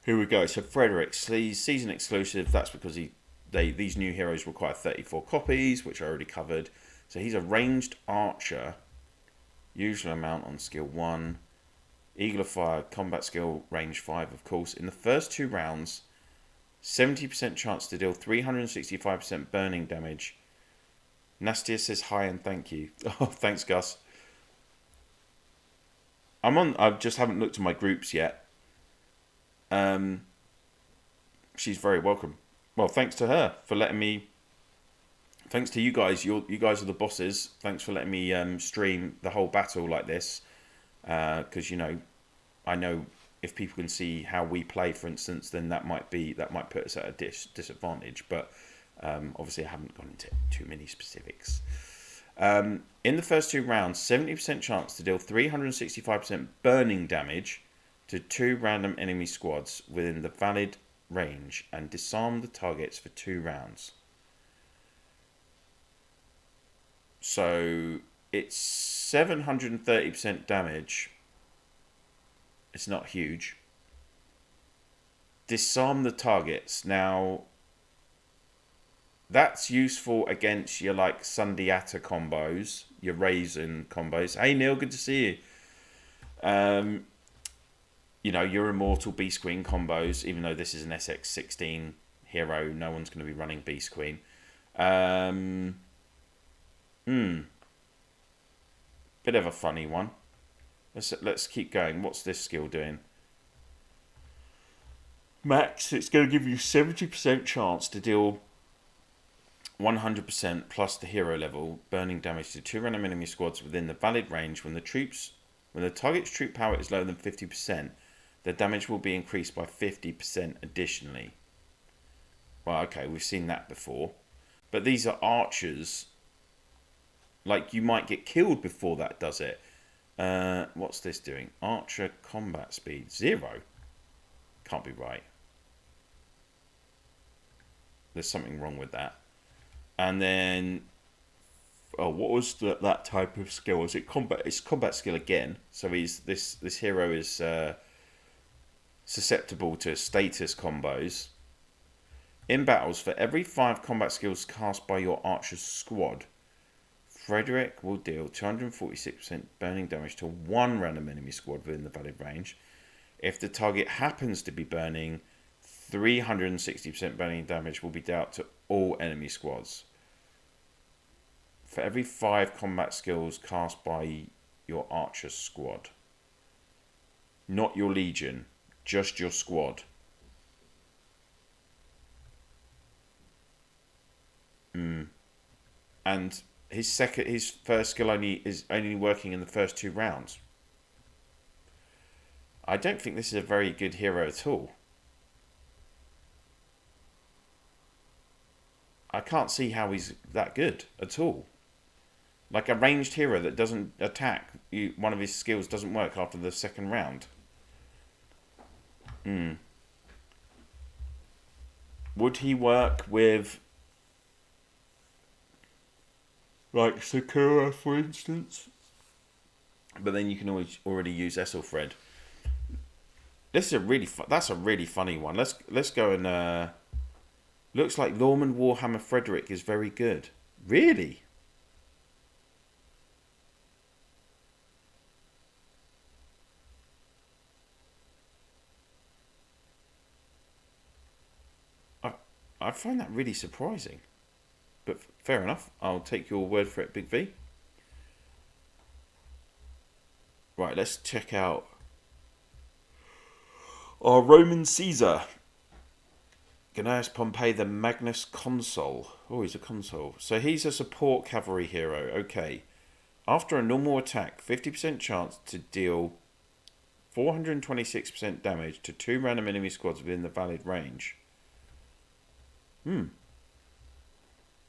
Here we go. So Frederick, season exclusive. That's because these new heroes require 34 copies, which I already covered. So he's a ranged archer. Usual amount on skill 1. Eagle of Fire, combat skill, range 5, of course. In the first 2 rounds, 70% chance to deal 365% burning damage. Nastia says hi and thank you. Oh, thanks, Gus. I just haven't looked at my groups yet. She's very welcome. Well, thanks to her for letting me. Thanks to you guys. You guys are the bosses. Thanks for letting me stream the whole battle like this. Because I know if people can see how we play, for instance, then that might put us at a disadvantage. But obviously, I haven't gone into too many specifics. In the first 2 rounds, 70% chance to deal 365% burning damage to 2 random enemy squads within the valid range and disarm the targets for 2 rounds. So it's 730% damage. It's not huge. Disarm the targets. Now, that's useful against your like Sundiata combos, your Raisin combos. Hey Neil, good to see you. Your Immortal Beast Queen combos, even though this is an SX16 hero, no one's going to be running Beast Queen. Bit of a funny one. Let's keep going. What's this skill doing? Max, it's going to give you 70% chance to deal 100% plus the hero level burning damage to 2 random enemy squads within the valid range when the target's troop power is lower than 50%. The damage will be increased by 50% additionally. Well, okay, we've seen that before. But these are archers. Like, you might get killed before that does it. What's this doing? Archer combat speed. 0. Can't be right. There's something wrong with that. And then... Oh, what was that type of skill? Is it combat? It's combat skill again. So this hero is... susceptible to status combos. In battles, for every 5 combat skills cast by your archer's squad, Frederick will deal 246% burning damage to 1 random enemy squad within the valid range. If the target happens to be burning, 360% burning damage will be dealt to all enemy squads. For every 5 combat skills cast by your archer's squad. Not your legion, just your squad. And his first skill is only working in the first 2 rounds. I don't think this is a very good hero at all. I can't see how he's that good at all. Like a ranged hero that doesn't attack, one of his skills doesn't work after the 2nd round. Would he work with, like, Sakura, for instance? But then you can always already use Esselfred. This is that's a really funny one. Let's go and looks like Lorman Warhammer Frederick is very good. Really? I find that really surprising. But fair enough. I'll take your word for it, Big V. Right, let's check out our Roman Caesar. Gnaeus Pompey, the Magnus Consul. Oh, he's a consul. So he's a support cavalry hero. Okay. After a normal attack, 50% chance to deal 426% damage to 2 random enemy squads within the valid range. In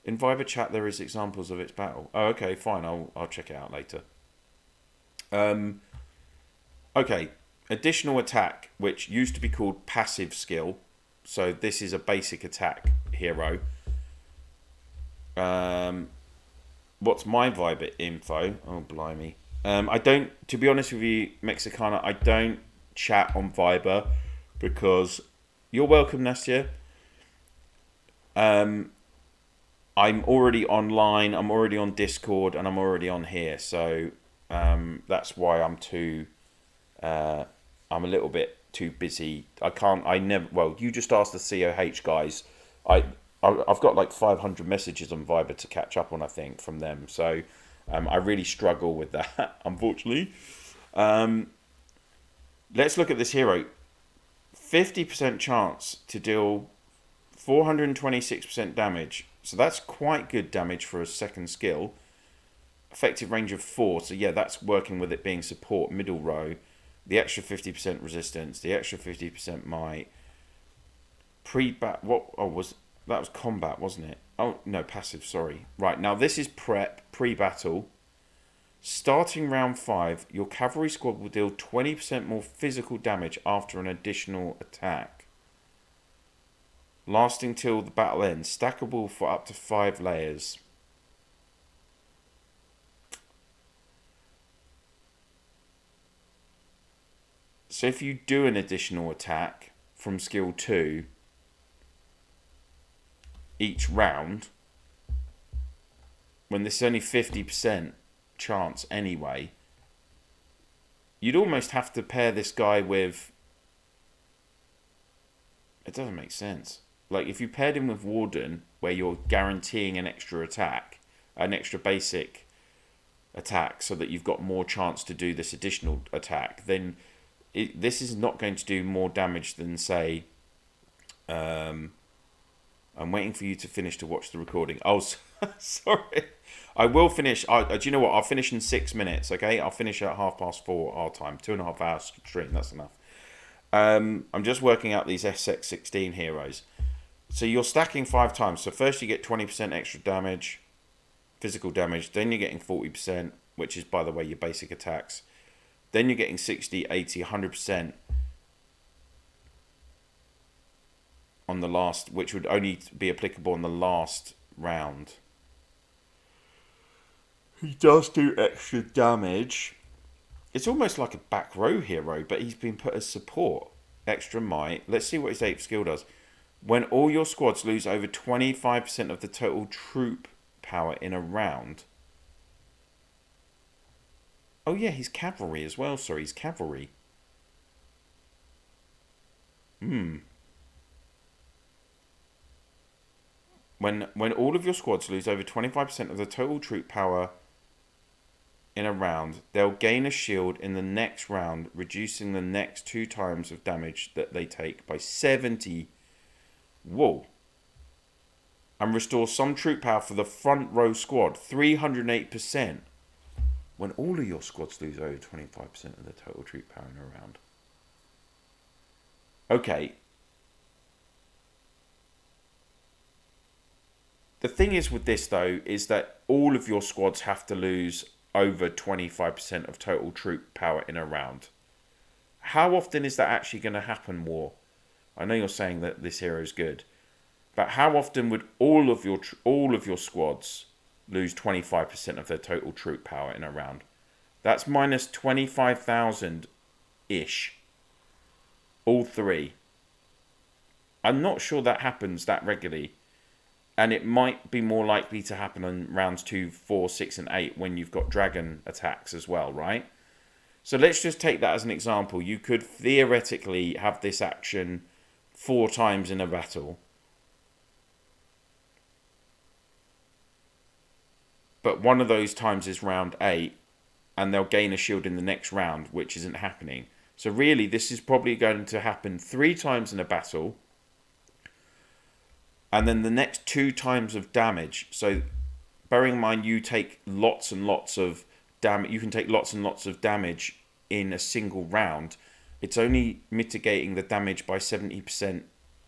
Viber chat, there is examples of its battle. Oh, okay, fine. I'll check it out later. Okay, additional attack, which used to be called passive skill. So this is a basic attack hero. What's my Viber info? Oh, blimey. I don't, to be honest with you, Mexicana, I don't chat on Viber because you're welcome, Nastia. I'm already online, I'm already on Discord, and I'm already on here. So that's why I'm a little bit too busy. Well, you just asked the COH guys. I've got like 500 messages on Viber to catch up on, I think, from them. So I really struggle with that, unfortunately. Let's look at this hero. 50% chance to deal 426% damage. So that's quite good damage for a 2nd skill. Effective range of 4. So yeah, that's working with it being support, middle row. The extra 50% resistance, the extra 50% might. That was combat, wasn't it? Oh, no, passive, sorry. Right, now this is prep, pre-battle. Starting round 5, your cavalry squad will deal 20% more physical damage after an additional attack. Lasting till the battle ends. Stackable for up to 5 layers. So if you do an additional attack from skill 2 each round, when this is only 50% chance anyway, you'd almost have to pair this guy with... It doesn't make sense. Like, if you paired him with Warden, where you're guaranteeing an extra attack, an extra basic attack, so that you've got more chance to do this additional attack, then this is not going to do more damage than, say... I'm waiting for you to finish to watch the recording. Oh, sorry. I will finish. Do you know what? I'll finish in 6 minutes, okay? I'll finish at 4:30 our time. 2.5 hours stream, that's enough. I'm just working out these SX16 heroes. So you're stacking 5 times. So first you get 20% extra damage, physical damage. Then you're getting 40%, which is, by the way, your basic attacks. Then you're getting 60, 80, 100% on the last, which would only be applicable on the last round. He does do extra damage. It's almost like a back row hero, but he's been put as support. Extra might. Let's see what his 8th skill does. When all your squads lose over 25% of the total troop power in a round. Oh yeah, he's cavalry as well. Sorry, he's cavalry. When all of your squads lose over 25% of the total troop power in a round. They'll gain a shield in the next round, reducing the next 2 times of damage that they take by 70. Whoa. And restore some troop power for the front row squad, 308%. When all of your squads lose over 25% of their total troop power in a round. Okay. The thing is with this, though, is that all of your squads have to lose over 25% of total troop power in a round. How often is that actually going to happen, War? I know you're saying that this hero is good, but how often would all of your squads lose 25% of their total troop power in a round? That's minus 25,000-ish. All 3. I'm not sure that happens that regularly. And it might be more likely to happen on rounds 2, 4, 6, and 8 when you've got dragon attacks as well, right? So let's just take that as an example. You could theoretically have this action 4 times in a battle. But one of those times is round 8, and they'll gain a shield in the next round, which isn't happening. So really, this is probably going to happen 3 times in a battle. And then the next 2 times of damage. So bearing in mind you take lots and lots of damage. You can take lots and lots of damage in a single round. It's only mitigating the damage by 70%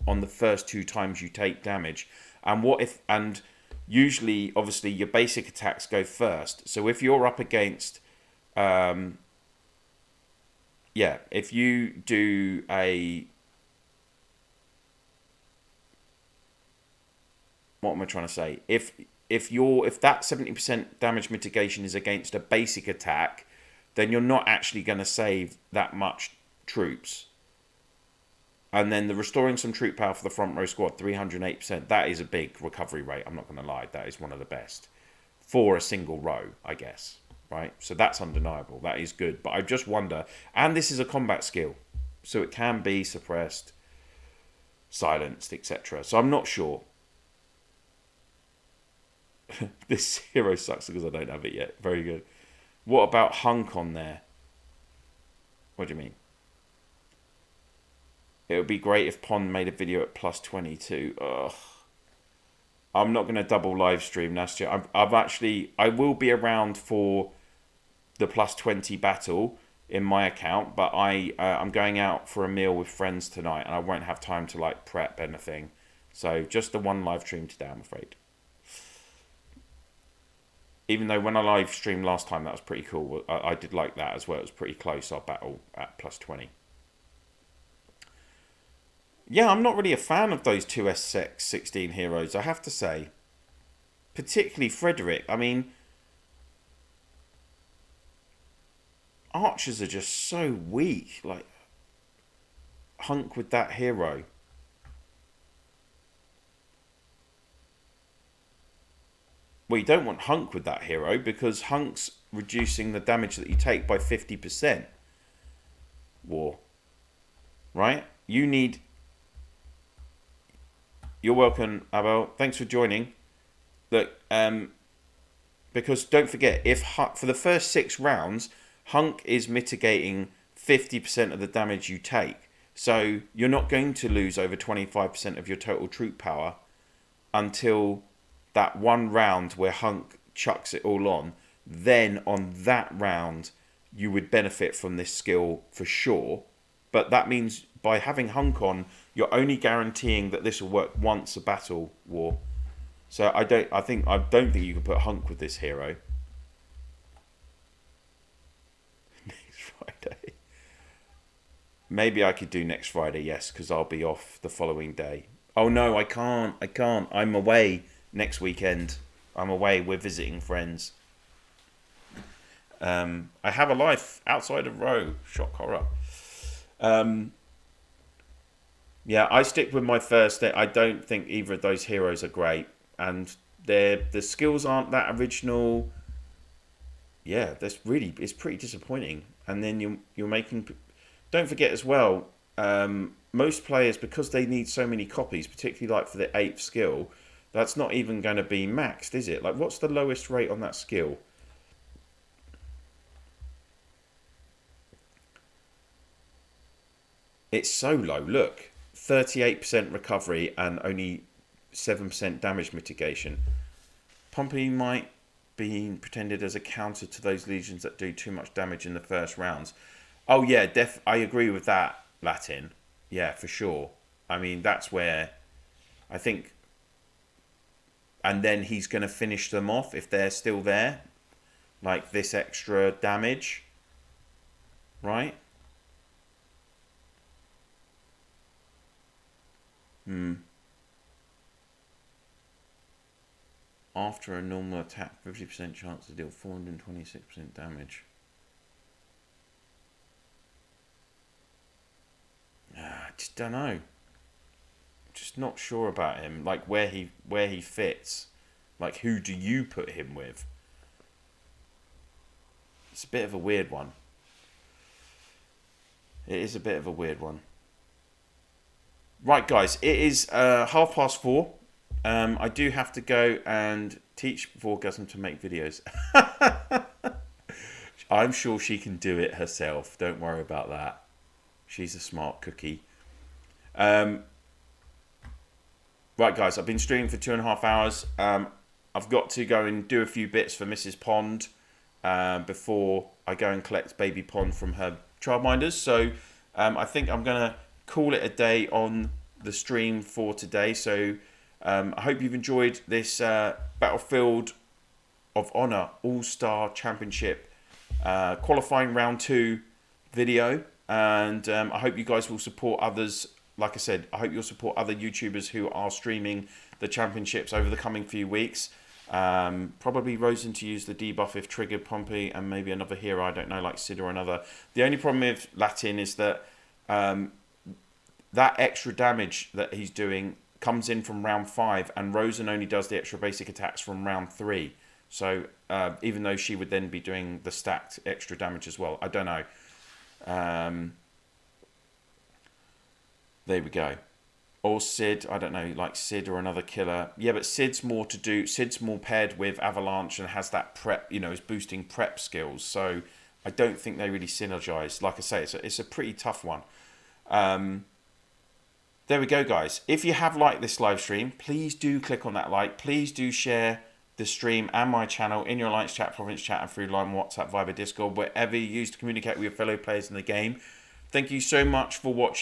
on the first 2 times you take damage. And usually, obviously, your basic attacks go first. So if you're up against, if you do a, what am I trying to say? If that 70% damage mitigation is against a basic attack, then you're not actually going to save that much troops. And then the restoring some troop power for the front row squad, 308%. That is a big recovery rate. I'm not going to lie. That is one of the best for a single row, I guess. Right? So that's undeniable. That is good. But I just wonder, and this is a combat skill, so it can be suppressed, silenced, etc. So I'm not sure. This hero sucks because I don't have it yet. Very good. What about Hunk on there? What do you mean? It would be great if Pond made a video at plus 22. Ugh. I'm not going to double live stream, Nastya. I will be around for the plus 20 battle in my account, but I'm going out for a meal with friends tonight, and I won't have time to like prep anything. So just the one live stream today, I'm afraid. Even though when I live streamed last time, that was pretty cool. I did like that as well. It was pretty close, our battle at plus 20. Yeah, I'm not really a fan of those 2S16 heroes, I have to say. Particularly Frederick. I mean, archers are just so weak. Like, Hunk with that hero. Well, you don't want Hunk with that hero because Hunk's reducing the damage that you take by 50%. War. Right? You need... You're welcome, Abel. Thanks for joining. Look, because don't forget, for the first 6 rounds, Hunk is mitigating 50% of the damage you take. So you're not going to lose over 25% of your total troop power until that one round where Hunk chucks it all on. Then on that round, you would benefit from this skill for sure. But that means by having Hunk on, you're only guaranteeing that this will work once a battle war. So I don't think you can put Hunk with this hero. Next Friday. Maybe I could do next Friday, yes, because I'll be off the following day. Oh no, I can't. I'm away next weekend. I'm away. We're visiting friends. I have a life outside of Row. Shock horror. Yeah, I stick with my first. I don't think either of those heroes are great, and the skills aren't that original. Yeah, it's pretty disappointing. And then you're making. Don't forget as well. Most players, because they need so many copies, particularly like for the 8th skill, that's not even going to be maxed, is it? Like, what's the lowest rate on that skill? It's so low. Look, 38% recovery and only 7% damage mitigation. Pompey might be pretended as a counter to those legions that do too much damage in the first rounds. Oh yeah, I agree with that, Latin. Yeah, for sure. I mean, that's where I think, and then he's going to finish them off if they're still there, like this extra damage, right? After a normal attack, 50% chance to deal 426% damage. I just don't know. Just not sure about him. Like where he fits. Like who do you put him with? It's a bit of a weird one. It is a bit of a weird one. Right, guys. It is 4:30. I do have to go and teach Vorgasm to make videos. I'm sure she can do it herself. Don't worry about that. She's a smart cookie. Right, guys. I've been streaming for 2.5 hours. I've got to go and do a few bits for Mrs. Pond before I go and collect baby Pond from her childminders. So I think I'm going to call it a day on the stream for today. So I hope you've enjoyed this Battlefield of Honor All-Star Championship qualifying round 2 video. And I hope you guys will support others. Like I said, I hope you'll support other YouTubers who are streaming the championships over the coming few weeks. Probably Rosen to use the debuff if triggered Pompey, and maybe another hero, I don't know, like Sid or another. The only problem with Latin is that that extra damage that he's doing comes in from round 5, and Rosen only does the extra basic attacks from round 3. So even though she would then be doing the stacked extra damage as well, I don't know. There we go. Or Sid, I don't know, like Sid or another killer. Yeah, but Sid's more paired with Avalanche and has that prep, you know, is boosting prep skills. So I don't think they really synergize. Like I say, it's a pretty tough one. There we go, guys. If you have liked this live stream, please do click on that like. Please do share the stream and my channel in your Alliance chat, Province chat, and through Line, WhatsApp, Viber, Discord, whatever you use to communicate with your fellow players in the game. Thank you so much for watching.